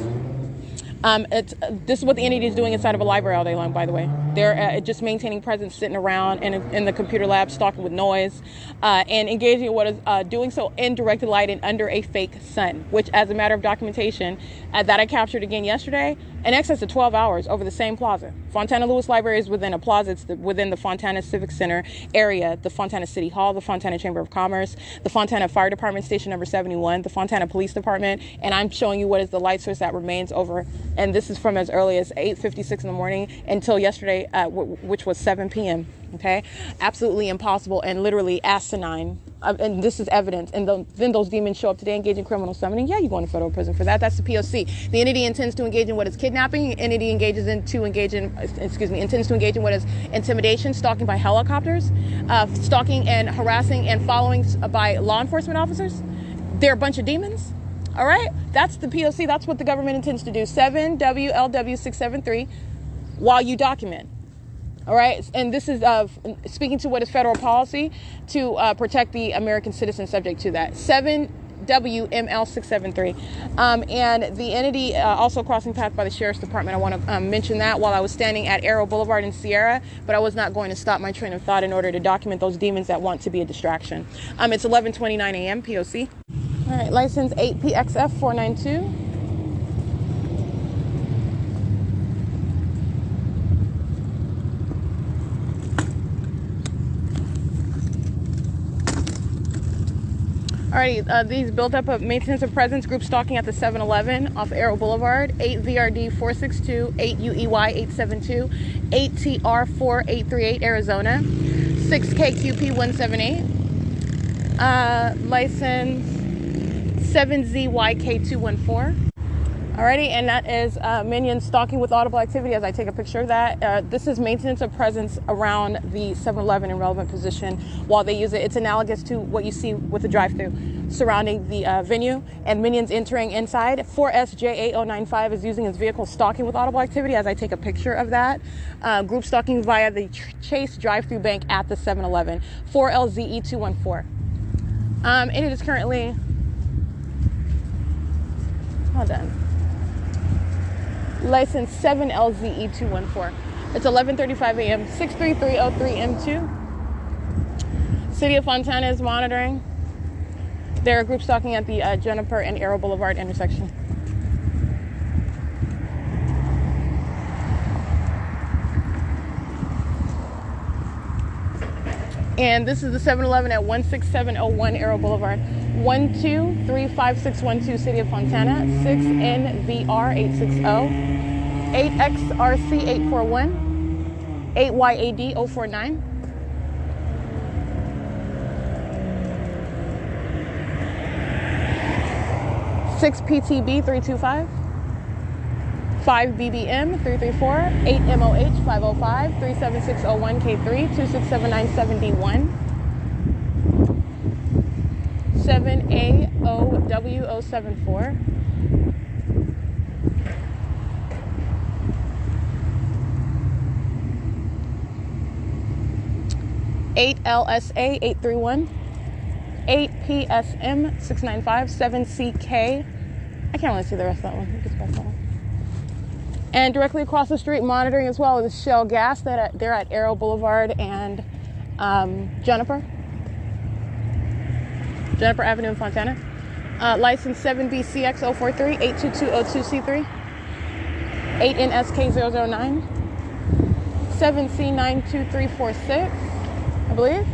[SPEAKER 2] This is what the entity is doing inside of a library all day long, by the way. They're just maintaining presence, sitting around in the computer lab, stalking with noise, and engaging in what is doing so in directed light and under a fake sun, which, as a matter of documentation, that I captured again yesterday, in excess of 12 hours over the same plaza. Fontana Lewis Library is within a plaza. It's within the Fontana Civic Center area, the Fontana City Hall, the Fontana Chamber of Commerce, the Fontana Fire Department, station number 71, the Fontana Police Department, and I'm showing you what is the light source that remains over, and this is from as early as 8:56 in the morning until yesterday Thursday, which was 7 p.m. Okay, absolutely impossible and literally asinine. And this is evidence. And then those demons show up today, engage in criminal summoning. Yeah, you're going to federal prison for that. That's the P.O.C. The entity intends to engage in what is kidnapping. The entity intends to engage in what is intimidation, stalking by helicopters, stalking and harassing and following by law enforcement officers. They're a bunch of demons. All right, that's the P.O.C. That's what the government intends to do. 7 WLW 673 while you document. All right, and this is speaking to what is federal policy to protect the American citizen subject to that. 7 WML 673. And the entity also crossing paths by the Sheriff's Department. I want to mention that while I was standing at Arrow Boulevard in Sierra, but I was not going to stop my train of thought in order to document those demons that want to be a distraction. It's 11:29 a.m. P.O.C. All right, license 8PXF 492. Alrighty, these built up of maintenance of presence, group stalking at the 7-Eleven off Arrow Boulevard, 8 VRD 462, 8 UEY 872, 8 TR 4838 Arizona, 6 KQP 178, license 7ZYK 214. Alrighty, and that is minions stalking with audible activity as I take a picture of that. This is maintenance of presence around the 7-Eleven in relevant position while they use it. It's analogous to what you see with the drive-thru surrounding the venue and minions entering inside. 4SJ8095 is using his vehicle stalking with audible activity as I take a picture of that. Group stalking via the Chase drive-thru bank at the 7-Eleven. 4LZE214. And it is currently... Hold on. License 7LZE214. It's 11:35 a.m. 63303 M2. City of Fontana is monitoring. There are group stalking at the Juniper and Arrow Boulevard intersection. And this is the 7-Eleven at 16701 Arrow Boulevard. 123561 City of Fontana, 6NVR860, 8XRC841, 8YAD049. 6PTB325, 5BBM334, 8MOH505, 37601K3, 26797D1. 7AOW074, 8LSA831, 8PSM695, 7CK. I can't really see the rest of that one. You can spell that one. And directly across the street, monitoring as well, is Shell Gas. They're at Arrow Boulevard and Juniper Avenue in Fontana. License 7BCX043, 82202C3, 8NSK009, 7C92346, I believe,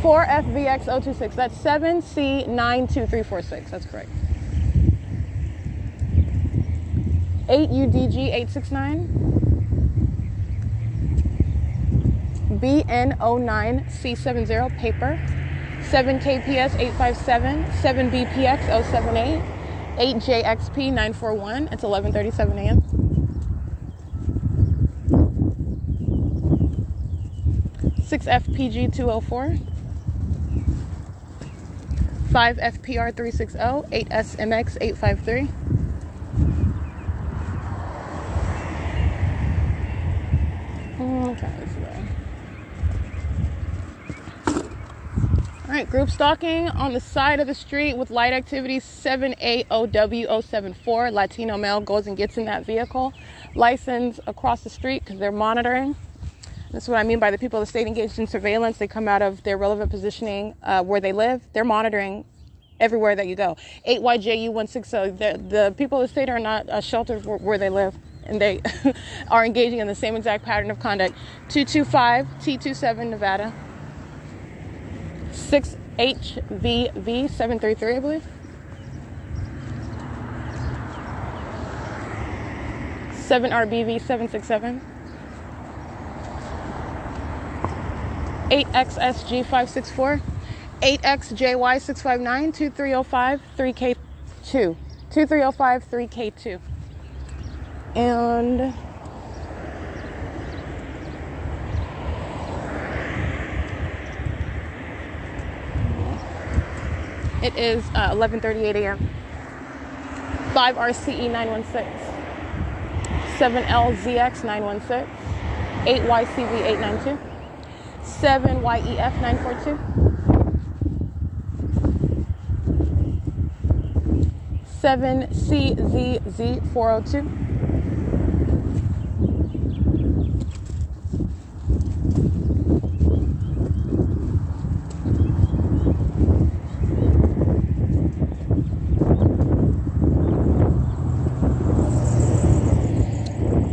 [SPEAKER 2] 4FVX026. That's 7C92346. That's correct. 8UDG869, BN09C70 paper, 7KPS857, 7BPX078, 8JXP941. It's 11:37 a.m. 6FPG204, 5FPR360, 8SMX853. Okay, all right, group stalking on the side of the street with light activity. 7AOW074, Latino male goes and gets in that vehicle. License across the street because they're monitoring. That's what I mean by the people of the state engaged in surveillance. They come out of their relevant positioning where they live. They're monitoring everywhere that you go. 8YJU160, the people of the state are not sheltered where they live. And they are engaging in the same exact pattern of conduct. 225 T27 Nevada, 6HVV733, I believe, 7RBV767, 8XSG564, 8XJY659, 2305 3K2, 2305 3K2. And it is 11:38 a.m. 5RCE 916, 7LZX 916, 8YCV 892, 7YEF 942, 7CZZ 402,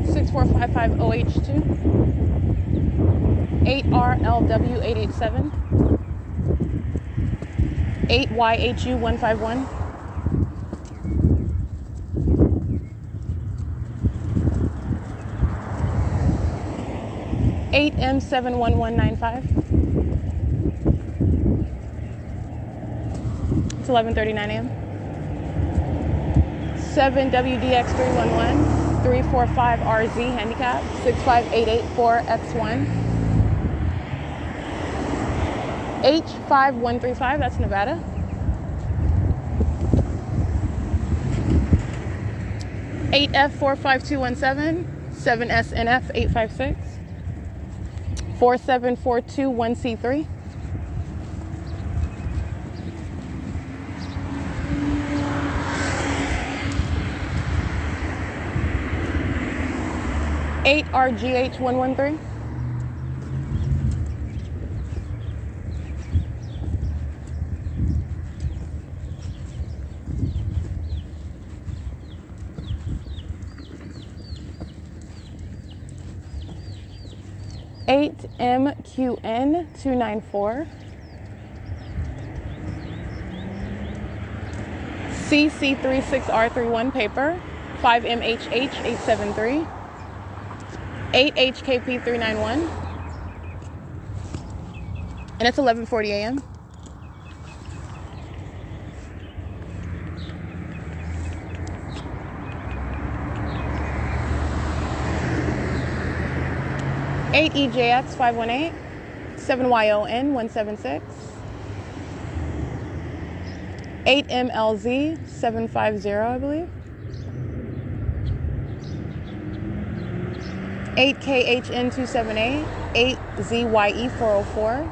[SPEAKER 2] 6455OH2, 8RLW 887, 8YHU 151, 8M71195. It's 11:39 a.m. 7WDX311, 345RZ handicap, 65884X1. H5135, that's Nevada. F45217, 7SNF 856, 47421C3. Eight RGH 113. 8MQN 294, CC36R31 paper, 5MHH 873, 8HKP 391, and it's 11:40 a.m. Eight EJX 518, 7YON 176, 8MLZ 750, I believe, 8KHN 278, 8ZYE 404,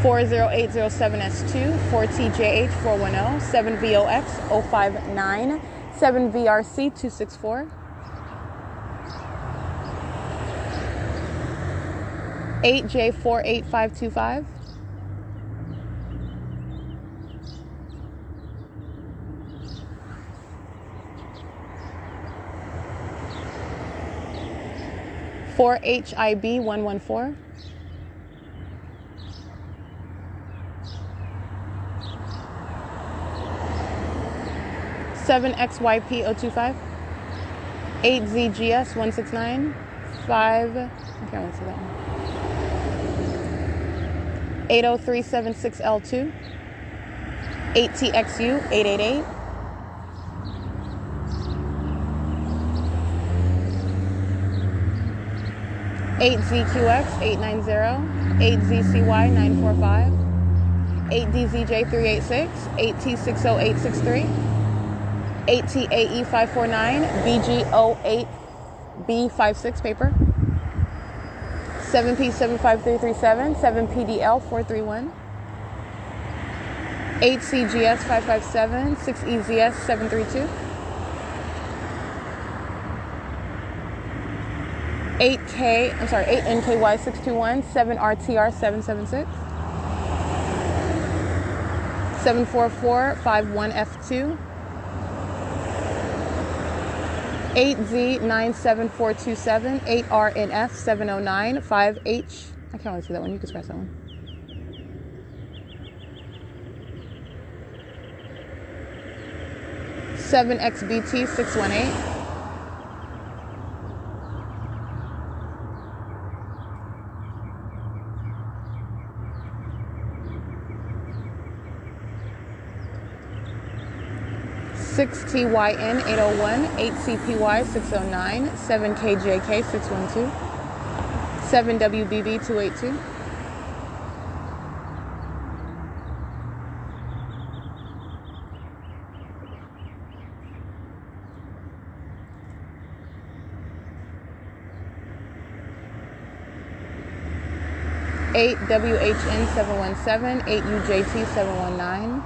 [SPEAKER 2] 40807S2, 4TJH 410, 7VOX 059, 7VRC 264, 8J48525, 4HIB 114, 7XYP 025, 8ZGS 169, 5, I can't see that one, 80376L2, 8TXU 888, 8ZQX 890, 8ZCY 945, 8DZJ 386, 8T60863, 8TAE 549, BG08B56 paper, 7P75337, 7PDL 431, 8CGS 557, 6EZS 732, 8NKY 621, 7RTR 776, 74451F2, 8Z97427, 8RNF 709, 5H, I can't really see that one, you can scratch that one. Seven XBT 618, 8 6TYN 801, 8CPY 609, 7KJK 612, 7WBB 282. Eight WHN 717, 8 UJT 719,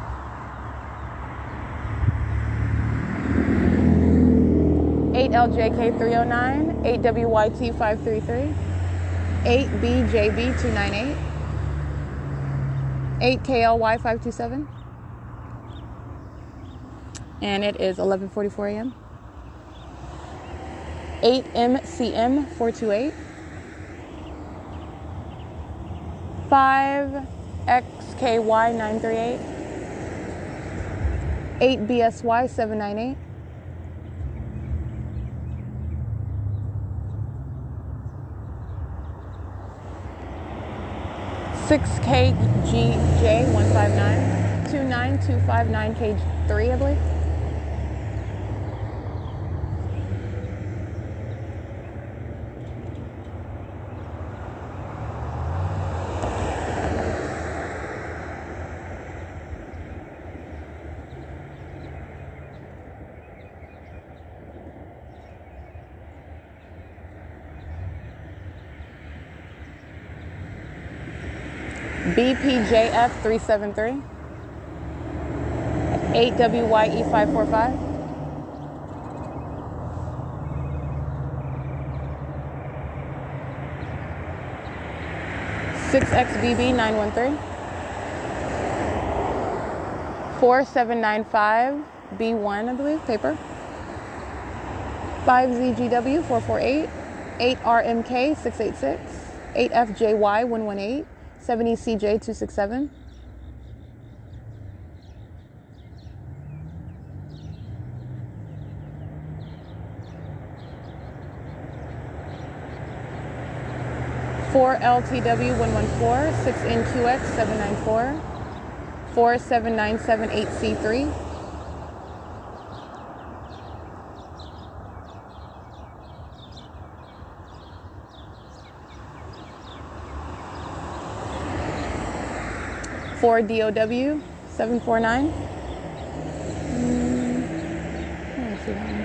[SPEAKER 2] 8 LJK 309, 8 WYT 533, 8 BJB 298, 8 KLY 527, and it is 11:44 a.m. 8 MCM 428. 5 XKY 938, 8 BSY 798, 6 KGJ 159, 29259 K3, I believe. BPJF 373, 8 WYE 545, 6 XBB 913, 4795 B1, I believe, paper, 5 ZGW 448, 8 RMK 686, 8 FJY 118, 70 CJ 267, 4 LTW 114, 6 NQX 794, 47978 C3, 4 DOW 749. Let's see that one.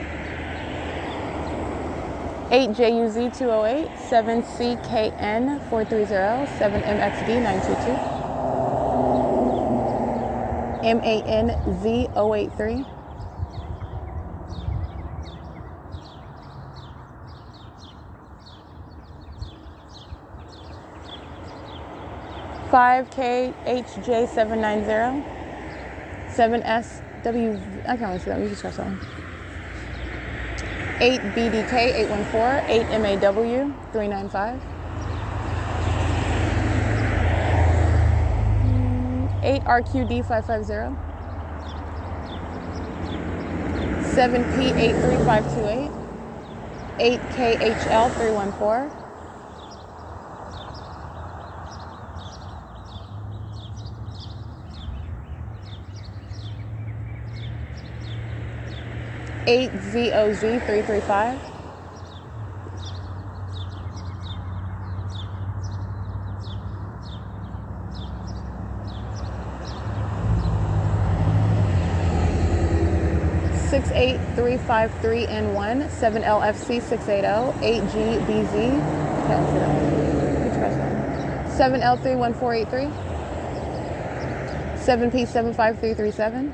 [SPEAKER 2] 8 JUZ 208, 7 CKN 430, 7 MXD 922, MANZ 083, 5KHJ 790, 7SW, I can't really see that, we can scratch that one. 8 BDK 814, 8 MAW 395, 8 RQD 550, 7P 83528, 8 KHL 314, 8 ZOZ 335, 68353N1, 7 LFC 680, 8 GBZ, can't see that one. 7 L3 1483, 7P 75337,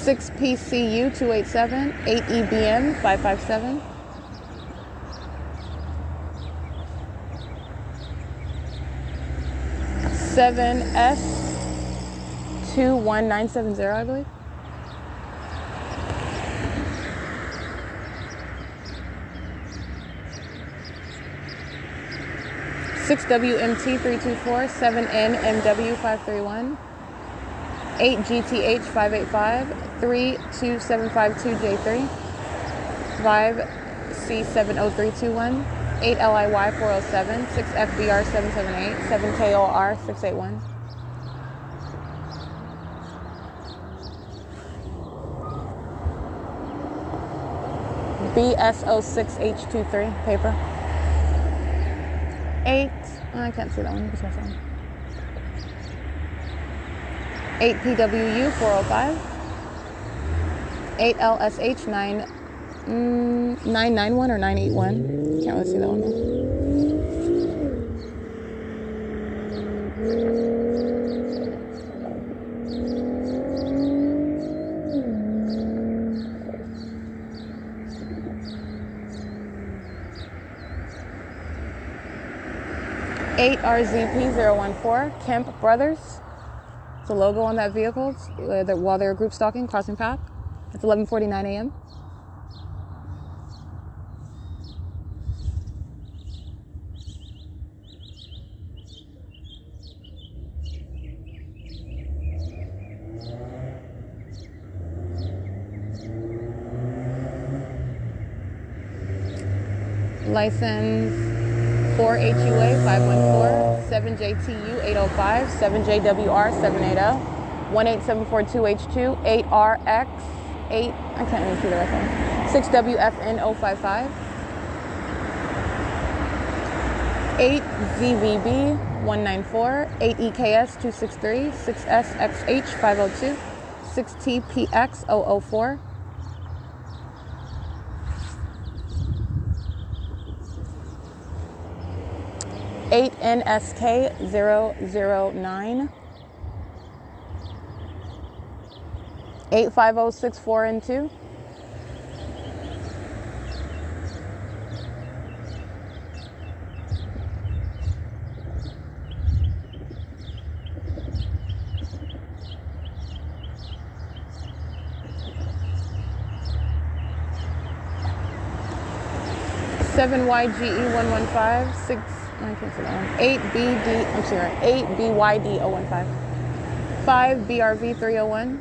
[SPEAKER 2] 6 PCU 287, 8 EBM 557, 7S 21970, I believe. 6 WMT 324, 7 NMW 531, 8 GTH 585, 32752J3, 5 C70321, 8 LIY 407, 6 FBR 778, 7 KOR 681. BSO6H23 paper. 8, I can't see that one. 8 PWU 405. 8 LSH 991 or 981. Can't really see that one though. Eight RZP014 Kemp Brothers. It's a logo on that vehicle while they were group stalking, crossing path. It's 11:49 a.m. License 4HUA 514, 7JTU 805, 7JWR 780, 18742H2, 8RX 8, I can't even see the rest of them, 6WFN 055, 8ZVB 194, 8EKS 263, 6SXH 502, 6TPX 004, 8NSK009, 85064 and 2, 7YGE115, 6, I can't see that one, 8BD, I'm sorry, 8BYD015, 5BRV301,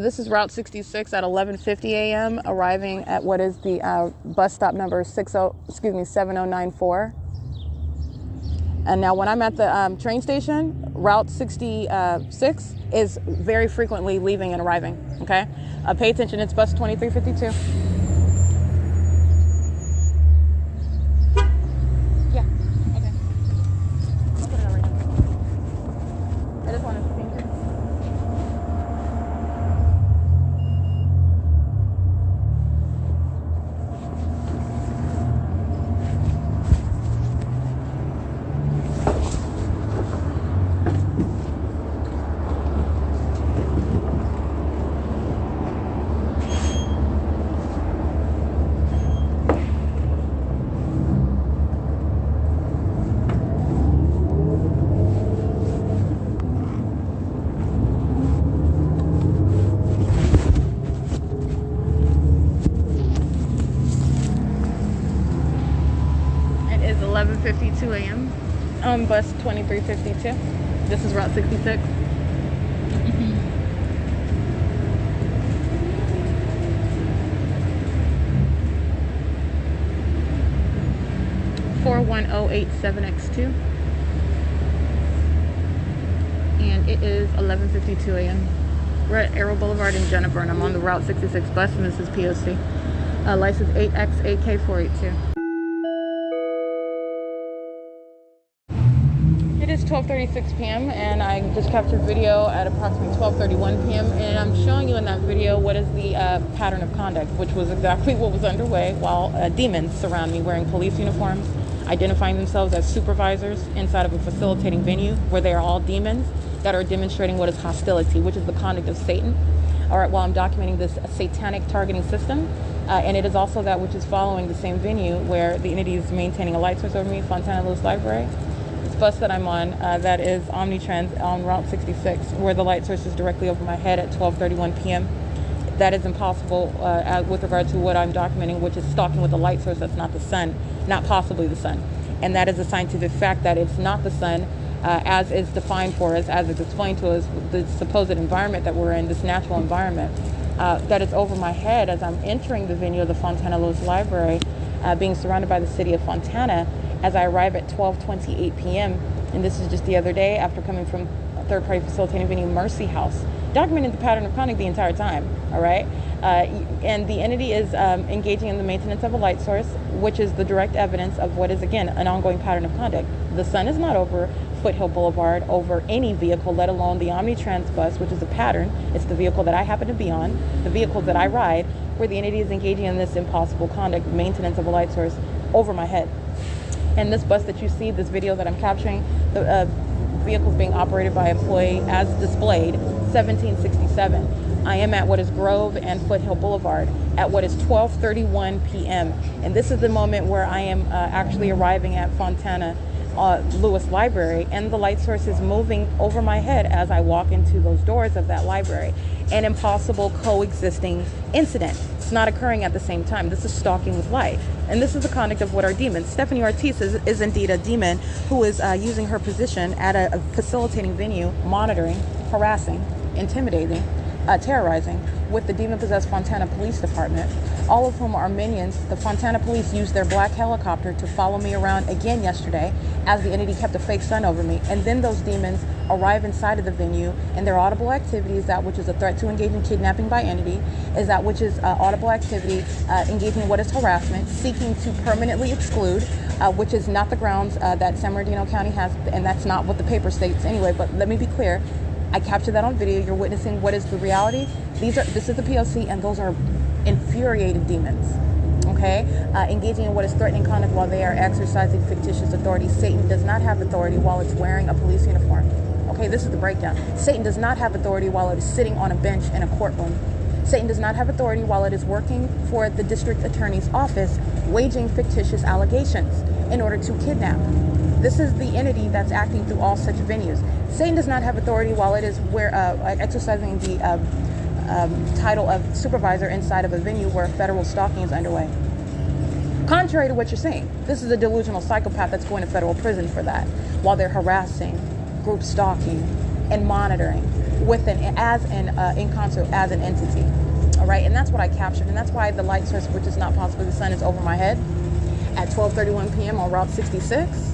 [SPEAKER 2] this is Route 66 at 11:50 a.m., arriving at what is the bus stop number 7094. And now when I'm at the train station, Route 66 is very frequently leaving and arriving, okay? Pay attention, it's bus 2352. Yeah, okay. I'll put it on right now. I just wanted to thank you. It is 11:52 a.m. on bus 2352. This is Route 66. 41087X2. And it is 11:52 a.m. We're at Arrow Boulevard in Jennifer, and I'm on the Route 66 bus, and this is P.O.C. License 8X8K482. It is 12:36 p.m. and I just captured video at approximately 12:31 p.m. and I'm showing you in that video what is the pattern of conduct, which was exactly what was underway while demons surround me wearing police uniforms, identifying themselves as supervisors inside of a facilitating venue where they are all demons that are demonstrating what is hostility, which is the conduct of Satan. All right, while I'm documenting this satanic targeting system, and it is also that which is following the same venue where the entity is maintaining a light source over me, Fontana Lewis Library. This bus that I'm on, that is Omnitrans on Route 66, where the light source is directly over my head at 12:31 p.m. That is impossible with regard to what I'm documenting, which is stalking with a light source that's not the sun, not possibly the sun. And that is a scientific fact that it's not the sun, as is defined for us, as it's explained to us, the supposed environment that we're in, this natural environment. that is over my head as I'm entering the venue of the Fontana Lewis Library, being surrounded by the city of Fontana as I arrive at 12:28 p.m. And this is just the other day after coming from a third-party facilitating venue, Mercy House, documenting the pattern of conduct the entire time, all right? And the entity is engaging in the maintenance of a light source, which is the direct evidence of what is, again, an ongoing pattern of conduct. The sun is not over Foothill Boulevard over any vehicle, let alone the Omnitrans bus, which is a pattern. It's the vehicle that I happen to be on, the vehicle that I ride, where the entity is engaging in this impossible conduct, maintenance of a light source over my head. And this bus that you see, this video that I'm capturing, the vehicle is being operated by employee as displayed, 1767. I am at what is Grove and Foothill Boulevard at what is 12:31 p.m. And this is the moment where I am actually arriving at Fontana Lewis Library, and the light source is moving over my head as I walk into those doors of that library. An impossible coexisting incident. It's not occurring at the same time. This is stalking with light. And this is the conduct of what are demons. Stephanie Ortiz is indeed a demon who is using her position at a facilitating venue, monitoring, harassing, intimidating, terrorizing with the demon-possessed Fontana Police Department, all of whom are minions. The Fontana Police used their black helicopter to follow me around again yesterday as the entity kept a fake sun over me. And then those demons arrive inside of the venue, and their audible activity is that which is a threat to engage in kidnapping by entity, is that which is audible activity engaging in what is harassment, seeking to permanently exclude, which is not the grounds that San Bernardino County has, and that's not what the paper states anyway. But let me be clear. I captured that on video. You're witnessing what is the reality. This is the P.O.C, and those are infuriated demons, okay? Engaging in what is threatening conduct while they are exercising fictitious authority. Satan does not have authority while it's wearing a police uniform. Okay, this is the breakdown. Satan does not have authority while it is sitting on a bench in a courtroom. Satan does not have authority while it is working for the district attorney's office, waging fictitious allegations in order to kidnap. This is the entity that's acting through all such venues. Satan does not have authority while it is exercising the title of supervisor inside of a venue where federal stalking is underway. Contrary to what you're saying, this is a delusional psychopath that's going to federal prison for that, while they're harassing, group stalking, and monitoring in concert as an entity. All right, and that's what I captured, and that's why the light source, which is not possible, the sun is over my head at 12:31 p.m. on Route 66.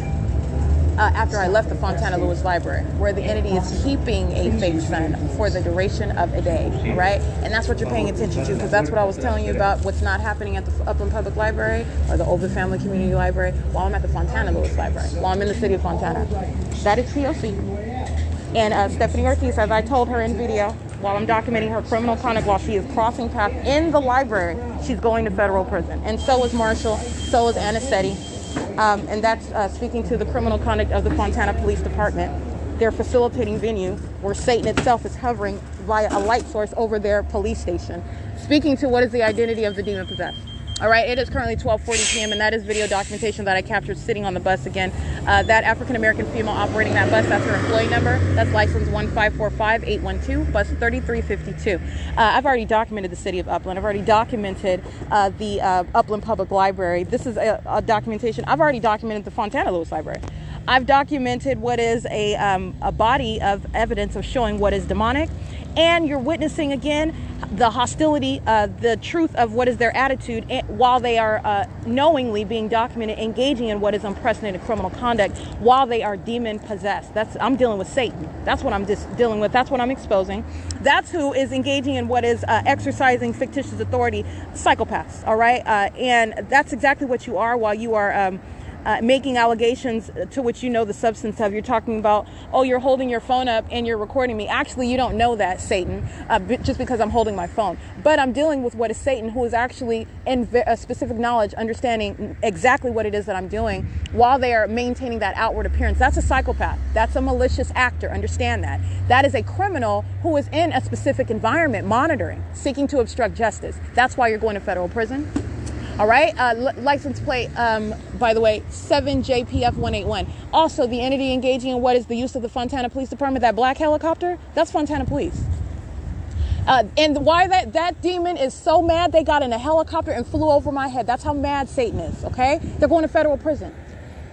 [SPEAKER 2] After I left the Fontana Lewis Library, where the entity is keeping a fake sun for the duration of a day, right? And that's what you're paying attention to, because that's what I was telling you about what's not happening at the Upland Public Library or the Ovid Family Community Library while I'm at the Fontana Lewis Library, while I'm in the city of Fontana. That is P.O.C. And Stephanie Ortiz, as I told her in video, while I'm documenting her criminal conduct while she is crossing paths in the library, she's going to federal prison. And so is Marshall, so is Anicetti. And that's speaking to the criminal conduct of the Fontana Police Department. They're facilitating venue where Satan itself is hovering via a light source over their police station, speaking to what is the identity of the demon possessed. All right, it is currently 12:40 p.m. and that is video documentation that I captured sitting on the bus again. That African-American female operating that bus, that's her employee number. That's license 1545812, bus 3352. I've already documented the city of Upland. I've already documented the Upland Public Library. This is a documentation. I've already documented the Fontana Lewis Library. I've documented what is a body of evidence of showing what is demonic. And you're witnessing again the hostility, the truth of what is their attitude while they are knowingly being documented, engaging in what is unprecedented criminal conduct while they are demon possessed. I'm dealing with Satan. That's what I'm just dealing with. That's what I'm exposing. That's who is engaging in what is exercising fictitious authority, psychopaths. All right, and that's exactly what you are while you are making allegations to which you know the substance of. You're talking about, oh, you're holding your phone up and you're recording me. Actually, you don't know that, Satan, just because I'm holding my phone. But I'm dealing with what is Satan, who is actually in a specific knowledge, understanding exactly what it is that I'm doing while they are maintaining that outward appearance. That's a psychopath. That's a malicious actor. Understand that. That is a criminal who is in a specific environment, monitoring, seeking to obstruct justice. That's why you're going to federal prison. All right, license plate, by the way, 7JPF181. Also, the entity engaging in what is the use of the Fontana Police Department, that black helicopter, that's Fontana Police. And why that demon is so mad, they got in a helicopter and flew over my head. That's how mad Satan is, okay? They're going to federal prison.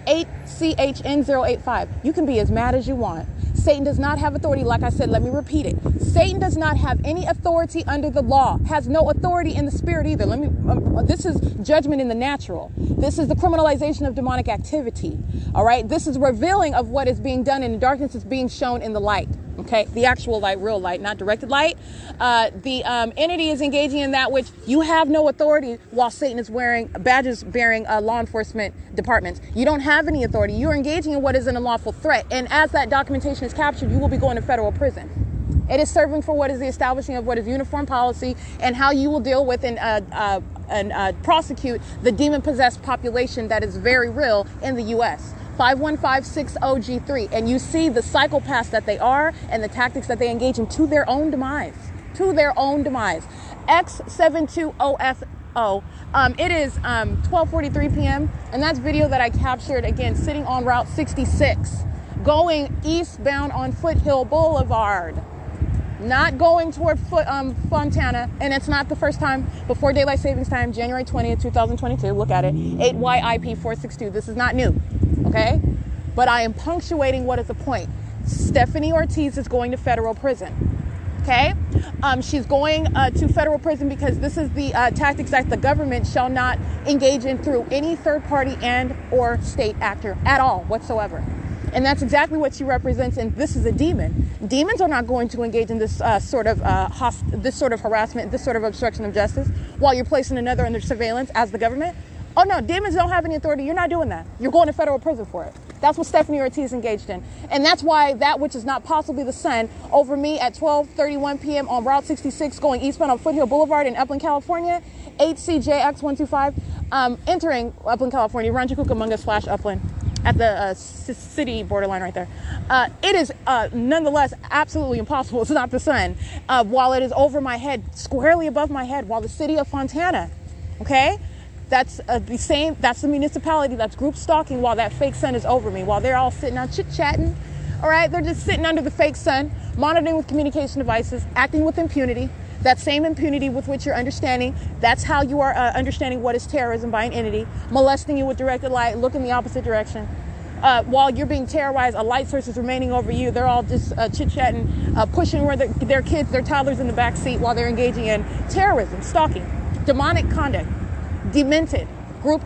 [SPEAKER 2] 8CHN085. You can be as mad as you want. Satan does not have authority. Like I said, let me repeat it. Satan does not have any authority under the law, has no authority in the spirit either. This is judgment in the natural. This is the criminalization of demonic activity. All right. This is revealing of what is being done in the darkness is being shown in the light. Okay. The actual light, real light, not directed light. The entity is engaging in that which you have no authority while Satan is wearing badges bearing law enforcement departments. You don't have any authority. You're engaging in what is an unlawful threat. And as that documentation is captured, you will be going to federal prison. It is serving for what is the establishing of what is uniform policy and how you will deal with and prosecute the demon-possessed population that is very real in the U.S. 51560G3. And you see the psychopaths that they are and the tactics that they engage in to their own demise. To their own demise. X72OFO. It is 12:43 p.m. and that's video that I captured, again, sitting on Route 66, going eastbound on Foothill Boulevard. Not going toward Fontana, and it's not the first time. Before daylight savings time, January 20th, 2022. Look at it, 8YIP462. This is not new, okay? But I am punctuating what is the point. Stephanie Ortiz is going to federal prison, okay? She's going to federal prison because this is the tactics that the government shall not engage in through any third party and or state actor at all whatsoever. And that's exactly what she represents, and this is a demon. Demons are not going to engage in this sort of harassment, this sort of obstruction of justice, while you're placing another under surveillance as the government. Oh no, demons don't have any authority. You're not doing that. You're going to federal prison for it. That's what Stephanie Ortiz engaged in. And that's why that which is not possibly the sun over me at 12:31 p.m. on Route 66 going eastbound on Foothill Boulevard in Upland, California, 8CJX125, entering Upland, California, Rancho Cucamonga / Upland, at the city borderline right there. It is nonetheless absolutely impossible. It's not the sun. While it is over my head, squarely above my head, while the city of Fontana, okay? That's the same, that's the municipality that's group stalking while that fake sun is over me, while they're all sitting out chit-chatting, all right? They're just sitting under the fake sun, monitoring with communication devices, acting with impunity. That same impunity with which you're understanding, that's how you are understanding what is terrorism by an entity, molesting you with directed light, look in the opposite direction. While you're being terrorized, a light source is remaining over you. They're all just chit-chatting, pushing their kids, their toddlers in the back seat while they're engaging in terrorism, stalking, demonic conduct, demented, group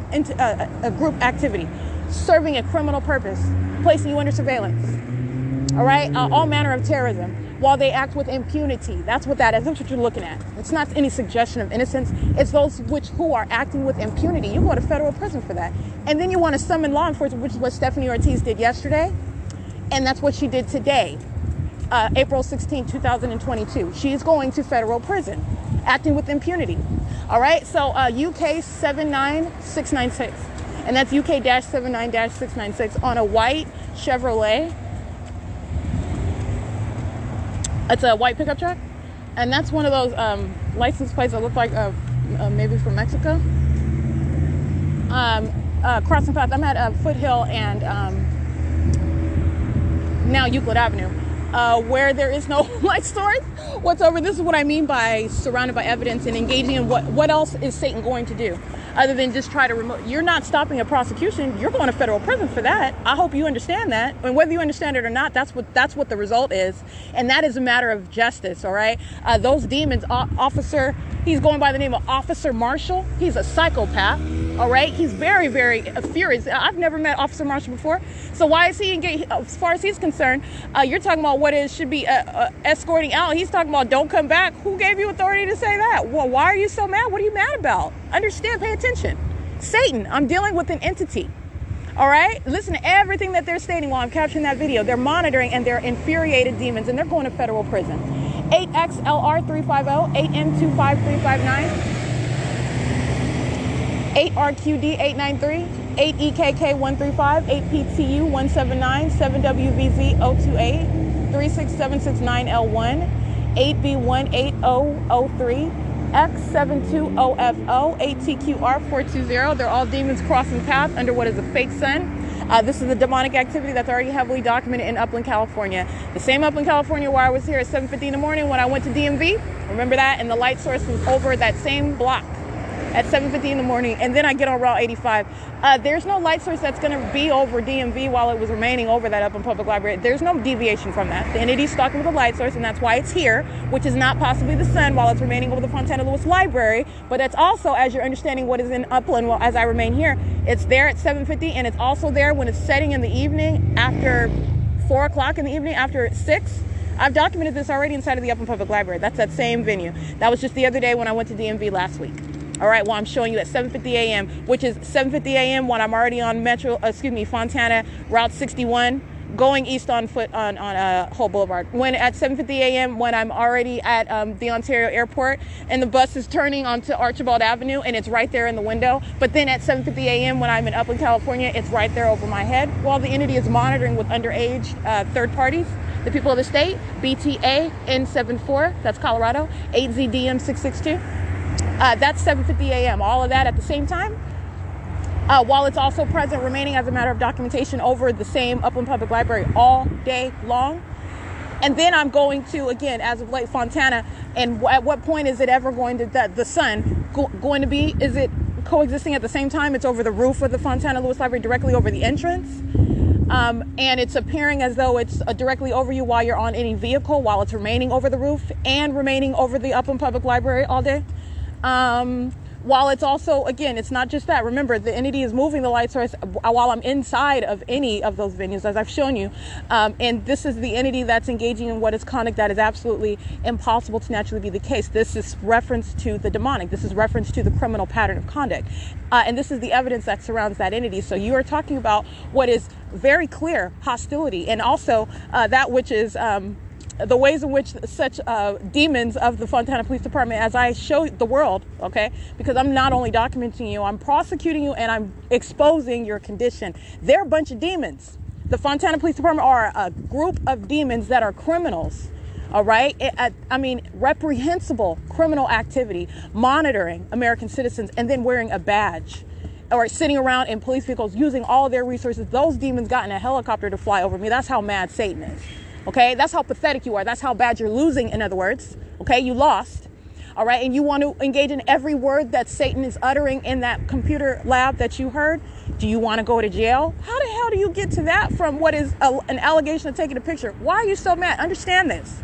[SPEAKER 2] activity, serving a criminal purpose, placing you under surveillance. All right? All manner of terrorism. While they act with impunity. That's what that is. That's what you're looking at. It's not any suggestion of innocence. It's those who are acting with impunity. You go to federal prison for that. And then you want to summon law enforcement, which is what Stephanie Ortiz did yesterday. And that's what she did today, April 16, 2022. She is going to federal prison, acting with impunity. All right? So UK 79696. And that's UK-79-696 on a white Chevrolet. It's a white pickup truck, and that's one of those license plates that look like maybe from Mexico. Crossing path. I'm at Foothill and now Euclid Avenue, where there is no light source whatsoever. This is what I mean by surrounded by evidence and engaging in what else is Satan going to do other than just try to remove. You're not stopping a prosecution. You're going to federal prison for that. I hope you understand that. And whether you understand it or not, that's what the result is. And that is a matter of justice, all right? Those demons, officer, he's going by the name of Officer Marshall. He's a psychopath, all right? He's very, very furious. I've never met Officer Marshall before. So why is he engaged? As far as he's concerned, you're talking about what it should be escorting out. He's talking about don't come back. Who gave you authority to say that? Well, why are you so mad? What are you mad about? Understand, pay attention. Satan, I'm dealing with an entity. All right? Listen to everything that they're stating while I'm capturing that video. They're monitoring and they're infuriated demons and they're going to federal prison. 8XLR350, 8M25359, 8RQD893, 8EKK135, 8PTU179, 7WVZ028, 36769L1, 8B18003, X72OFO, 8TQR420. They're all demons crossing paths under what is a fake sun. This is a demonic activity that's already heavily documented in Upland, California. The same Upland, California where I was here at 7:50 in the morning when I went to DMV. Remember that? And the light source was over that same block. at 7:50 in the morning, and then I get on Route 85. There's no light source that's going to be over DMV while it was remaining over that Upland Public Library. There's no deviation from that. The entity's stalking with a light source, and that's why it's here, which is not possibly the sun while it's remaining over the Fontana Lewis Library, but that's also, as you're understanding what is in Upland, well, as I remain here, it's there at 7:50, and it's also there when it's setting in the evening after 4 o'clock in the evening, after 6. I've documented this already inside of the Upland Public Library. That's that same venue. That was just the other day when I went to DMV last week. All right, well, I'm showing you at 7:50 a.m., which is 7:50 a.m. when I'm already on Fontana, Route 61, going east on foot on Hull Boulevard. When at 7:50 a.m. when I'm already at the Ontario Airport, and the bus is turning onto Archibald Avenue, and it's right there in the window. But then at 7:50 a.m. when I'm in Upland, California, it's right there over my head, while the entity is monitoring with underage third parties. The people of the state, BTA N74, that's Colorado, 8ZDM 662. That's 7:50 a.m. All of that at the same time, while it's also present, remaining as a matter of documentation over the same Upland Public Library all day long. And then I'm going to, again, as of late, Fontana, and at what point is it ever going to, the sun going to be, is it coexisting at the same time? It's over the roof of the Fontana Lewis Library, directly over the entrance. And it's appearing as though it's directly over you while you're on any vehicle, while it's remaining over the roof and remaining over the Upland Public Library all day. While it's also, again, it's not just that. Remember, the entity is moving the light source while I'm inside of any of those venues, as I've shown you. And this is the entity that's engaging in what is conduct that is absolutely impossible to naturally be the case. This is reference to the demonic. This is reference to the criminal pattern of conduct. And this is the evidence that surrounds that entity. So you are talking about what is very clear hostility, and also that which is the ways in which such demons of the Fontana Police Department, as I show the world, okay, because I'm not only documenting you, I'm prosecuting you, and I'm exposing your condition. They're a bunch of demons. The Fontana Police Department are a group of demons that are criminals. All right. I mean, reprehensible criminal activity, monitoring American citizens, and then wearing a badge, or sitting around in police vehicles using all of their resources. Those demons got in a helicopter to fly over me. That's how mad Satan is. Okay, that's how pathetic you are. That's how bad you're losing, in other words. Okay, you lost. All right, and you want to engage in every word that Satan is uttering in that computer lab that you heard. Do you want to go to jail? How the hell do you get to that from what is an allegation of taking a picture? Why are you so mad? Understand this.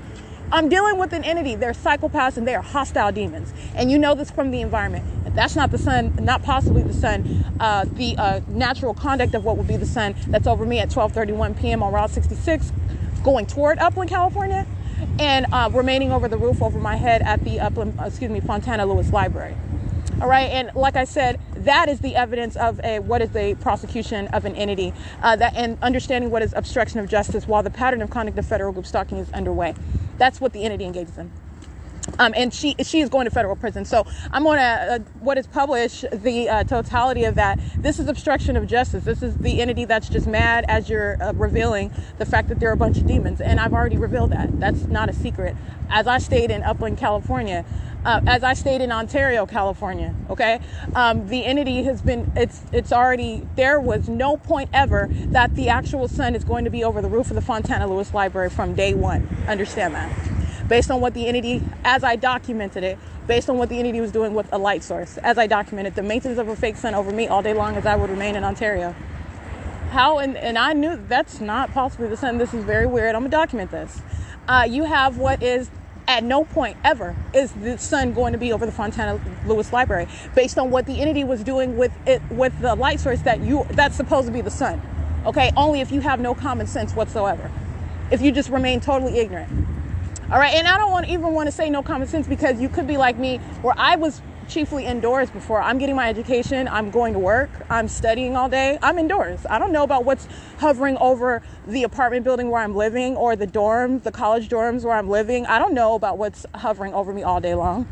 [SPEAKER 2] I'm dealing with an entity. They're psychopaths and they are hostile demons. And you know this from the environment. That's not the sun, not possibly the sun, the natural conduct of what would be the sun that's over me at 12:31 p.m. on Route 66, going toward Upland, California, and remaining over the roof over my head at the Fontana Lewis Library. All right, and like I said, that is the evidence of what is the prosecution of an entity, and understanding what is obstruction of justice while the pattern of conduct of federal group stalking is underway. That's what the entity engages in. And she is going to federal prison. So I'm going to, what is published, the totality of that. This is obstruction of justice. This is the entity that's just mad as you're revealing the fact that there are a bunch of demons. And I've already revealed that. That's not a secret. As I stayed in Upland, California, as I stayed in Ontario, California, okay, the entity has been, it's already, there was no point ever that the actual sun is going to be over the roof of the Fontana Lewis Library from day one. Understand that. Based on what the entity, as I documented it, based on what the entity was doing with a light source, as I documented the maintenance of a fake sun over me all day long as I would remain in Ontario. How, and I knew that's not possibly the sun. This is very weird. I'm gonna document this. You have what is, at no point ever is the sun going to be over the Fontana Lewis Library, based on what the entity was doing with it, with the light source that's supposed to be the sun. Okay, only if you have no common sense whatsoever. If you just remain totally ignorant. All right, and I don't even want to say no common sense, because you could be like me, where I was chiefly indoors before. I'm getting my education, I'm going to work, I'm studying all day, I'm indoors. I don't know about what's hovering over the apartment building where I'm living, or the dorm, the college dorms where I'm living. I don't know about what's hovering over me all day long.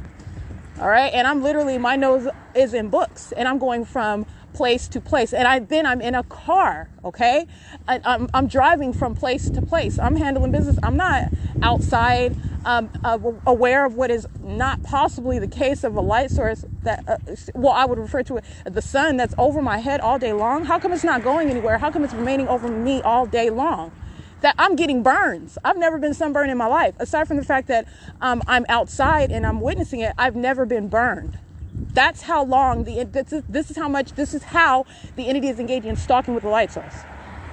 [SPEAKER 2] All right, and I'm literally, my nose is in books, and I'm going from place to place, and I'm in a car, okay? I'm driving from place to place. I'm handling business. I'm not outside, aware of what is not possibly the case of a light source that, I would refer to it, the sun that's over my head all day long. How come it's not going anywhere? How come it's remaining over me all day long? That I'm getting burns. I've never been sunburned in my life. Aside from the fact that I'm outside and I'm witnessing it, I've never been burned. That's how long this is how the entity is engaging in stalking with the light source.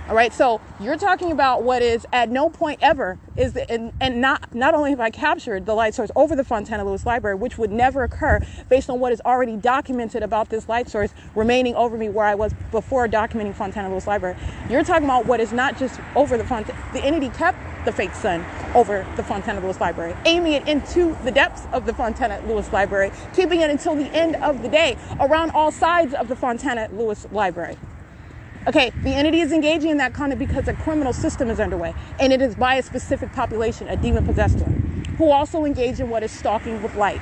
[SPEAKER 2] All right, so you're talking about what is at no point ever is and not only have I captured the light source over the Fontana Lewis Library, which would never occur based on what is already documented about this light source remaining over me where I was before documenting Fontana Lewis Library. You're talking about what is not just over the entity kept the fake sun over the Fontana Lewis Library, aiming it into the depths of the Fontana Lewis Library, keeping it until the end of the day around all sides of the Fontana Lewis Library. Okay, the entity is engaging in that conduct because a criminal system is underway, and it is by a specific population, a demon-possessed one, who also engage in what is stalking with light.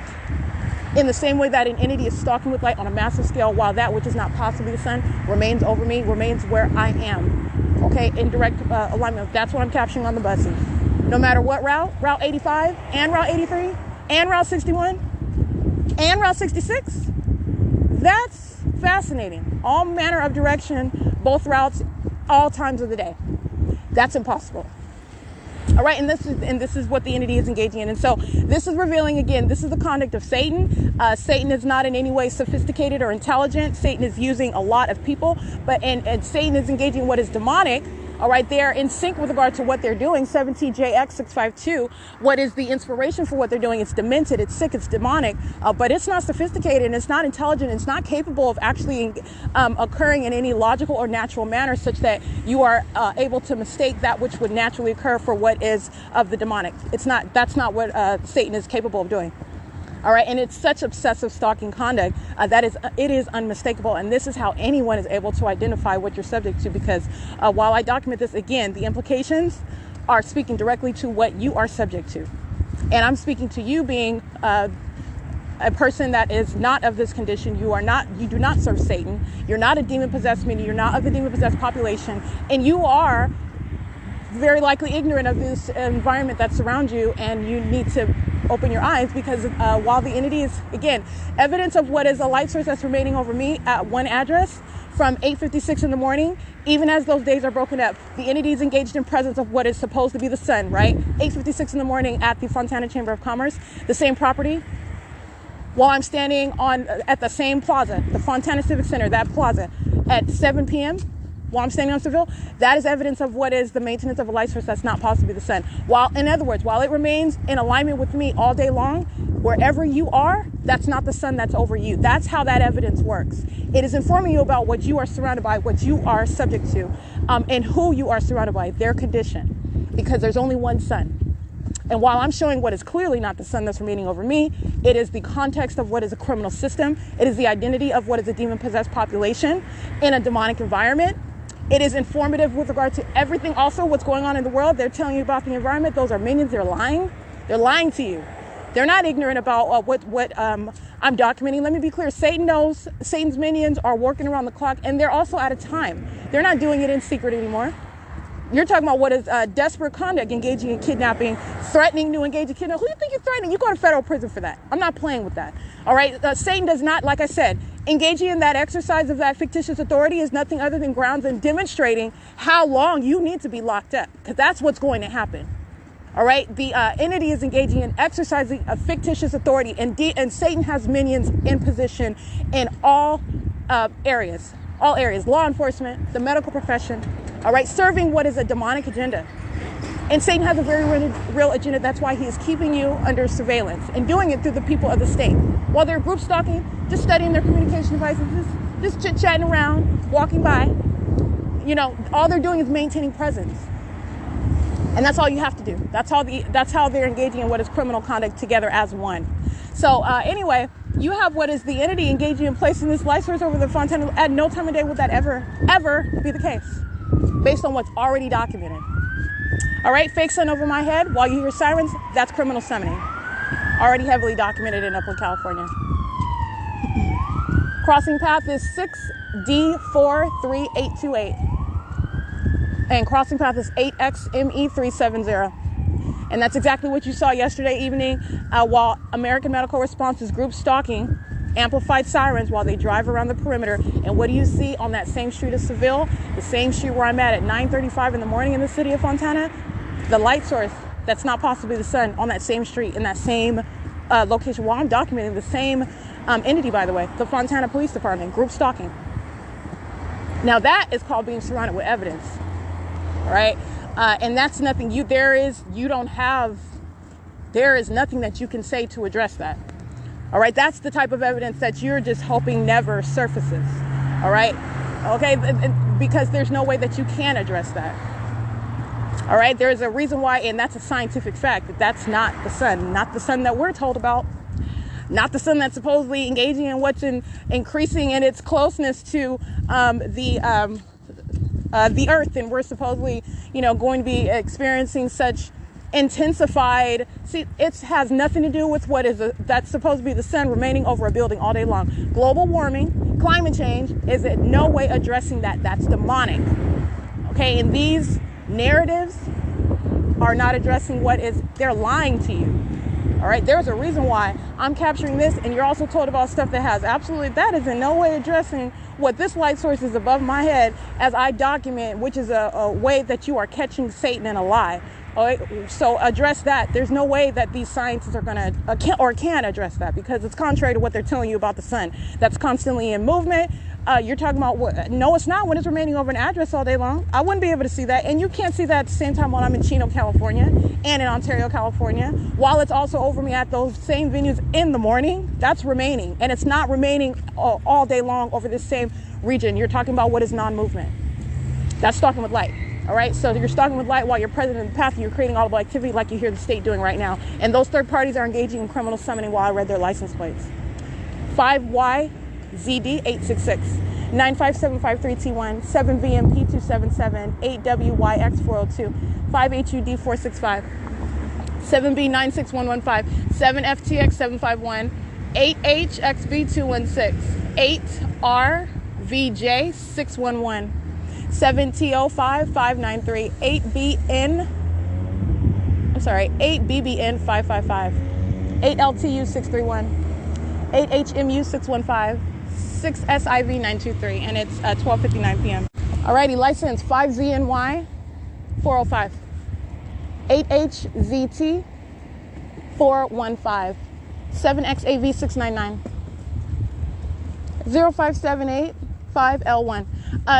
[SPEAKER 2] In the same way that an entity is stalking with light on a massive scale, while that which is not possibly the sun remains over me, remains where I am. Okay, in direct alignment. That's what I'm capturing on the buses. No matter what route, Route 85 and Route 83 and Route 61 and Route 66, that's fascinating. All manner of direction, both routes, all times of the day. That's impossible. All right, and this is what the entity is engaging in. And so this is revealing, again, this is the conduct of Satan. Satan is not in any way sophisticated or intelligent. Satan is using a lot of people, and Satan is engaging what is demonic. All right, they are in sync with regard to what they're doing. 17JX652, what is the inspiration for what they're doing? It's demented, it's sick, it's demonic, but it's not sophisticated, and it's not intelligent, it's not capable of actually occurring in any logical or natural manner such that you are able to mistake that which would naturally occur for what is of the demonic. That's not what Satan is capable of doing. All right, and it's such obsessive stalking conduct that it is unmistakable, and this is how anyone is able to identify what you're subject to, because while I document this, again, the implications are speaking directly to what you are subject to. And I'm speaking to you being a person that is not of this condition. You do not serve Satan. You're not a demon-possessed, meaning you're not of the demon-possessed population, and you are very likely ignorant of this environment that surrounds you, and you need to open your eyes, because while the entity is, again, evidence of what is a light source that's remaining over me at one address from 8:56 in the morning, even as those days are broken up, the entity is engaged in presence of what is supposed to be the sun, right? 8:56 in the morning at the Fontana Chamber of Commerce, the same property, while I'm standing at the same plaza, the Fontana Civic Center, that plaza, at 7 p.m., while I'm standing on Seville, that is evidence of what is the maintenance of a light source that's not possibly the sun. In other words, while it remains in alignment with me all day long, wherever you are, that's not the sun that's over you. That's how that evidence works. It is informing you about what you are surrounded by, what you are subject to, and who you are surrounded by, their condition, because there's only one sun. And while I'm showing what is clearly not the sun that's remaining over me, it is the context of what is a criminal system. It is the identity of what is a demon-possessed population in a demonic environment. It is informative with regard to everything, also what's going on in the world. They're telling you about the environment. Those are minions. They're lying. They're lying to you. They're not ignorant about what I'm documenting. Let me be clear. Satan knows. Satan's minions are working around the clock, and they're also out of time. They're not doing it in secret anymore. You're talking about what is desperate conduct, engaging in kidnapping, threatening to engage in kidnapping. Who do you think you're threatening? You go to federal prison for that. I'm not playing with that. All right. Satan does not, like I said, engaging in that exercise of that fictitious authority is nothing other than grounds in demonstrating how long you need to be locked up, because that's what's going to happen. All right. The entity is engaging in exercising a fictitious authority, and Satan has minions in position in all areas, law enforcement, the medical profession. All right, serving what is a demonic agenda. And Satan has a very real agenda. That's why he is keeping you under surveillance and doing it through the people of the state. While they're group stalking, just studying their communication devices, just chit-chatting around, walking by. You know, all they're doing is maintaining presence. And that's all you have to do. That's how they're engaging in what is criminal conduct together as one. So anyway, you have what is the entity engaging in placing this light source over the Fontana. At no time of day would that ever be the case, based on what's already documented. All right, fake sun over my head while you hear sirens, that's criminal summoning. Already heavily documented in Upland, California. Crossing path is 6D43828. And crossing path is 8XME370. And that's exactly what you saw yesterday evening while American Medical Response is group stalking amplified sirens while they drive around the perimeter. And what do you see on that same street of Seville, the same street where I'm at 9:35 in the morning in the city of Fontana? The light source that's not possibly the sun on that same street in that same location while I'm documenting the same entity, by the way, the Fontana Police Department, group stalking. Now that is called being surrounded with evidence, right? And that's nothing there is nothing that you can say to address that. All right, that's the type of evidence that you're just hoping never surfaces. All right, okay, because there's no way that you can address that. All right, there's a reason why, and that's a scientific fact, that that's not the sun that we're told about, not the sun that's supposedly engaging in what's increasing in its closeness to the Earth, and we're supposedly, going to be experiencing such intensified. See, it has nothing to do with that's supposed to be the sun remaining over a building all day long. Global warming, climate change is in no way addressing that. That's demonic. Okay, and these narratives are not addressing they're lying to you. All right, there's a reason why I'm capturing this, and you're also told about stuff that is in no way addressing what this light source is above my head as I document, which is a way that you are catching Satan in a lie. All right, so address that. There's no way that these scientists are going to can address that, because it's contrary to what they're telling you about the sun. That's constantly in movement. You're talking about what? No, it's not, when it's remaining over an address all day long. I wouldn't be able to see that. And you can't see that at the same time while I'm in Chino, California, and in Ontario, California, while it's also over me at those same venues in the morning. That's remaining. And it's not remaining all day long over this same region. You're talking about what is non-movement. That's stalking with light. All right, so you're stalking with light while you're present in the path, and you're creating audible activity like you hear the state doing right now. And those third parties are engaging in criminal summoning while I read their license plates. 5YZD866, 95753T1, 7VMP277, 8WYX402, 5HUD465, 7B96115, 7FTX751, 8HXB216, 8RVJ611. 7TO5593, 8BBN555, 8LTU631, 8HMU615, 6SIV923, and it's 12:59 p.m. Alrighty, license 5ZNY 405, 8HZT 415, 7XAV699, 0578 5L1.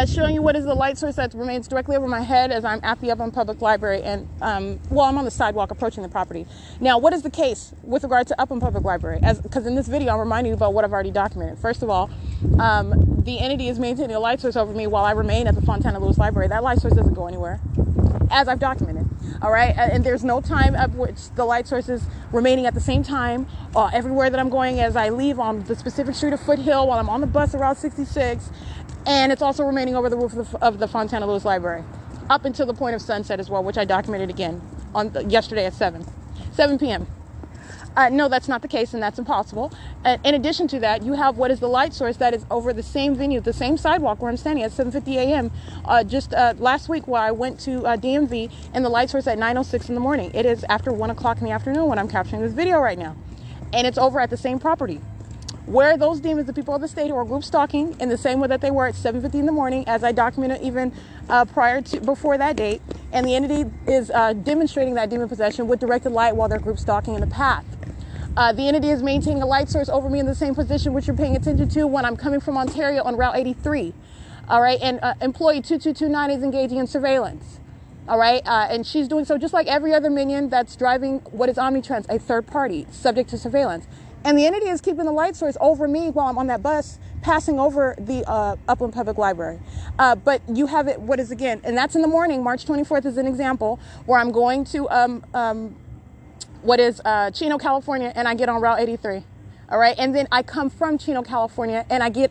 [SPEAKER 2] Showing you what is the light source that remains directly over my head as I'm at the Upland Public Library, and I'm on the sidewalk approaching the property. Now, what is the case with regard to Upland Public Library? Because in this video, I'm reminding you about what I've already documented. First of all, the entity is maintaining a light source over me while I remain at the Fontana Lewis Library. That light source doesn't go anywhere, as I've documented. All right, and there's no time at which the light source is remaining at the same time everywhere that I'm going as I leave on the specific street of Foothill, while I'm on the bus around 66, and it's also remaining over the roof of the Fontana Lewis Library up until the point of sunset as well, which I documented again yesterday at 7 p.m. No, that's not the case, and that's impossible. In addition to that, you have what is the light source that is over the same venue, the same sidewalk where I'm standing at 7:50 a.m. Just last week, where I went to DMV, and the light source at 9:06 in the morning. It is after 1 o'clock in the afternoon when I'm capturing this video right now, and it's over at the same property. Where those demons, the people of the state who are group stalking in the same way that they were at 7:50 in the morning, as I documented even before that date, and the entity is demonstrating that demon possession with directed light while they're group stalking in the path. The entity is maintaining a light source over me in the same position which you're paying attention to when I'm coming from Ontario on Route 83. All right, and employee 2229 is engaging in surveillance. All right, and she's doing so just like every other minion that's driving what is Omnitrans, a third party subject to surveillance. And the entity is keeping the light source over me while I'm on that bus passing over the Upland Public Library. But you have it, what is again, and that's in the morning, March 24th is an example, where I'm going to Chino, California, and I get on Route 83. All right, and then I come from Chino, California, and I go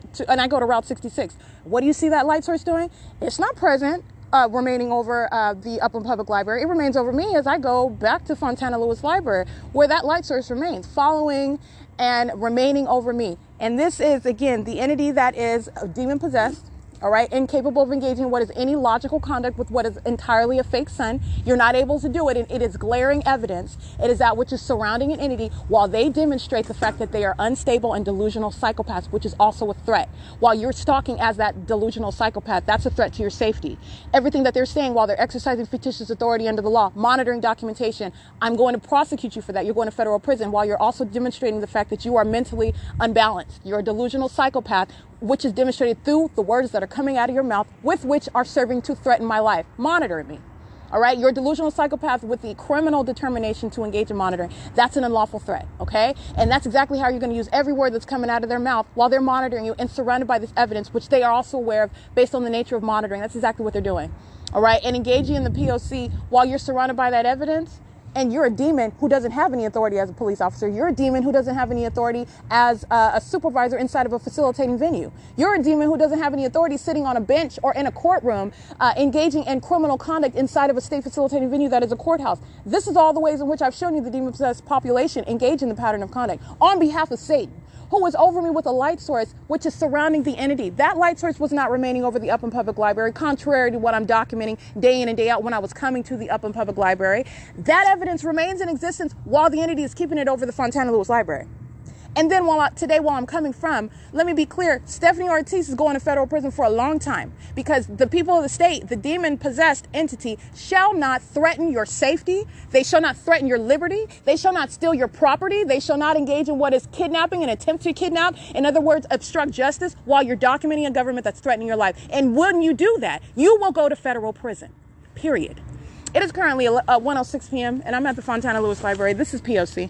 [SPEAKER 2] to Route 66. What do you see that light source doing? It's not present, remaining over the Upland Public Library. It remains over me as I go back to Fontana Lewis Library, where that light source remains, following and remaining over me. And this is, again, the entity that is demon possessed all right, incapable of engaging in what is any logical conduct with what is entirely a fake sun. You're not able to do it, and it is glaring evidence. It is that which is surrounding an entity while they demonstrate the fact that they are unstable and delusional psychopaths, which is also a threat. While you're stalking as that delusional psychopath, that's a threat to your safety. Everything that they're saying while they're exercising fictitious authority under the law, monitoring documentation, I'm going to prosecute you for that. You're going to federal prison, while you're also demonstrating the fact that you are mentally unbalanced. You're a delusional psychopath, which is demonstrated through the words that are coming out of your mouth, with which are serving to threaten my life. Monitor me. All right, you're a delusional psychopath with the criminal determination to engage in monitoring. That's an unlawful threat, okay? And that's exactly how you're going to use every word that's coming out of their mouth while they're monitoring you and surrounded by this evidence, which they are also aware of based on the nature of monitoring. That's exactly what they're doing, all right? And engaging in the P.O.C. while you're surrounded by that evidence, and you're a demon who doesn't have any authority as a police officer. You're a demon who doesn't have any authority as a supervisor inside of a facilitating venue. You're a demon who doesn't have any authority sitting on a bench or in a courtroom, engaging in criminal conduct inside of a state facilitating venue that is a courthouse. This is all the ways in which I've shown you the demon-possessed population engage in the pattern of conduct on behalf of Satan, who is over me with a light source, which is surrounding the entity. That light source was not remaining over the Upland Public Library, contrary to what I'm documenting day in and day out when I was coming to the Upland Public Library. That evidence remains in existence while the entity is keeping it over the Fontana Lewis Library. And then while I'm coming from, let me be clear, Stephanie Ortiz is going to federal prison for a long time because the people of the state, the demon-possessed entity, shall not threaten your safety. They shall not threaten your liberty. They shall not steal your property. They shall not engage in what is kidnapping and attempt to kidnap. In other words, obstruct justice while you're documenting a government that's threatening your life. And when you do that, you will go to federal prison, period. It is currently 1:06 p.m. and I'm at the Fontana Lewis Library. This is P.O.C.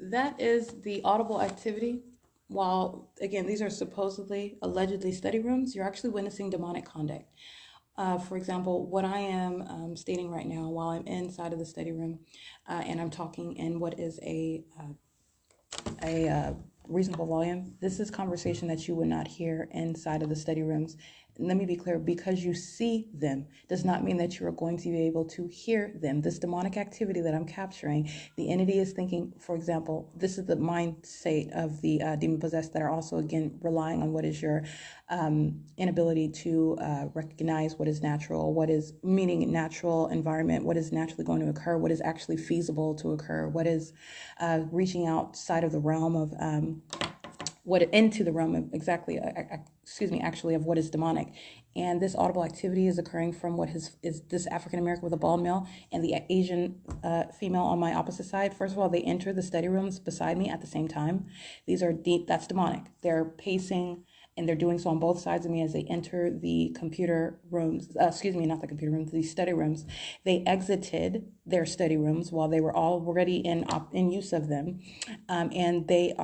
[SPEAKER 2] That is the audible activity. While, again, these are supposedly, allegedly study rooms, you're actually witnessing demonic conduct. For example, what I am stating right now while I'm inside of the study room and I'm talking in what is a reasonable volume, this is conversation that you would not hear inside of the study rooms. Let me be clear, because you see them does not mean that you are going to be able to hear them. This demonic activity that I'm capturing, the entity is thinking, for example, this is the mind state of the demon-possessed that are also, again, relying on what is your inability to recognize what is natural, what is meaning natural environment, what is naturally going to occur, what is actually feasible to occur, what is reaching outside of the realm of what into the realm of actually of what is demonic. And this audible activity is occurring from what is this African American with a bald male and the Asian female on my opposite side. First of all, they enter the study rooms beside me at the same time. These are deep, that's demonic. They're pacing and they're doing so on both sides of me as they enter the computer rooms, not the computer rooms, the study rooms. They exited their study rooms while they were already in use of them. And they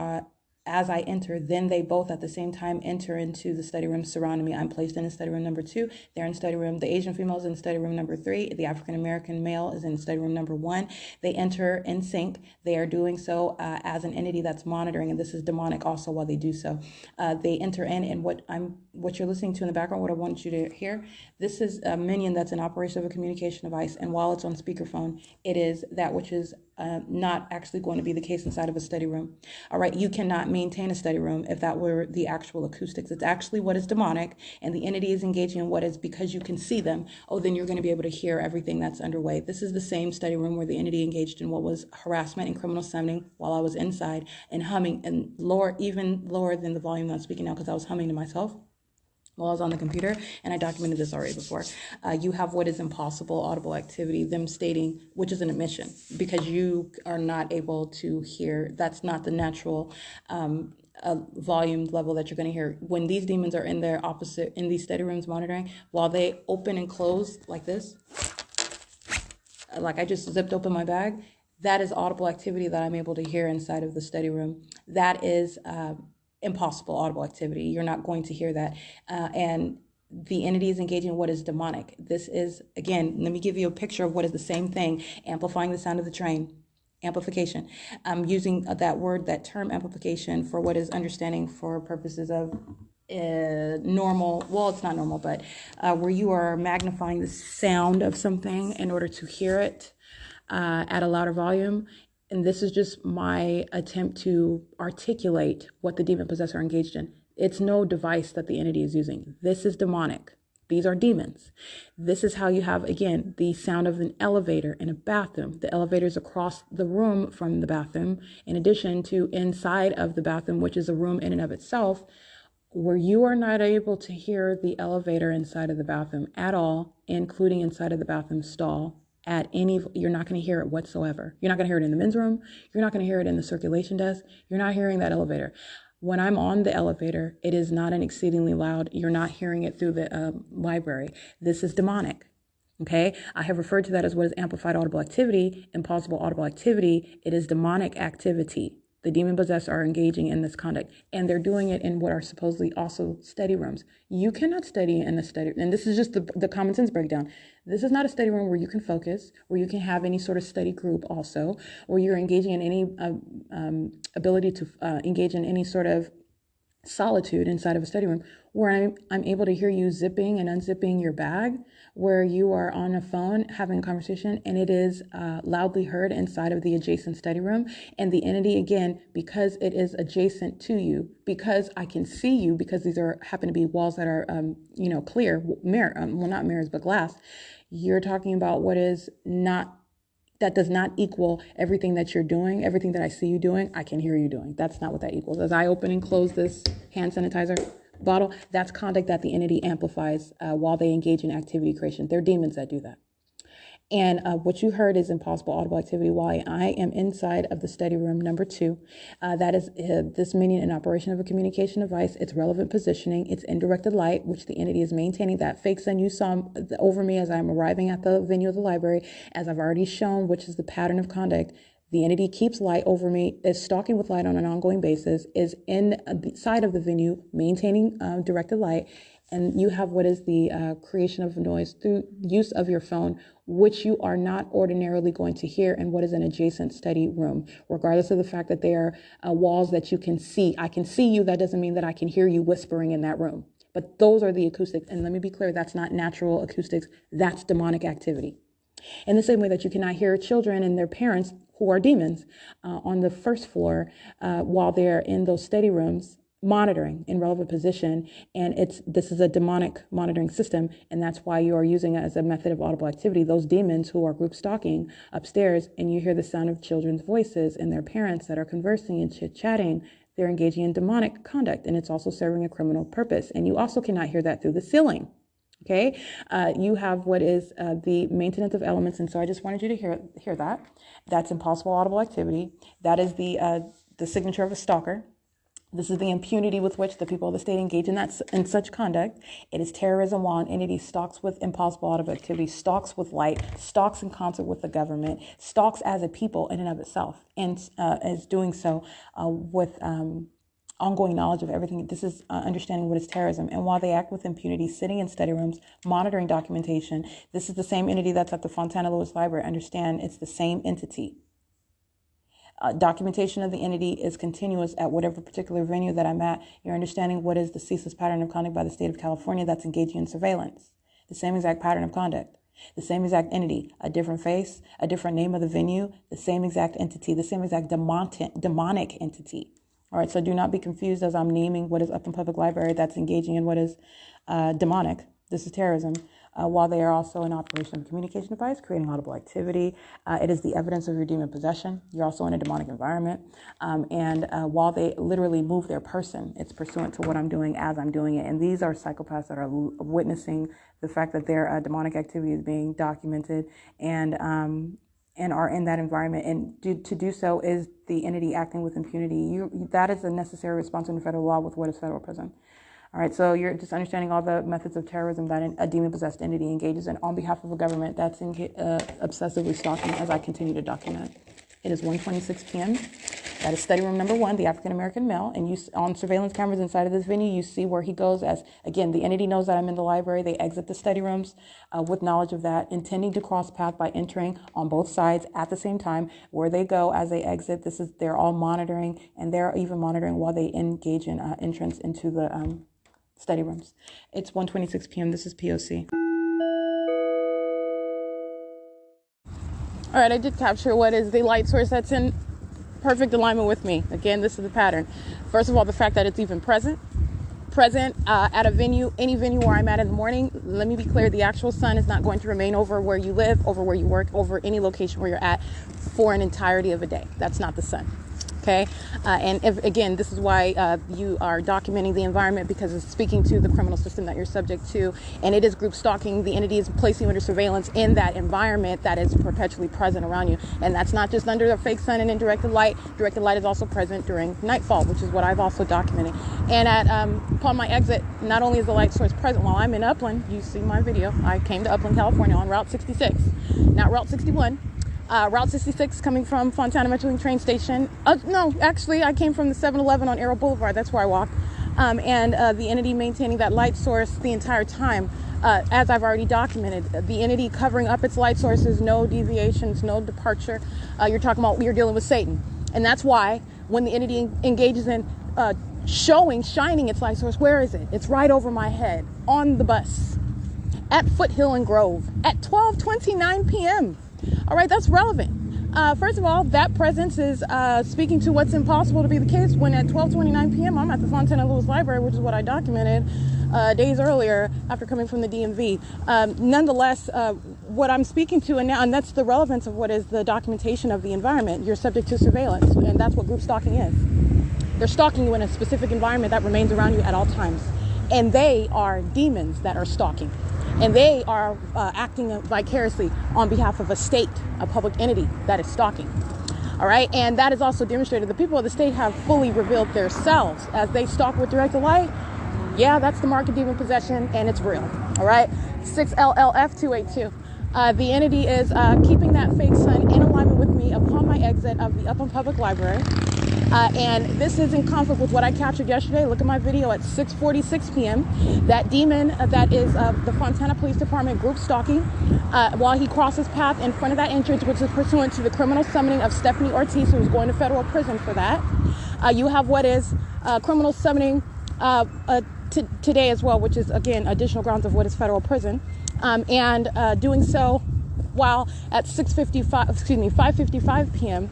[SPEAKER 2] as I enter, then they both at the same time enter into the study room surrounding me. I'm placed in study room number 2. They're in study room, the Asian female is in study room number 3. The African American male is in study room number 1. They enter in sync. They are doing so as an entity that's monitoring, and this is demonic also while they do so. They enter in, and what you're listening to in the background, what I want you to hear, this is a minion that's an operation of a communication device, and while it's on speakerphone, it is that which is not actually going to be the case inside of a study room. All right, you cannot maintain a study room if that were the actual acoustics. It's actually what is demonic, and the entity is engaging in what is, because you can see them, then you're going to be able to hear everything that's underway. This is the same study room where the entity engaged in what was harassment and criminal summoning while I was inside and humming, and even lower than the volume that I'm speaking now because I was humming to myself while I was on the computer, and I documented this already before. You have what is impossible audible activity, them stating, which is an admission, because you are not able to hear. That's not the natural
[SPEAKER 9] volume level that you're going to hear. When these demons are in their opposite, in these study rooms monitoring, while they open and close like this, like I just zipped open my bag, that is audible activity that I'm able to hear inside of the study room. That is impossible audible activity. You're not going to hear that. And the entity is engaging in what is demonic. This is, again, let me give you a picture of what is the same thing, amplifying the sound of the train. Amplification. I'm using that word, that term amplification, for what is understanding for purposes of normal, well, it's not normal, but where you are magnifying the sound of something in order to hear it at a louder volume. And this is just my attempt to articulate what the demon possessor are engaged in. It's no device that the entity is using. This is demonic. These are demons. This is how you have, again, the sound of an elevator in a bathroom. The elevator is across the room from the bathroom, in addition to inside of the bathroom, which is a room in and of itself, where you are not able to hear the elevator inside of the bathroom at all, including inside of the bathroom stall. You're not going to hear it whatsoever. You're not going to hear it in the men's room. You're not going to hear it in the circulation desk. You're not hearing that elevator. When I'm on the elevator, it is not an exceedingly loud. You're not hearing it through the library. This is demonic. Okay, I have referred to that as what is amplified audible activity, impossible audible activity. It is demonic activity. The demon possessed are engaging in this conduct, and they're doing it in what are supposedly also study rooms. You cannot study in the study, and this is just the common sense breakdown. This is not a study room where you can focus, where you can have any sort of study group also, where you're engaging in any ability to engage in any sort of solitude inside of a study room, where I'm able to hear you zipping and unzipping your bag, where you are on a phone having a conversation, and it is loudly heard inside of the adjacent study room. And the entity, again, because it is adjacent to you, because I can see you, because these happen to be walls that are clear, mirror, well, not mirrors, but glass. You're talking about what is not, that does not equal everything that you're doing, everything that I see you doing, I can hear you doing. That's not what that equals. As I open and close this hand sanitizer bottle, that's conduct that the entity amplifies while they engage in activity creation. They're demons that do that. And what you heard is impossible audible activity while I am inside of the study room number 2. That is this meaning an operation of a communication device, its relevant positioning, its indirected light, which the entity is maintaining. That fake sun you saw over me as I'm arriving at the venue of the library, as I've already shown, which is the pattern of conduct. The entity keeps light over me, is stalking with light on an ongoing basis, is inside of the venue, maintaining directed light. And you have what is the creation of noise through use of your phone, which you are not ordinarily going to hear in what is an adjacent study room, regardless of the fact that they are walls that you can see. I can see you. That doesn't mean that I can hear you whispering in that room. But those are the acoustics. And let me be clear, that's not natural acoustics. That's demonic activity. In the same way that you cannot hear children and their parents, who are demons, on the first floor while they're in those study rooms, monitoring in relevant position, and this is a demonic monitoring system, and that's why you are using it as a method of audible activity. Those demons who are group stalking upstairs, and you hear the sound of children's voices and their parents that are conversing and chit-chatting, they're engaging in demonic conduct, and it's also serving a criminal purpose. And you also cannot hear that through the ceiling. Okay, you have what is the maintenance of elements, and so I just wanted you to hear that. That's impossible audible activity. That is the signature of a stalker. This is the impunity with which the people of the state engage in such conduct. It is terrorism while an entity stalks with impossible audible activity, stalks with light, stalks in concert with the government, stalks as a people in and of itself, and is doing so with ongoing knowledge of everything. This is understanding what is terrorism. And while they act with impunity, sitting in study rooms, monitoring documentation, this is the same entity that's at the Fontana Lewis Library. Understand, it's the same entity. Documentation of the entity is continuous at whatever particular venue that I'm at. You're understanding what is the ceaseless pattern of conduct by the state of California that's engaging in surveillance. The same exact pattern of conduct. The same exact entity, a different face, a different name of the venue, the same exact entity, the same exact demonic entity. All right, so do not be confused as I'm naming what is up in public library that's engaging in what is demonic. This is terrorism. While they are also in operation of a communication device, creating audible activity. It is the evidence of your demon possession. You're also in a demonic environment. And while they literally move their person, it's pursuant to what I'm doing as I'm doing it. And these are psychopaths that are witnessing the fact that their demonic activity is being documented. And and are in that environment. And to do so is the entity acting with impunity. That is a necessary response under federal law with what is federal prison. All right, so you're just understanding all the methods of terrorism that a demon-possessed entity engages in on behalf of a government that's obsessively stalking, as I continue to document. It is 1:26 p.m. That is study room number 1, the African-American male. And you, on surveillance cameras inside of this venue, you see where he goes as, again, the entity knows that I'm in the library. They exit the study rooms with knowledge of that, intending to cross path by entering on both sides at the same time. Where they go as they exit, they're all monitoring, and they're even monitoring while they engage in entrance into the study rooms. It's 1:26 p.m. This is P.O.C.
[SPEAKER 2] All right, I did capture what is the light source that's in perfect alignment with me. Again, this is the pattern. First of all, the fact that it's even present at a venue, any venue where I'm at in the morning. Let me be clear, the actual sun is not going to remain over where you live, over where you work, over any location where you're at for an entirety of a day. That's not the sun. Okay, and again, this is why you are documenting the environment, because it's speaking to the criminal system that you're subject to, and it is group stalking. The entity is placing you under surveillance in that environment that is perpetually present around you, and that's not just under the fake sun and in directed light. Directed light is also present during nightfall, which is what I've also documented. And at upon my exit, not only is the light source present while I'm in Upland, you see my video, I came to Upland, California on Route 66, not Route 61. Route 66 coming from Fontana Metrolink train station. No, actually, I came from the 7-Eleven on Arrow Boulevard. That's where I walked. And the entity maintaining that light source the entire time, as I've already documented. The entity covering up its light sources, no deviations, no departure. You're talking about you're dealing with Satan. And that's why when the entity engages in shining its light source, where is it? It's right over my head on the bus at Foothill and Grove at 12:29 p.m. All right, that's relevant. First of all, that presence is speaking to what's impossible to be the case when at 12:29 p.m. I'm at the Fontana Lewis Library, which is what I documented days earlier after coming from the DMV. Nonetheless, what I'm speaking to, and that's the relevance of what is the documentation of the environment. You're subject to surveillance, and that's what group stalking is. They're stalking you in a specific environment that remains around you at all times. And they are demons that are stalking. And they are acting vicariously on behalf of a state, a public entity that is stalking. All right, and that is also demonstrated. The people of the state have fully revealed themselves as they stalk with directed light. Yeah, that's the mark of demon possession, and it's real. All right, 6LLF282. The entity is keeping that fake sun in alignment with me upon my exit of the Upland Public Library. And this is in conflict with what I captured yesterday. Look at my video at 6:46 p.m. That demon that is the Fontana Police Department group stalking while he crosses path in front of that entrance, which is pursuant to the criminal summoning of Stephanie Ortiz, who is going to federal prison for that. You have what is criminal summoning today as well, which is, again, additional grounds of what is federal prison. And doing so while at 5:55 p.m.,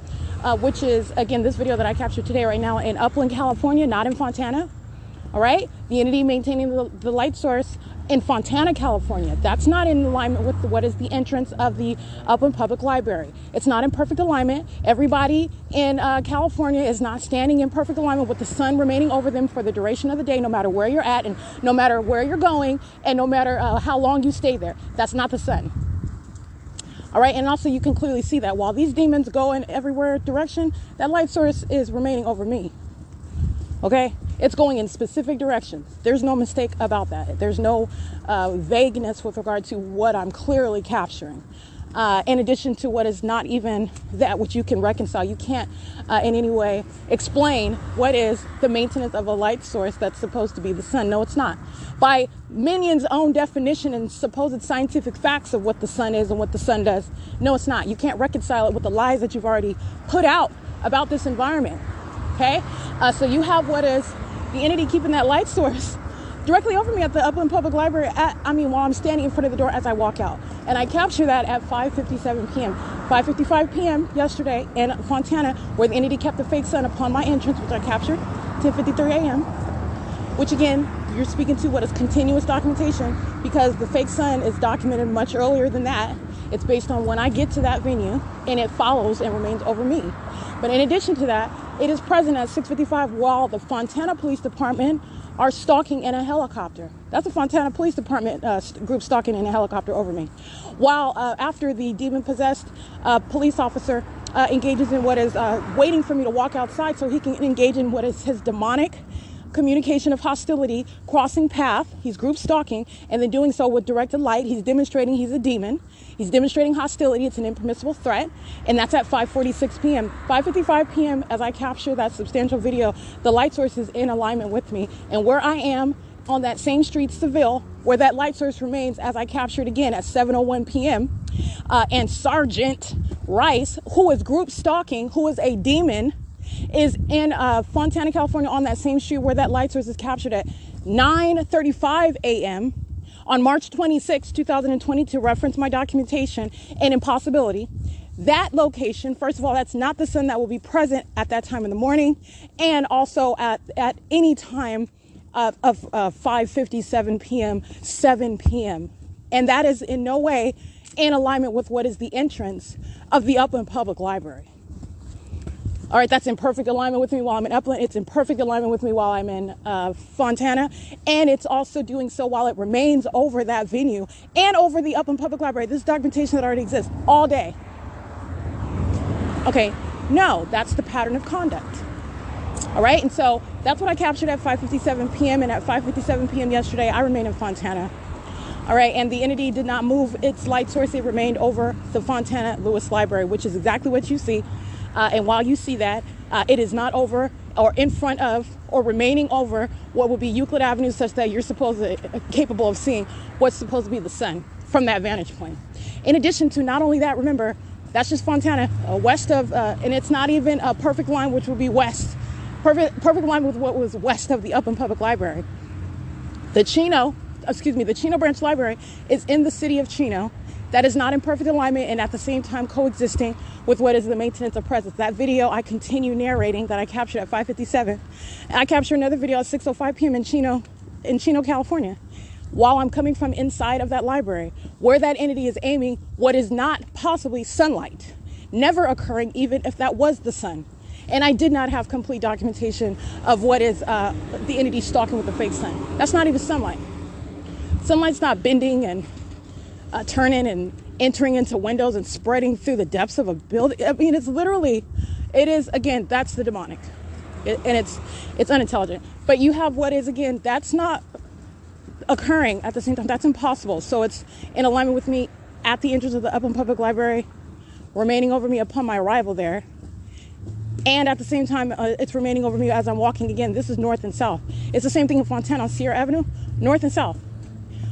[SPEAKER 2] which is, again, this video that I captured today right now in Upland, California, not in Fontana. All right, the entity maintaining the light source in Fontana, California. That's not in alignment with what is the entrance of the Upland Public Library. It's not in perfect alignment. Everybody in California is not standing in perfect alignment with the sun remaining over them for the duration of the day, no matter where you're at and no matter where you're going and no matter how long you stay there. That's not the sun. All right, and also you can clearly see that while these demons go in everywhere direction, that light source is remaining over me. Okay, it's going in specific directions. There's no mistake about that. There's no vagueness with regard to what I'm clearly capturing. In addition to what is not even that which you can reconcile. You can't in any way explain what is the maintenance of a light source that's supposed to be the sun. No, it's not. By Minion's own definition and supposed scientific facts of what the sun is and what the sun does, no, it's not. You can't reconcile it with the lies that you've already put out about this environment. Okay? So you have what is the entity keeping that light source directly over me at the Upland Public Library while I'm standing in front of the door as I walk out. And I capture that at 5:57 p.m. 5:55 p.m. yesterday in Fontana, where the entity kept the fake sun upon my entrance, which I captured 10:53 a.m., which again, you're speaking to what is continuous documentation, because the fake sun is documented much earlier than that. It's based on when I get to that venue, and it follows and remains over me. But in addition to that, it is present at 6:55 while the Fontana Police Department are stalking in a helicopter. That's the Fontana Police Department group stalking in a helicopter over me. While after the demon-possessed
[SPEAKER 10] police officer engages in what is waiting for me to walk outside so he can engage in what is his demonic communication of hostility, crossing path. He's group stalking, and then doing so with directed light. He's demonstrating he's a demon. He's demonstrating hostility. It's an impermissible threat, and that's at 5:46 p.m. 5:55 p.m. as I capture that substantial video, the light source is in alignment with me, and where I am on that same street, Seville, where that light source remains as I captured again at 7:01 p.m. And Sergeant Rice, who is group stalking, who is a demon, is in Fontana, California, on that same street where that light source is captured at 9:35 a.m. on March 26, 2020, to reference my documentation and impossibility. That location, first of all, that's not the sun that will be present at that time in the morning, and also at any time of 5:57 p.m., 7 p.m. And that is in no way in alignment with what is the entrance of the Upland Public Library. All right, that's in perfect alignment with me while I'm in Upland. It's in perfect alignment with me while I'm in Fontana. And it's also doing so while it remains over that venue and over the Upland Public Library. This is documentation that already exists all day. Okay, no, that's the pattern of conduct. All right, and so that's what I captured at 5:57 p.m. And at 5:57 p.m. yesterday, I remained in Fontana. All right, and the entity did not move its light source. It remained over the Fontana Lewis Library, which is exactly what you see. And while you see that, it is not over or in front of or remaining over what would be Euclid Avenue, such that you're capable of seeing what's supposed to be the sun from that vantage point. In addition to not only that, remember, that's just Fontana, west of, and it's not even a perfect line, which would be west. Perfect line with what was west of the Upland Public Library. The Chino Branch Library is in the city of Chino. That is not in perfect alignment and at the same time coexisting with what is the maintenance of presence. That video I continue narrating that I captured at 5:57. I captured another video at 6:05 p.m. in Chino, California, while I'm coming from inside of that library, where that entity is aiming what is not possibly sunlight, never occurring even if that was the sun. And I did not have complete documentation of what is the entity stalking with the fake sun. That's not even sunlight. Sunlight's not bending and turning and entering into windows and spreading through the depths of a building. I mean, again, that's the demonic. And it's unintelligent. But you have what is, again, that's not occurring at the same time. That's impossible. So it's in alignment with me at the entrance of the Upland Public Library, remaining over me upon my arrival there. And at the same time, it's remaining over me as I'm walking again. This is north and south. It's the same thing in Fontana on Sierra Avenue, north and south,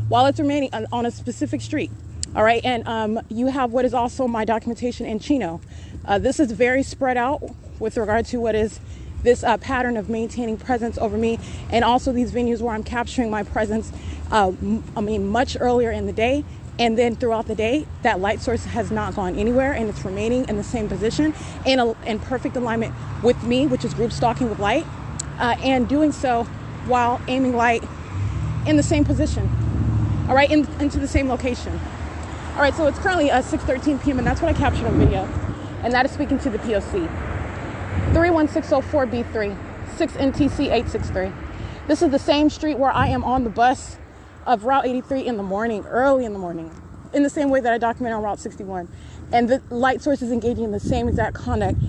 [SPEAKER 10] while it's remaining on a specific street. All right, and you have what is also my documentation in Chino. This is very spread out with regard to what is this pattern of maintaining presence over me, and also these venues where I'm capturing my presence, much earlier in the day. And then throughout the day, that light source has not gone anywhere, and it's remaining in the same position in perfect alignment with me, which is group stalking with light, and doing so while aiming light in the same position, all right, into the same location. All right, so it's currently 6:13 p.m. and that's what I captured on video, and that is speaking to the P.O.C. 31604B3, 6NTC863. This is the same street where I am on the bus of Route 83 in the morning, early in the morning, in the same way that I documented on Route 61. And the light source is engaging in the same exact conduct,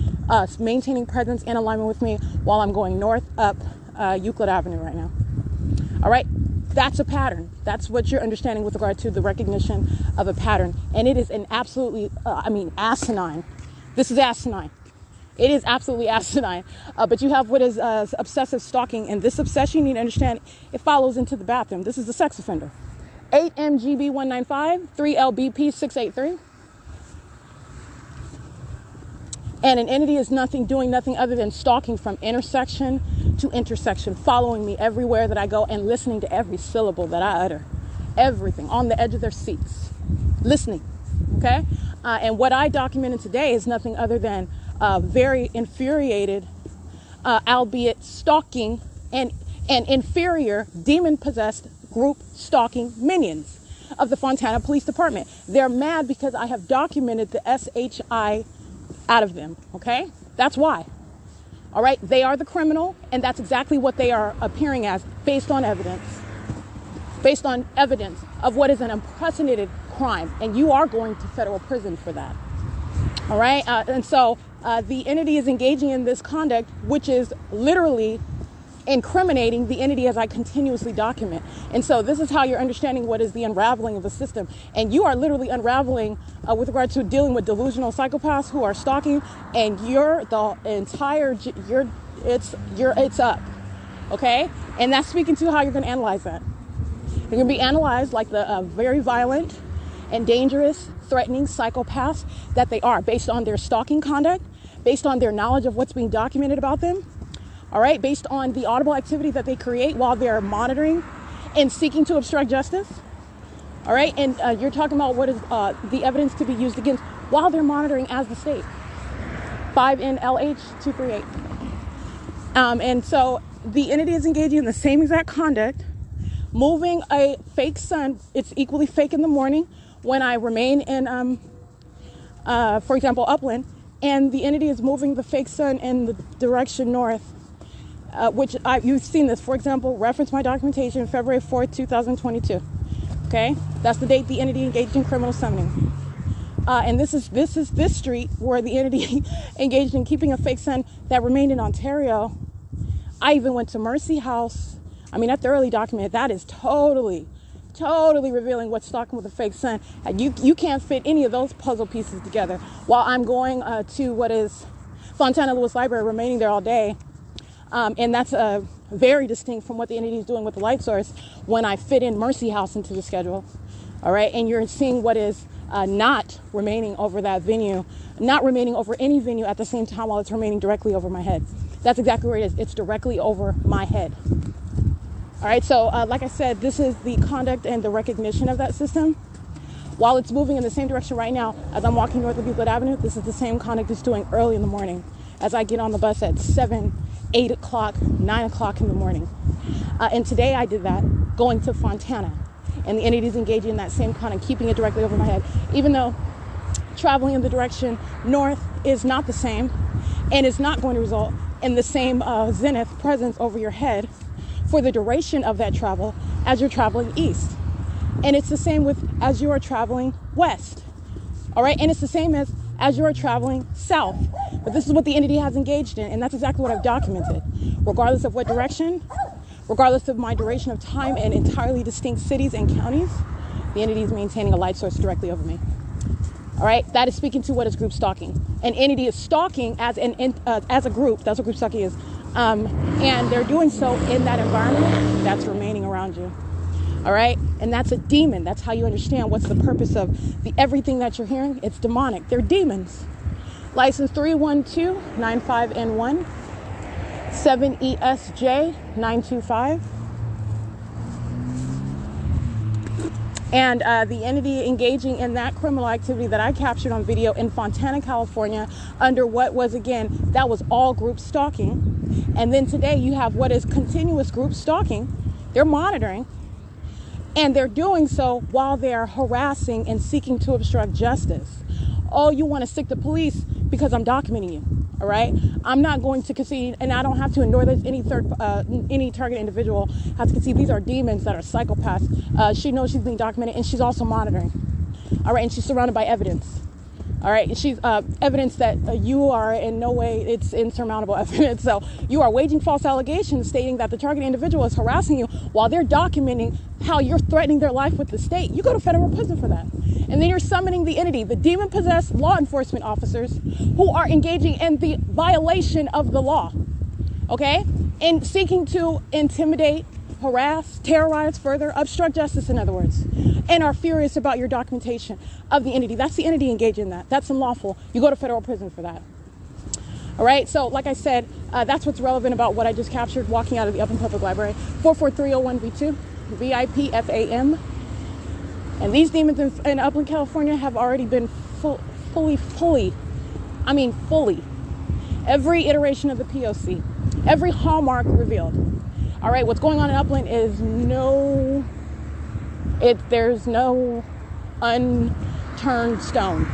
[SPEAKER 10] maintaining presence in alignment with me while I'm going north up Euclid Avenue right now. All right, that's a pattern. That's what you're understanding with regard to the recognition of a pattern. And it is an absolutely, asinine. This is asinine. It is absolutely asinine. But you have what is obsessive stalking. And this obsession, you need to understand, it follows into the bathroom. This is the sex offender. 8MGB195, 3LBP683. And an entity is doing nothing other than stalking from intersection to intersection, following me everywhere that I go and listening to every syllable that I utter. Everything, on the edge of their seats. Listening, okay? And what I documented today is nothing other than very infuriated, albeit stalking and inferior demon-possessed group stalking minions of the Fontana Police Department. They're mad because I have documented the SHI out of them, okay? That's why. All right, they are the criminal, and that's exactly what they are appearing as based on evidence of what is an unprecedented crime, and you are going to federal prison for that. All right. And so the entity is engaging in this conduct, which is literally incriminating the entity as I continuously document. And so this is how you're understanding what is the unraveling of the system. And you are literally unraveling with regard to dealing with delusional psychopaths who are stalking, and it's up. Okay? And that's speaking to how you're going to analyze that. You're going to be analyzed like the very violent and dangerous, threatening psychopaths that they are, based on their stalking conduct, based on their knowledge of what's being documented about them. All right, based on the audible activity that they create while they're monitoring and seeking to obstruct justice. All right, and you're talking about what is the evidence to be used against while they're monitoring as the state. 5 NLH 238. And so the entity is engaging in the same exact conduct, moving a fake sun. It's equally fake in the morning when I remain in, for example, Upland, and the entity is moving the fake sun in the direction north. You've seen this, for example, reference my documentation, February 4th, 2022. Okay, that's the date the entity engaged in criminal summoning. And this is this street where the entity engaged in keeping a fake sun that remained in Ontario. I even went to Mercy House. I mean, I thoroughly documented. That is totally revealing what's stalking with a fake sun. And you can't fit any of those puzzle pieces together. While I'm going to what is Fontana Lewis Library, remaining there all day. And that's very distinct from what the entity is doing with the light source when I fit in Mercy House into the schedule. All right. And you're seeing what is not remaining over that venue, not remaining over any venue at the same time while it's remaining directly over my head. That's exactly where it is. It's directly over my head. All right. So like I said, this is the conduct and the recognition of that system. While it's moving in the same direction right now as I'm walking north of Euclid Avenue, this is the same conduct it's doing early in the morning as I get on the bus at 7, 8 o'clock, 9 o'clock in the morning. And today I did that going to Fontana. And the entity is engaging in that same conduct, keeping it directly over my head. Even though traveling in the direction north is not the same and is not going to result in the same zenith presence over your head for the duration of that travel as you're traveling east. And it's the same with as you are traveling west. All right. And it's the same as you are traveling south. But this is what the entity has engaged in, and that's exactly what I've documented. Regardless of what direction, regardless of my duration of time in entirely distinct cities and counties, the entity is maintaining a light source directly over me. All right, that is speaking to what is group stalking. An entity is stalking as a group. That's what group stalking is, and they're doing so in that environment that's remaining around you. All right, and that's a demon. That's how you understand what's the purpose of everything that you're hearing. It's demonic. They're demons. License 31295N1, 7ESJ925. And the entity engaging in that criminal activity that I captured on video in Fontana, California, under what was, again, that was all group stalking. And then today you have what is continuous group stalking. They're monitoring. And they're doing so while they're harassing and seeking to obstruct justice. Oh, you want to stick the police because I'm documenting you, all right? I'm not going to concede, and I don't have to, nor does any target individual have to concede. These are demons that are psychopaths. She knows she's being documented, and she's also monitoring, all right? And she's surrounded by evidence, all right? And she's evidence that you are in no way, it's insurmountable evidence. So you are waging false allegations stating that the target individual is harassing you while they're documenting how you're threatening their life with the state. You go to federal prison for that. And then you're summoning the entity, the demon-possessed law enforcement officers who are engaging in the violation of the law, okay? And seeking to intimidate, harass, terrorize further, obstruct justice, in other words, and are furious about your documentation of the entity. That's the entity engaging in that. That's unlawful. You go to federal prison for that. All right, so like I said, that's what's relevant about what I just captured walking out of the Upland Public Library. 44301V2, VIPFAM. And these demons in Upland, California have already been fully, every iteration of the P.O.C, every hallmark revealed. All right, what's going on in Upland is there's no unturned stone.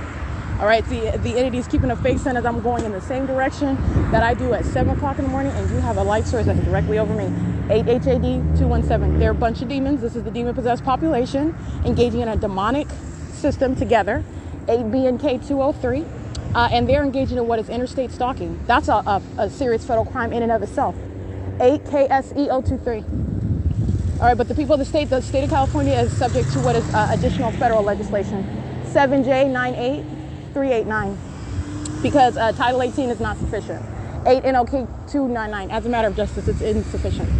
[SPEAKER 10] All right, the entity is keeping a fake sun as I'm going in the same direction that I do at 7 o'clock in the morning, and you have a light source that's directly over me. 8HAD217. They're a bunch of demons. This is the demon-possessed population engaging in a demonic system together. 8BNK203. and they're engaging in what is interstate stalking. That's a serious federal crime in and of itself. 8 KSE 023. All right, but the people of the state of California is subject to what is additional federal legislation, 7J 98389, because Title 18 is not sufficient. 8 NOK 299, as a matter of justice, it's insufficient.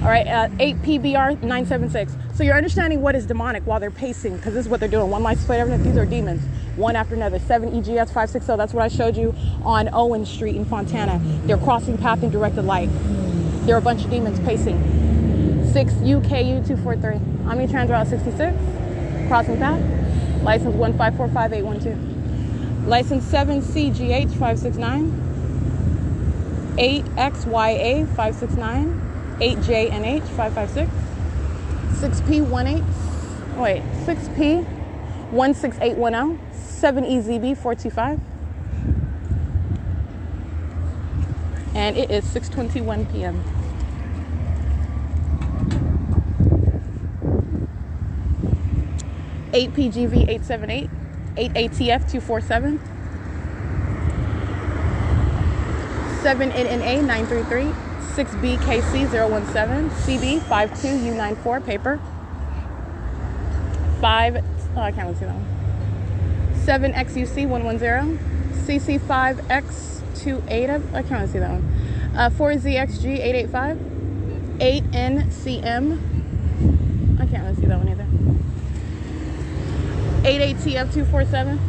[SPEAKER 10] All right, 8 PBR 976. So you're understanding what is demonic while they're pacing, because this is what they're doing. One license plate evidence, these are demons, one after another. 7 EGS 560, that's what I showed you on Owen Street in Fontana. They're crossing path in directed light. There are a bunch of demons pacing. 6 UKU 243, Omnitrans Route 66, crossing path. License 1545812. License 7 CGH 569. 8 XYA 569. 8JNH 556. 6P18. Wait, 6P 16810. 7 EZB 425. And it is 6:21 p.m. Eight PGV 878, 8 ATF 247, 7 NNA 933, 6 BKC 017, CB 52U94 paper, 5 I can't see that one. 7 XUC 110, CC 5X28 I can't see that one. 4 ZXG 885, 8 NCM I can't really see that one either. 8 ATF 247,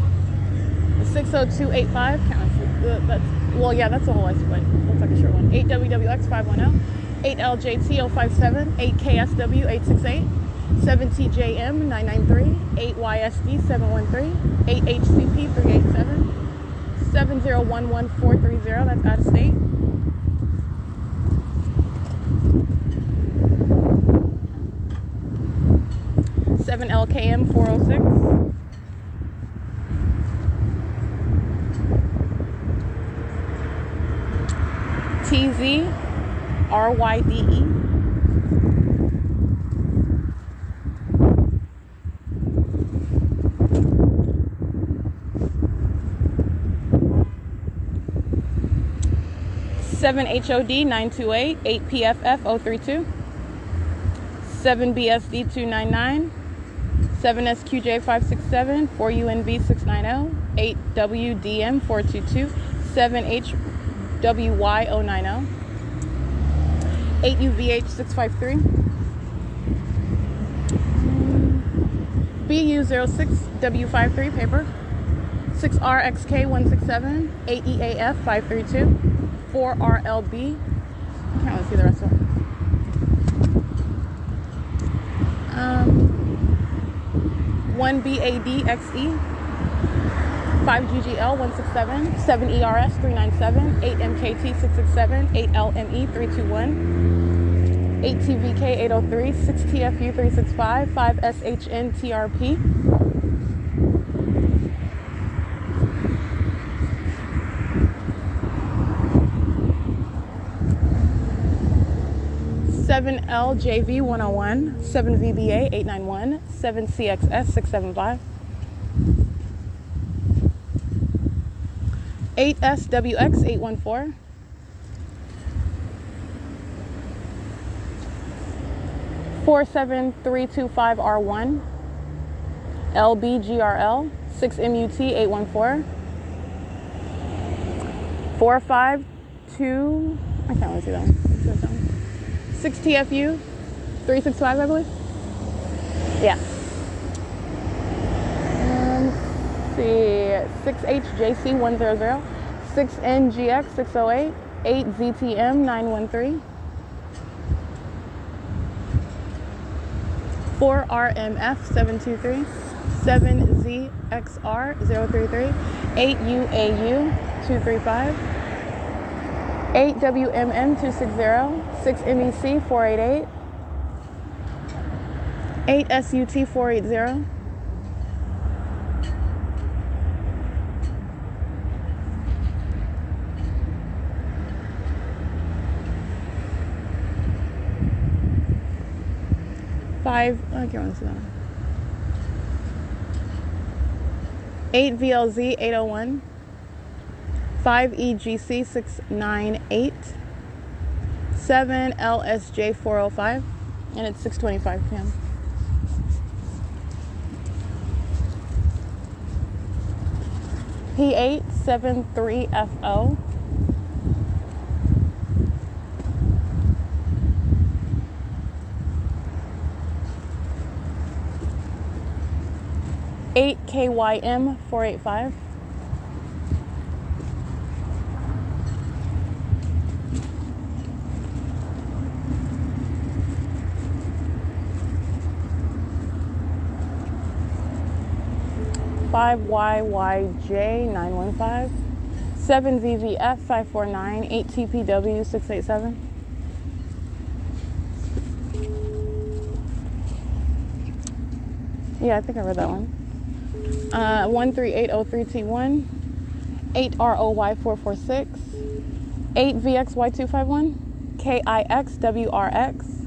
[SPEAKER 10] 60285. That's, well, yeah, that's the whole license plate. Looks like a short one. 8 WWX 510, 8 LJT 057, 8 KSW 868, 7 TJM 993, 8 YSD 713, 8 HCP 387, 7011430. That's out of state. 7 LKM 406. TZ RYDE. Seven HOD 928, 8 PFF 032, 7 BSD 299, 7 SQJ 567, 4 UNV 690, 8 WDM 422, 7 HWY 090, 8 UVH 653, BU 06 W53 paper, 6 RXK 167, 8 EAF 532, 4 RLB. I can't really see the rest of it. 1 BADXE, 5 GGL 167, 7 ERS 397, 8 MKT 667, 8 LME 321, 8 TVK 803, 6 TFU 365, 5 SHN TRP, 7 LJV 101, 7 VBA 891, 7 CXS 675, 8 SWX 814, 47325 R1, LBGRL 6 MUT 814, 452 I can't really see that one. 6 TFU 365 I believe. Yeah. See, 6HJC 100, 6NGX 608, 8 ZTM 913, 4 RMF 723, 7 ZXR 033, 8 UAU 235, 8 WMM 260, 6 MEC 488, 8 SUT 480, 5, I can't really see that one. 8 VLZ 801, 5EGC 698, 7LSJ 405, and it's 6:25 p.m. P873FO. KYM 485. YYJ 915, 7VVF 549, 8TPW 687. Yeah, I think I read that one. 13803T1, 8ROY 446, 8VXY251, KIXWRX,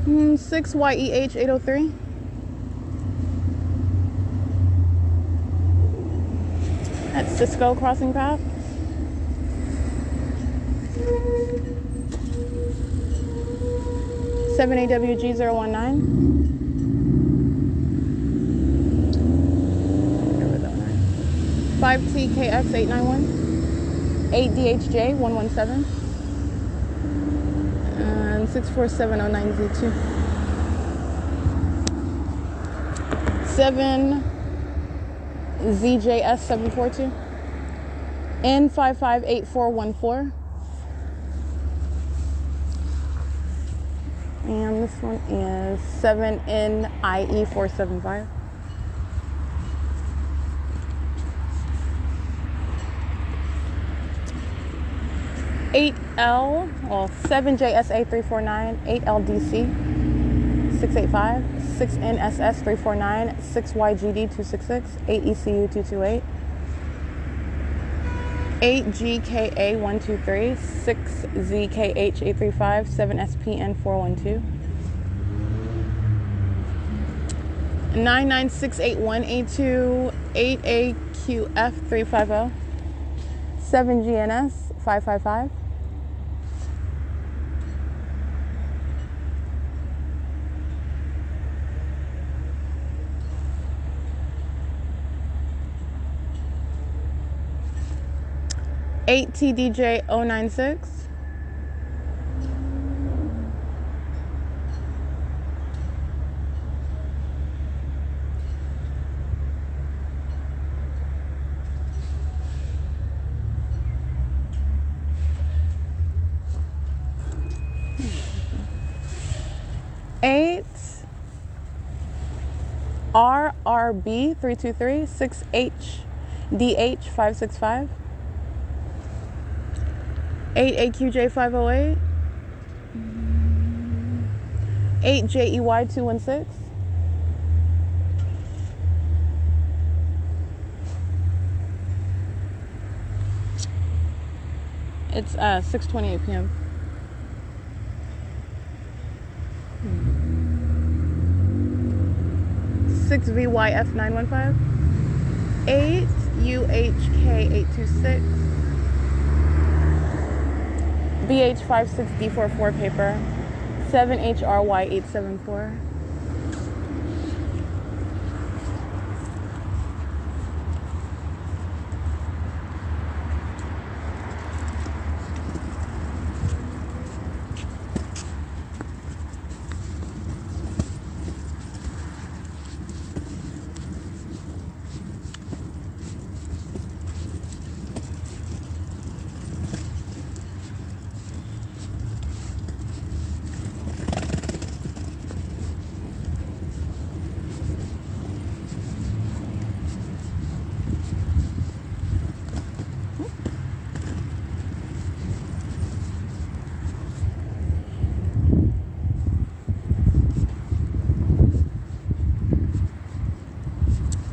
[SPEAKER 10] 6YEH 803. At Cisco crossing path. Seven AWG 019. Remember that one. 5TKX 891. 8DHJ 117. And 64709Z2. 7 ZJS 742, N558414, and this one is 7NIE 475. L, well, 7JSA 349, 8LDC 685, 6NSS 349, 6YGD 266, 8ECU 228, 8GKA 123, 6ZKH 835, 7SPN 412, 9968182, 8AQF 350, 7GNS 555. 8TDJ 096. 8 RRB 323, 6HDH 565, 8AQJ 508, 8JEY 216, it's 6:28 p.m. 6VYF 915, 8UHK 826, BH56D44 paper, 7HRY 874.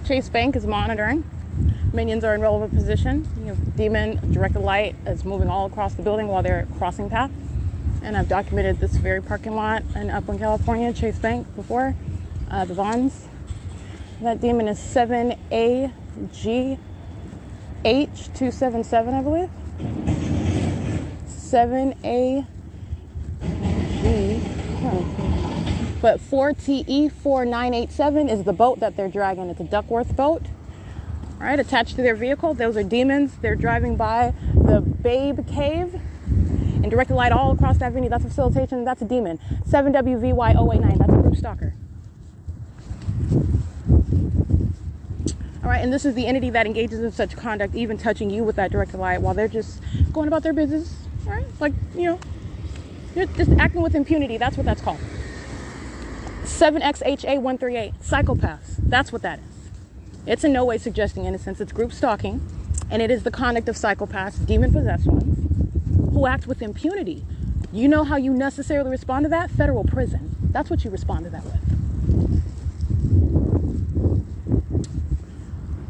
[SPEAKER 10] Chase Bank is monitoring. Minions are in relevant position. You have Demon directed light is moving all across the building while they're crossing path. And I've documented this very parking lot in Upland, California, Chase Bank before, the Vons. That Demon is 7AG H277, I believe. 7AG. But 4TE4987 is the boat that they're dragging. It's a Duckworth boat. All right, attached to their vehicle. Those are demons. They're driving by the Babe Cave and directed light all across that venue. That's a facilitation. That's a demon. 7WVY089. That's a group stalker. All right, and this is the entity that engages in such conduct, even touching you with that directed light while they're just going about their business. All right, like, you know, you're just acting with impunity. That's what that's called. 7XHA138, psychopaths. That's what that is. It's in no way suggesting innocence. It's group stalking, and it is the conduct of psychopaths, demon-possessed ones, who act with impunity. You know how you necessarily respond to that? Federal prison. That's what you respond to that with.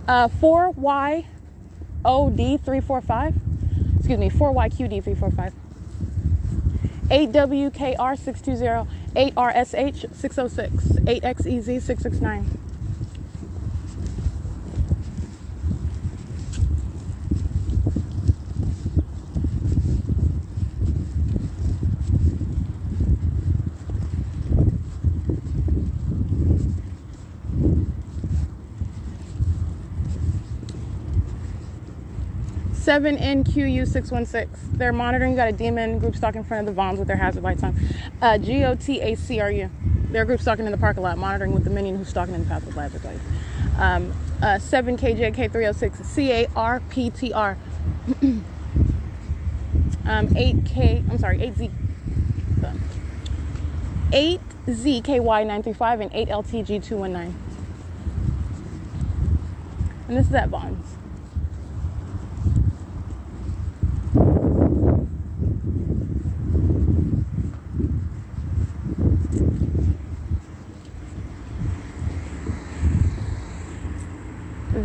[SPEAKER 10] 4YOD345. Excuse me, 4YQD345. 8WKR620, 8RSH606, 8XEZ669. Seven NQU616. They're monitoring. You got a demon group stalking in front of the Vons with their hazard lights on. GOTACRU. They're group stalking in the parking lot, monitoring with the minion who's stalking in the path with hazard lights. 7KJK306 CARPTR. 8ZKY935 and 8LTG219. And this is at Vons.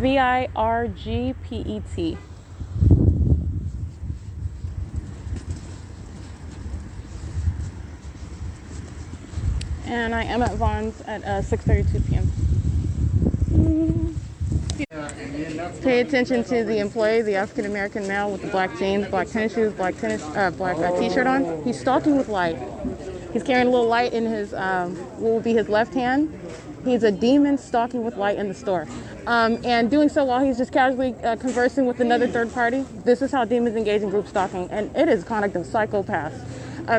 [SPEAKER 10] VIRGPET. And I am at Vons at 6:32 p.m. Pay attention to the employee, the African American male with the black jeans, black tennis shoes, black t-shirt on. He's stalking with light. He's carrying a little light in his what will be his left hand. He's a demon stalking with light in the store. And doing so while he's just casually conversing with another third party. This is how demons engage in group stalking, and it is conduct of psychopaths.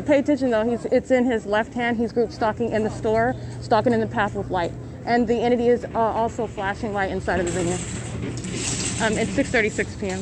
[SPEAKER 10] Pay attention though, it's in his left hand. He's group stalking in the store, stalking in the path with light. And the entity is also flashing light inside of the venue. It's 6:36 p.m.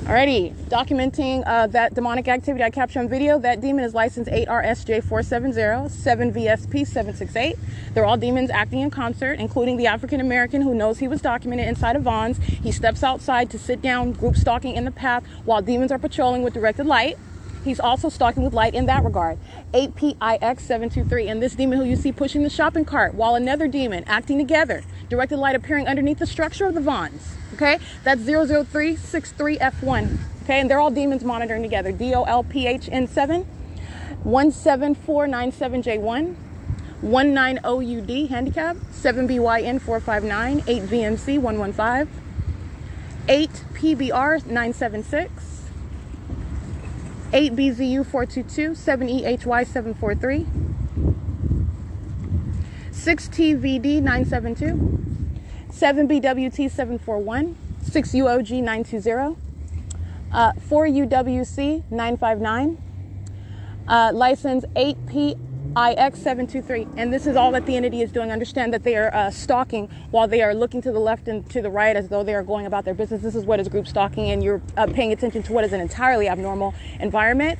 [SPEAKER 10] Alrighty, documenting that demonic activity I captured on video. That demon is license 8RSJ470, 7VSP768. They're all demons acting in concert, including the African American who knows he was documented inside of Vons. He steps outside to sit down, group stalking in the path while demons are patrolling with directed light. He's also stalking with light in that regard. 8PIX723, and this demon who you see pushing the shopping cart while another demon acting together, directed light appearing underneath the structure of the Vons. Okay, that's 00363F1. Okay, and they're all demons monitoring together. DOLPHN7, 17497J1, 19OUD handicap, 7BYN459, 8VMC115, 8PBR976, 8BZU422, 7EHY743, 6TVD972, 7BWT741, 6UOG920, 4UWC959, license 8PIX723. And this is all that the entity is doing. Understand that they are stalking while they are looking to the left and to the right as though they are going about their business. This is what is group stalking, and you're paying attention to what is an entirely abnormal environment,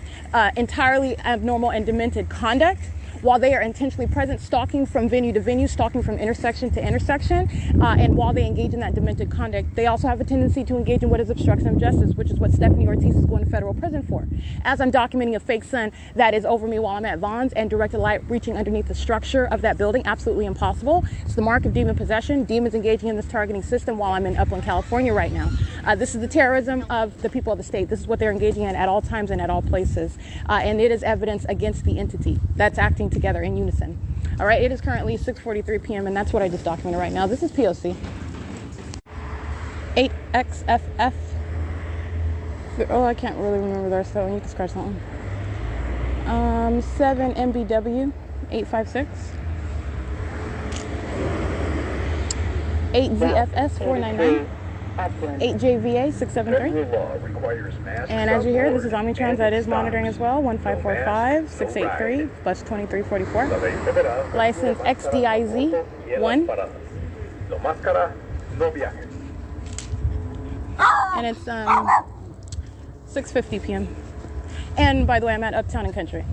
[SPEAKER 10] entirely abnormal and demented conduct. While they are intentionally present, stalking from venue to venue, stalking from intersection to intersection, and while they engage in that demented conduct, they also have a tendency to engage in what is obstruction of justice, which is what Stephanie Ortiz is going to federal prison for. As I'm documenting a fake sun that is over me while I'm at Vons and directed light reaching underneath the structure of that building, absolutely impossible. It's the mark of demon possession, demons engaging in this targeting system while I'm in Upland, California right now. This is the terrorism of the people of the state. This is what they're engaging in at all times and at all places. And it is evidence against the entity that's acting together in unison. All right, it is currently 6:43 p.m. and that's what I just documented right now. This is P.O.C. 8XFF Oh, I can't really remember the rest of it. You can scratch something. 7 MBW 856. 8 ZFS 499. 8 JVA 673. And as you hear, this is Omnitrans that is monitoring as well. 1545 683 bus 2344. License XDIZ 1. And it's 6:50 p.m. And by the way, I'm at Uptown and Country.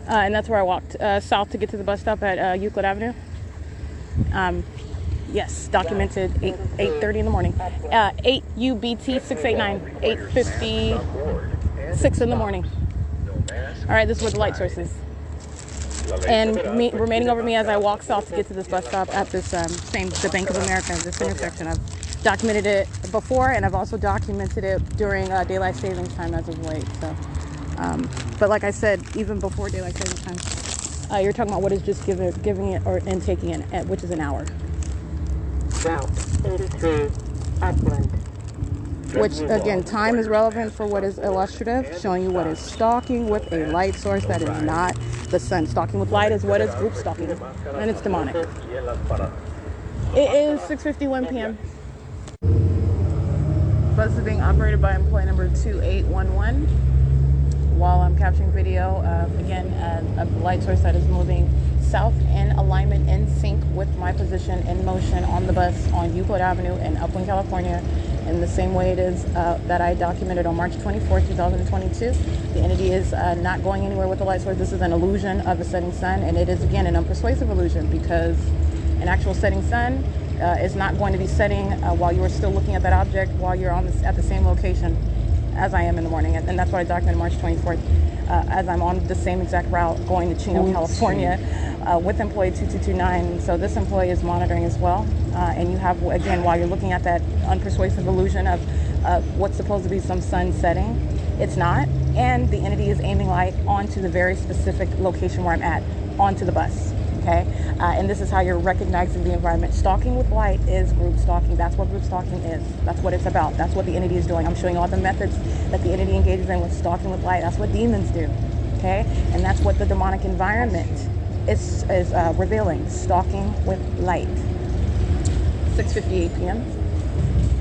[SPEAKER 10] And that's where I walked south to get to the bus stop at Euclid Avenue. Yes, documented 8:30 in the morning. 8 UBT 689, 8:56 in the morning. All right, this is where the light source is. And remaining over me as I walk south to get to this bus stop at this the Bank of America, this intersection. I've documented it before, and I've also documented it during daylight savings time as of late. So, but like I said, even before daylight savings time, you're talking about what is just giving it and taking it, which is an hour.
[SPEAKER 11] Route 83, upland.
[SPEAKER 10] Which again, time is relevant for what is illustrative, showing you what is stalking with a light source that is not the sun. Stalking with light is what is group stalking, and it's demonic. It is 6:51 p.m. Bus is being operated by employee number 2811. While I'm capturing video, again, a light source that is moving south in alignment, in sync with my position in motion on the bus on Euclid Avenue in Upland, California, in the same way it is that I documented on March 24, 2022. The entity is not going anywhere with the light source. This is an illusion of a setting sun, and it is, again, an unpersuasive illusion because an actual setting sun is not going to be setting while you are still looking at that object while you're at the same location as I am in the morning. And that's what I documented March 24th as I'm on the same exact route going to Chino, California with employee 2229. So this employee is monitoring as well. And you have, again, while you're looking at that unpersuasive illusion of what's supposed to be some sun setting, it's not. And the entity is aiming light onto the very specific location where I'm at, onto the bus. Okay, and this is how you're recognizing the environment. Stalking with light is group stalking. That's what group stalking is. That's what it's about. That's what the entity is doing. I'm showing you all the methods that the entity engages in with stalking with light. That's what demons do. Okay, and that's what the demonic environment is revealing. Stalking with light. 6:58 p.m.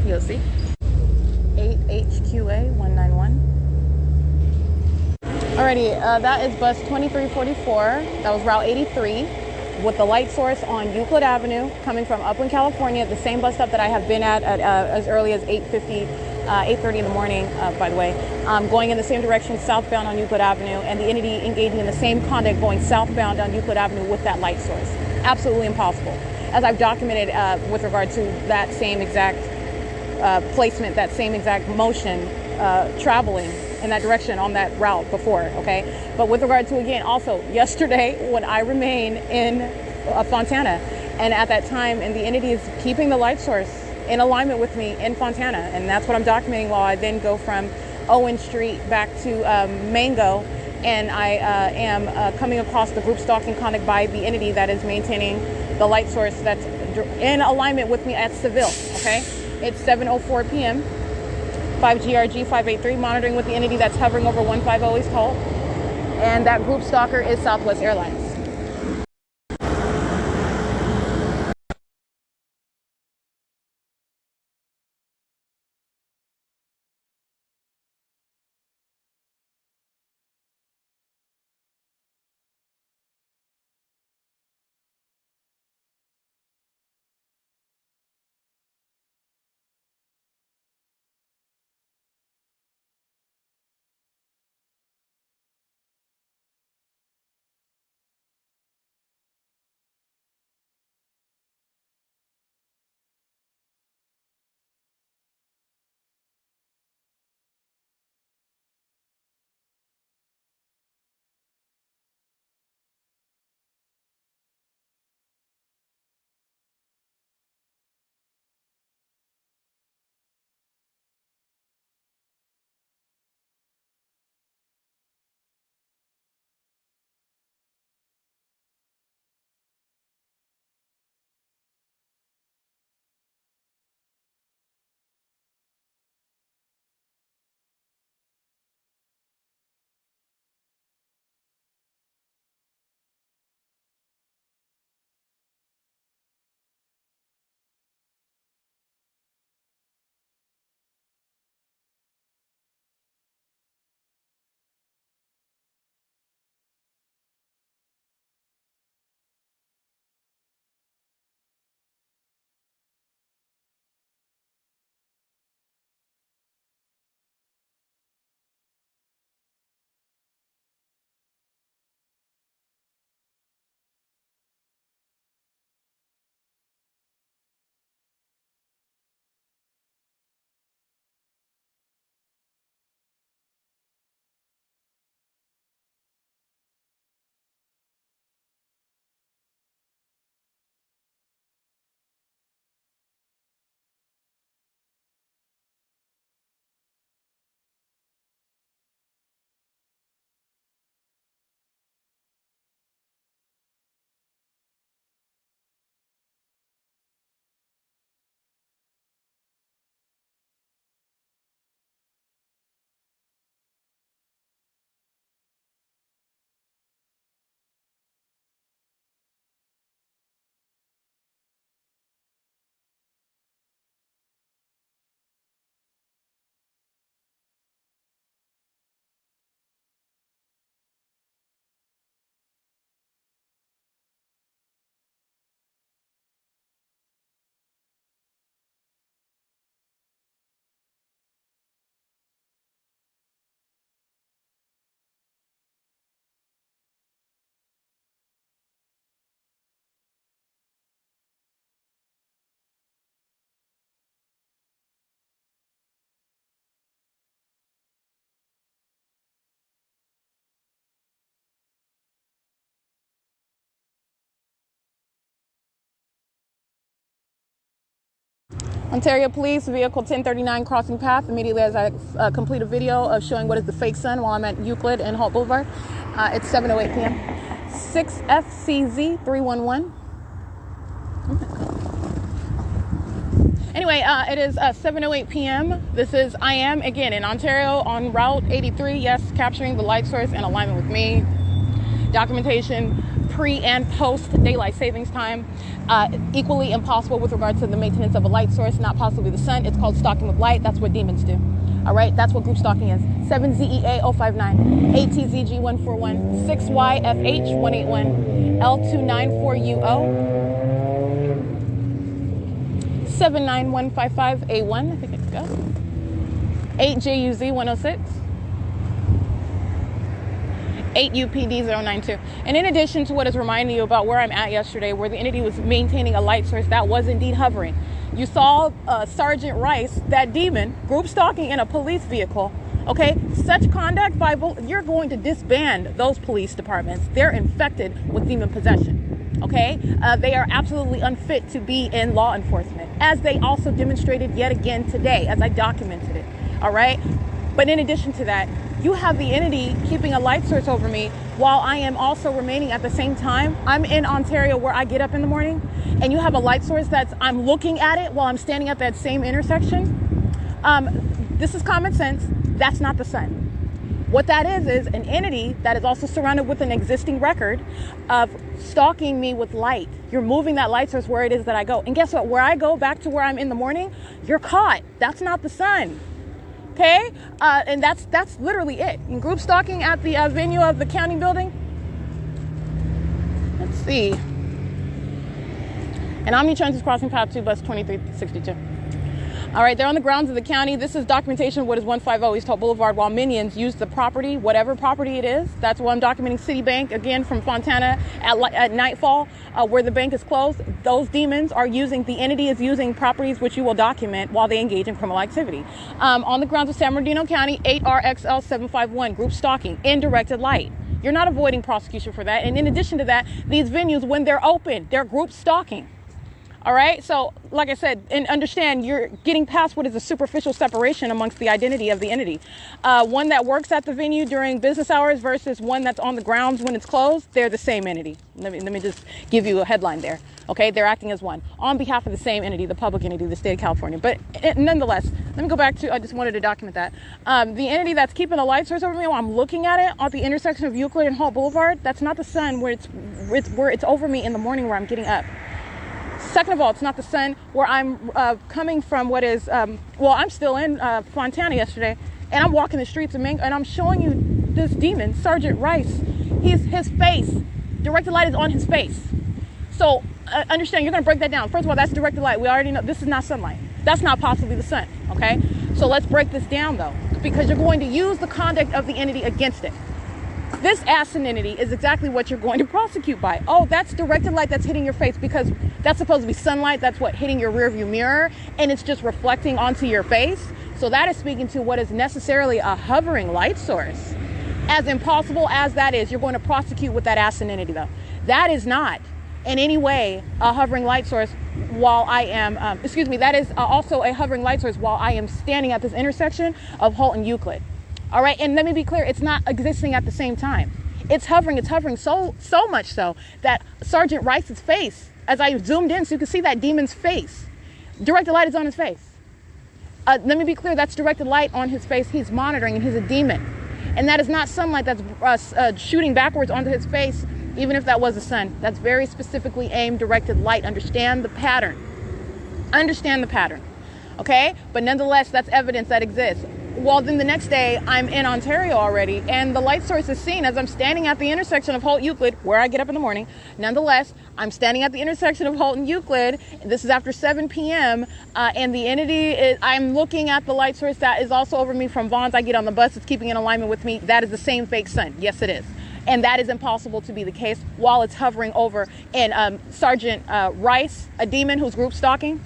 [SPEAKER 10] P.O.C. 8 HQA 191. Alrighty, that is bus 2344. That was Route 83. With the light source on Euclid Avenue coming from Upland, California, the same bus stop that I have been at as early as 8:30 in the morning, by the way, going in the same direction southbound on Euclid Avenue, and the entity engaging in the same conduct going southbound on Euclid Avenue with that light source. Absolutely impossible. As I've documented with regard to that same exact placement, that same exact motion, traveling in that direction on that route before, okay? But with regard to, again, also yesterday when I remain in Fontana, and at that time, and the entity is keeping the light source in alignment with me in Fontana, and that's what I'm documenting while I then go from Owen Street back to Mango, and I am coming across the group stalking conduct by the entity that is maintaining the light source that's in alignment with me at Seville, okay? It's 7:04 p.m. 5GRG 583, monitoring with the entity that's hovering over 150 East Holt. And that group stalker is Southwest Airlines. Ontario Police, vehicle 1039 crossing path immediately as I complete a video of showing what is the fake sun while I'm at Euclid and Holt Boulevard. It's 7:08 p.m. 6FCZ 311. Anyway, it is 7:08 p.m. I am again in Ontario on Route 83. Yes, capturing the light source in alignment with me. Documentation pre and post daylight savings time. Equally impossible with regard to the maintenance of a light source, not possibly the sun. It's called stalking with light. That's what demons do. All right, that's what group stalking is. 7ZEA059, 8TZG141, 6YFH181, L294UO, 79155A1, I think it's go. 8JUZ106. 8UPD092. And in addition to what is reminding you about where I'm at yesterday, where the entity was maintaining a light source that was indeed hovering. You saw Sergeant Rice, that demon, group stalking in a police vehicle. Okay, such conduct, Bible, you're going to disband those police departments. They're infected with demon possession. Okay, they are absolutely unfit to be in law enforcement, as they also demonstrated yet again today, as I documented it. All right, but in addition to that, you have the entity keeping a light source over me while I am also remaining at the same time. I'm in Ontario where I get up in the morning, and you have a light source I'm looking at it while I'm standing at that same intersection. This is common sense. That's not the sun. What that is an entity that is also surrounded with an existing record of stalking me with light. You're moving that light source where it is that I go. And guess what? Where I go back to where I'm in the morning, you're caught. That's not the sun. Okay, and that's literally it. In group stalking at the venue of the county building. Let's see. And Omnitrans is crossing path 2, bus 2362. All right, they're on the grounds of the county. This is documentation of what is 150 East Holt Boulevard while minions use the property, whatever property it is. That's why I'm documenting Citibank, again, from Fontana at nightfall, where the bank is closed. Those demons are the entity is using properties which you will document while they engage in criminal activity. On the grounds of San Bernardino County, 8RXL751, group stalking, in directed light. You're not avoiding prosecution for that. And in addition to that, these venues, when they're open, they're group stalking. All right, so like I said, and understand you're getting past what is a superficial separation amongst the identity of the entity. One that works at the venue during business hours versus one that's on the grounds when it's closed, they're the same entity. Let me just give you a headline there. Okay, they're acting as one on behalf of the same entity, the public entity, the state of California. But nonetheless, let me go back to, I just wanted to document that. The entity that's keeping a light source over me while I'm looking at it at the intersection of Euclid and Holt Boulevard, that's not the sun where it's over me in the morning where I'm getting up. Second of all, it's not the sun where I'm coming from what is, I'm still in Fontana yesterday, and I'm walking the streets of Mango, and I'm showing you this demon, Sergeant Rice. His face, directed light is on his face. So understand, you're going to break that down. First of all, that's directed light. We already know this is not sunlight. That's not possibly the sun, okay? So let's break this down, though, because you're going to use the conduct of the entity against it. This entity is exactly what you're going to prosecute by. Oh, that's directed light that's hitting your face because that's supposed to be sunlight. That's what hitting your rear view mirror, and it's just reflecting onto your face. So that is speaking to what is necessarily a hovering light source. As impossible as that is, you're going to prosecute with that entity, though. That is not in any way a hovering light source while I am, that is also a hovering light source while I am standing at this intersection of Holt and Euclid. All right, and let me be clear, it's not existing at the same time. It's hovering so much so that Sergeant Rice's face, as I zoomed in so you can see that demon's face, directed light is on his face. Let me be clear, that's directed light on his face. He's monitoring and he's a demon. And that is not sunlight that's shooting backwards onto his face, even if that was the sun. That's very specifically aimed, directed light. Understand the pattern. Understand the pattern, okay? But nonetheless, that's evidence that exists. Well, then the next day, I'm in Ontario already, and the light source is seen as I'm standing at the intersection of Holt Euclid, where I get up in the morning. Nonetheless, I'm standing at the intersection of Holt and Euclid. This is after 7 p.m., and the entity is, I'm looking at the light source that is also over me from Vaughn's. I get on the bus, it's keeping in alignment with me. That is the same fake sun. Yes, it is. And that is impossible to be the case while it's hovering over. And Sergeant Rice, a demon who's group stalking,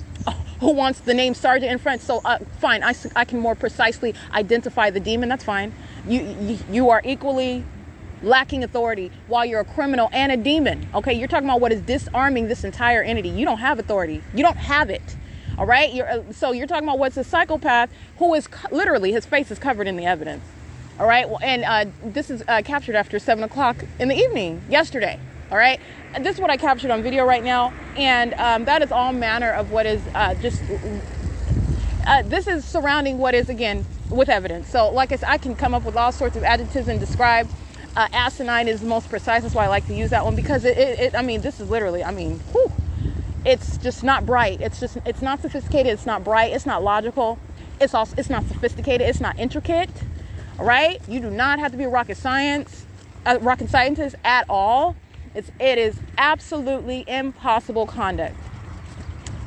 [SPEAKER 10] who wants the name Sergeant in front. So fine, I can more precisely identify the demon. That's fine. You are equally lacking authority while you're a criminal and a demon. Okay, you're talking about what is disarming this entire entity. You don't have authority. You don't have it. All right. So you're talking about what's a psychopath who is literally, his face is covered in the evidence. All right. Well, and this is captured after 7 o'clock in the evening yesterday. All right. And this is what I captured on video right now. And that is all manner of what is this is surrounding what is, again, with evidence. So like I said, I can come up with all sorts of adjectives and describe. Asinine is the most precise. That's why I like to use that one, because I mean, this is literally, I mean, whew, it's just not bright. It's not sophisticated. It's not bright. It's not logical. It's not sophisticated. It's not intricate. All right. You do not have to be a rocket scientist at all. It is absolutely impossible conduct.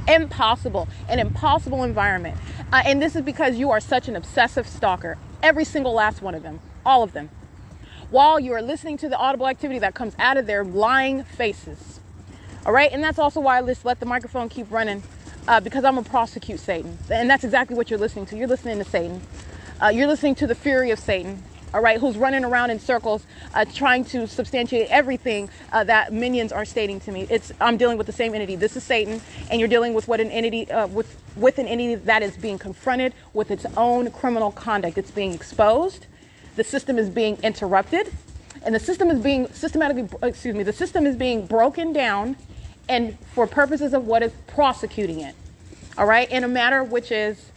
[SPEAKER 10] Impossible. An impossible environment. And this is because you are such an obsessive stalker. Every single last one of them. All of them. While you are listening to the audible activity that comes out of their lying faces. All right. And that's also why I just let the microphone keep running, because I'm going to prosecute Satan. And that's exactly what you're listening to. You're listening to Satan. You're listening to the fury of Satan. All right. Who's running around in circles, trying to substantiate everything that minions are stating to me. I'm dealing with the same entity. This is Satan. And you're dealing with what an entity with an entity that is being confronted with its own criminal conduct. It's being exposed. The system is being interrupted, and the system is being the system is being broken down, and for purposes of what is prosecuting it, all right, in a manner which is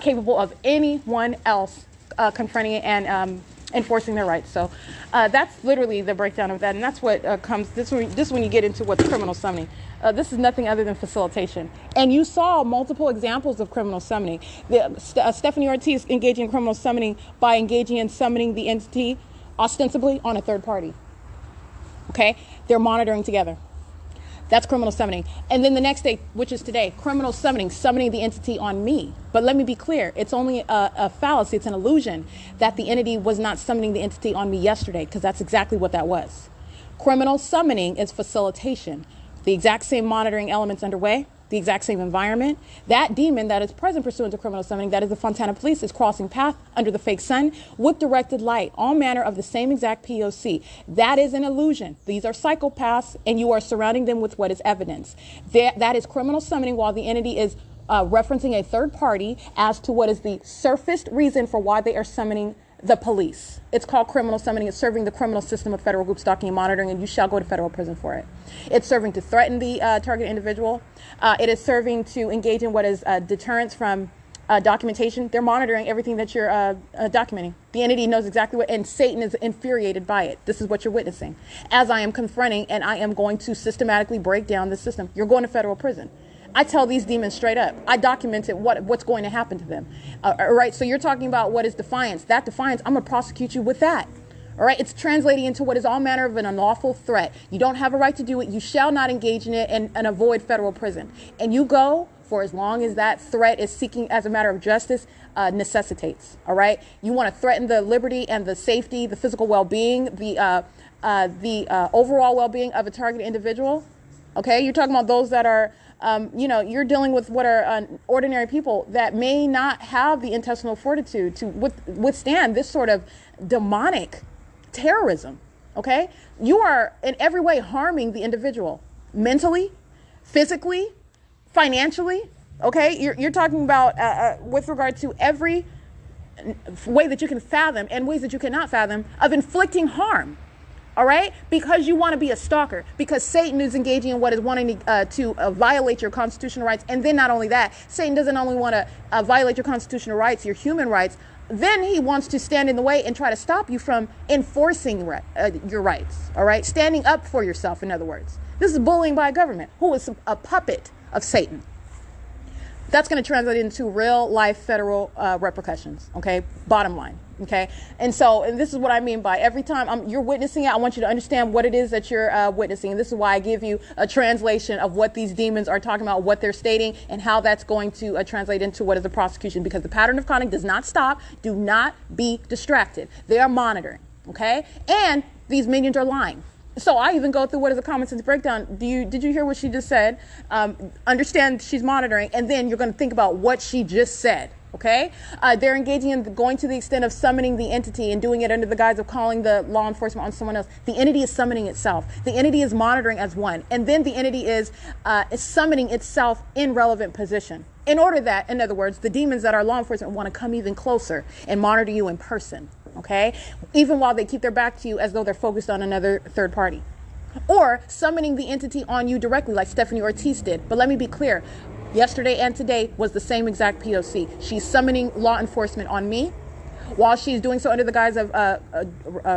[SPEAKER 10] capable of anyone else confronting it and enforcing their rights. So that's literally the breakdown of that, and that's what comes, this when you get into what's criminal summoning. This is nothing other than facilitation. And you saw multiple examples of criminal summoning. Stephanie Ortiz engaging in criminal summoning by engaging in summoning the entity ostensibly on a third party. Okay? They're monitoring together. That's criminal summoning. And then the next day, which is today, criminal summoning the entity on me. But let me be clear. It's only a fallacy. It's an illusion that the entity was not summoning the entity on me yesterday, because that's exactly what that was. Criminal summoning is facilitation. The exact same monitoring elements underway, the exact same environment. That demon that is present pursuant to criminal summoning, that is the Fontana Police, is crossing path under the fake sun with directed light, all manner of the same exact P.O.C. That is an illusion. These are psychopaths, and you are surrounding them with what is evidence. That is criminal summoning, while the entity is referencing a third party as to what is the surfaced reason for why they are summoning the police. It's called criminal summoning. It's serving the criminal system of federal group stalking and monitoring, and you shall go to federal prison for it. It's serving to threaten the target individual. It is serving to engage in what is deterrence from documentation. They're monitoring everything that you're documenting. The entity knows exactly what, and Satan is infuriated by it. This is what you're witnessing. As I am confronting, and I am going to systematically break down the system. You're going to federal prison. I tell these demons straight up. I documented what's going to happen to them. All right, so you're talking about what is defiance. That defiance, I'm going to prosecute you with that. All right, it's translating into what is all manner of an unlawful threat. You don't have a right to do it. You shall not engage in it and avoid federal prison. And you go for as long as that threat is seeking as a matter of justice necessitates. All right, you want to threaten the liberty and the safety, the physical well-being, the overall well-being of a targeted individual. Okay, you're talking about those that are you're dealing with what are ordinary people that may not have the intestinal fortitude to withstand this sort of demonic terrorism. Okay, you are in every way harming the individual, mentally, physically, financially. Okay, you're talking about with regard to every way that you can fathom and ways that you cannot fathom of inflicting harm. All right, because you want to be a stalker, because Satan is engaging in what is wanting to violate your constitutional rights. And then not only that, Satan doesn't only want to violate your constitutional rights, your human rights, then he wants to stand in the way and try to stop you from enforcing your rights. All right, standing up for yourself, in other words. This is bullying by a government who is a puppet of Satan. That's going to translate into real life federal repercussions. Okay, bottom line. Okay, and this is what I mean by every time you're witnessing it, I want you to understand what it is that you're witnessing. And this is why I give you a translation of what these demons are talking about, what they're stating, and how that's going to translate into what is the prosecution. Because the pattern of conduct does not stop. Do not be distracted. They are monitoring. Okay, and these minions are lying. So I even go through what is a common sense breakdown. Did you hear what she just said? Understand she's monitoring, and then you're going to think about what she just said. Okay, they're engaging in going to the extent of summoning the entity and doing it under the guise of calling the law enforcement on someone else. The entity is summoning itself. The entity is monitoring as one, and then the entity is summoning itself in relevant position. in order that, in other words, the demons that are law enforcement want to come even closer and monitor you in person, okay? Even while they keep their back to you as though they're focused on another third party. Or summoning the entity on you directly like Stephanie Ortiz did. But let me be clear, yesterday and today was the same exact P.O.C. She's summoning law enforcement on me while she's doing so under the guise of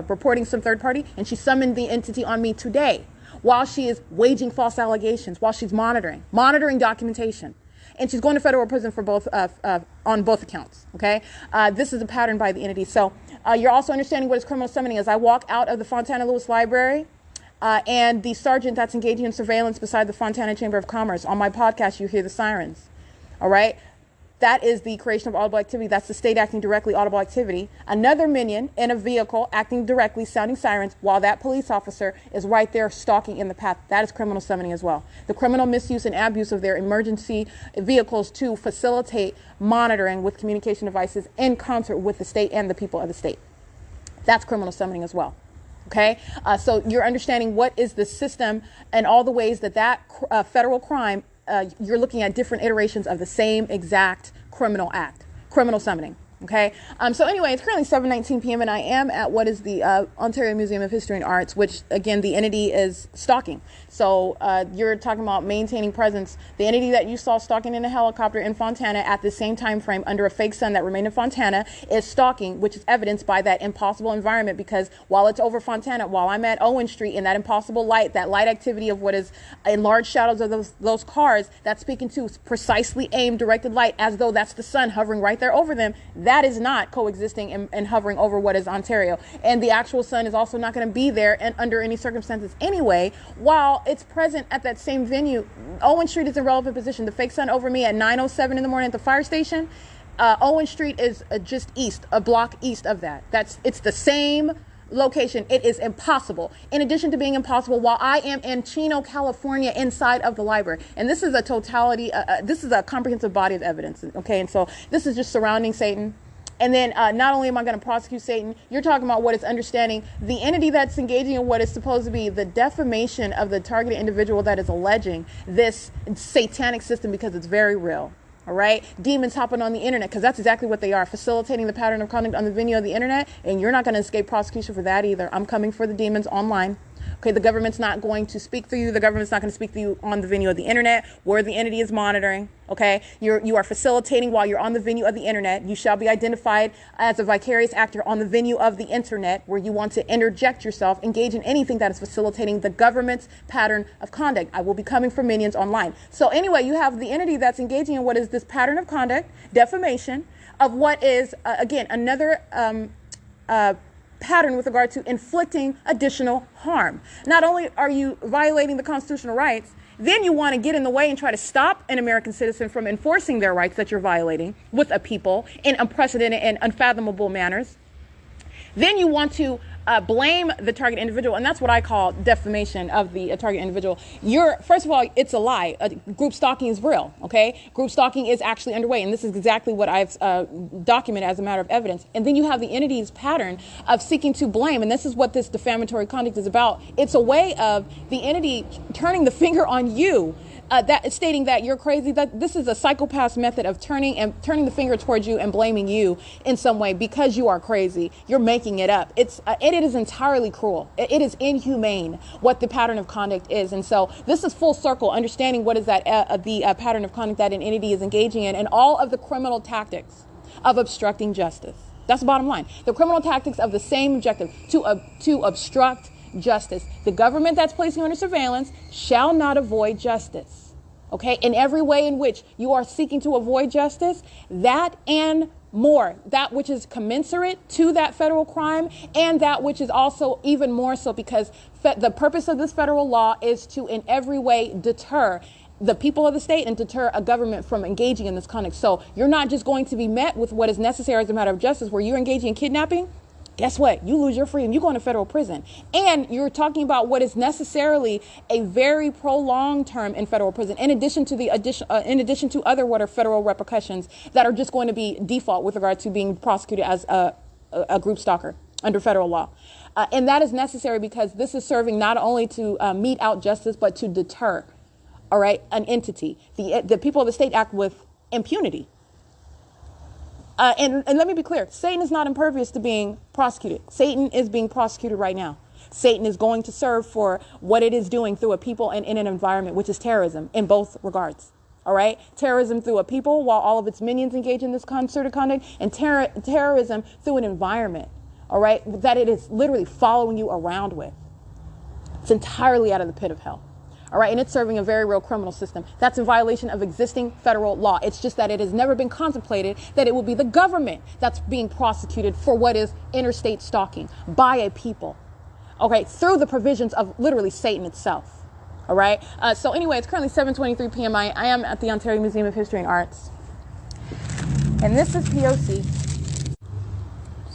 [SPEAKER 10] reporting some third party, and she summoned the entity on me today while she is waging false allegations, while she's monitoring documentation. And she's going to federal prison for both on both accounts, okay? This is a pattern by the entity. So you're also understanding what is criminal summoning. As I walk out of the Fontana Lewis Library, and the sergeant that's engaging in surveillance beside the Fontana Chamber of Commerce, on my podcast, you hear the sirens, all right? That is the creation of audible activity. That's the state acting directly, audible activity. Another minion in a vehicle acting directly, sounding sirens, while that police officer is right there stalking in the path. That is criminal summoning as well. The criminal misuse and abuse of their emergency vehicles to facilitate monitoring with communication devices in concert with the state and the people of the state. That's criminal summoning as well. Okay, so you're understanding what is the system and all the ways that federal crime, you're looking at different iterations of the same exact criminal act, criminal summoning. Okay, so anyway, it's currently 7:19 p.m. and I am at what is the Ontario Museum of History and Arts, which again the entity is stalking. So you're talking about maintaining presence. The entity that you saw stalking in a helicopter in Fontana at the same time frame under a fake sun that remained in Fontana is stalking, which is evidenced by that impossible environment, because while it's over Fontana, while I'm at Owen Street in that impossible light, that light activity of what is in large shadows of those cars, that's speaking to precisely aimed directed light as though that's the sun hovering right there over them. That is not coexisting and hovering over what is Ontario. And the actual sun is also not going to be there and under any circumstances anyway, while it's present at that same venue. Owen Street is in relevant position. The fake sun over me at 9:07 in the morning at the fire station. Owen Street is just east, a block east of that. It's the same location. It is impossible. In addition to being impossible, while I am in Chino, California, inside of the library, and this is a totality, this is a comprehensive body of evidence. Okay, and so this is just surrounding Satan. And then not only am I going to prosecute Satan, you're talking about what is understanding the entity that's engaging in what is supposed to be the defamation of the targeted individual that is alleging this satanic system, because it's very real. All right. Demons hopping on the internet, because that's exactly what they are, facilitating the pattern of conduct on the venue of the internet. And you're not going to escape prosecution for that either. I'm coming for the demons online. Okay, the government's not going to speak through you. The government's not going to speak through you on the venue of the internet where the entity is monitoring. Okay, you are facilitating while you're on the venue of the internet. You shall be identified as a vicarious actor on the venue of the internet where you want to interject yourself, engage in anything that is facilitating the government's pattern of conduct. I will be coming for minions online. So anyway, you have the entity that's engaging in what is this pattern of conduct, defamation of what is, again, another pattern with regard to inflicting additional harm. Not only are you violating the constitutional rights, then you want to get in the way and try to stop an American citizen from enforcing their rights that you're violating with a people in unprecedented and unfathomable manners. Then you want to blame the target individual, and that's what I call defamation of the target individual. First of all, it's a lie. Group stalking is real, okay? Group stalking is actually underway, and this is exactly what I've documented as a matter of evidence. And then you have the entity's pattern of seeking to blame, and this is what this defamatory conduct is about. It's a way of the entity turning the finger on you, stating that you're crazy. That this is a psychopath's method of turning the finger towards you and blaming you in some way because you are crazy. You're making it up. It is entirely cruel. It is inhumane what the pattern of conduct is. And so this is full circle, understanding what is that the pattern of conduct that an entity is engaging in, and all of the criminal tactics of obstructing justice. That's the bottom line. The criminal tactics of the same objective, to obstruct justice. The government that's placing you under surveillance shall not avoid justice. Okay? In every way in which you are seeking to avoid justice, that and more, that which is commensurate to that federal crime, and that which is also even more so, because the purpose of this federal law is to in every way deter the people of the state and deter a government from engaging in this conduct. So you're not just going to be met with what is necessary as a matter of justice, where you're engaging in kidnapping. Guess what? You lose your freedom. You go into federal prison. And you're talking about what is necessarily a very prolonged term in federal prison, in addition to other what are federal repercussions that are just going to be default with regard to being prosecuted as a group stalker under federal law. And that is necessary because this is serving not only to mete out justice, but to deter, all right, an entity. The people of the state act with impunity. And let me be clear, Satan is not impervious to being prosecuted. Satan is being prosecuted right now. Satan is going to serve for what it is doing through a people and in an environment, which is terrorism in both regards. All right. Terrorism through a people while all of its minions engage in this concerted conduct, and terrorism through an environment. All right. That it is literally following you around with. It's entirely out of the pit of hell. All right. And it's serving a very real criminal system. That's in violation of existing federal law. It's just that it has never been contemplated that it will be the government that's being prosecuted for what is interstate stalking by a people. Okay. Through the provisions of literally Satan itself. All right. So anyway, it's currently 7:23 p.m. I am at the Ontario Museum of History and Arts. And this is P.O.C.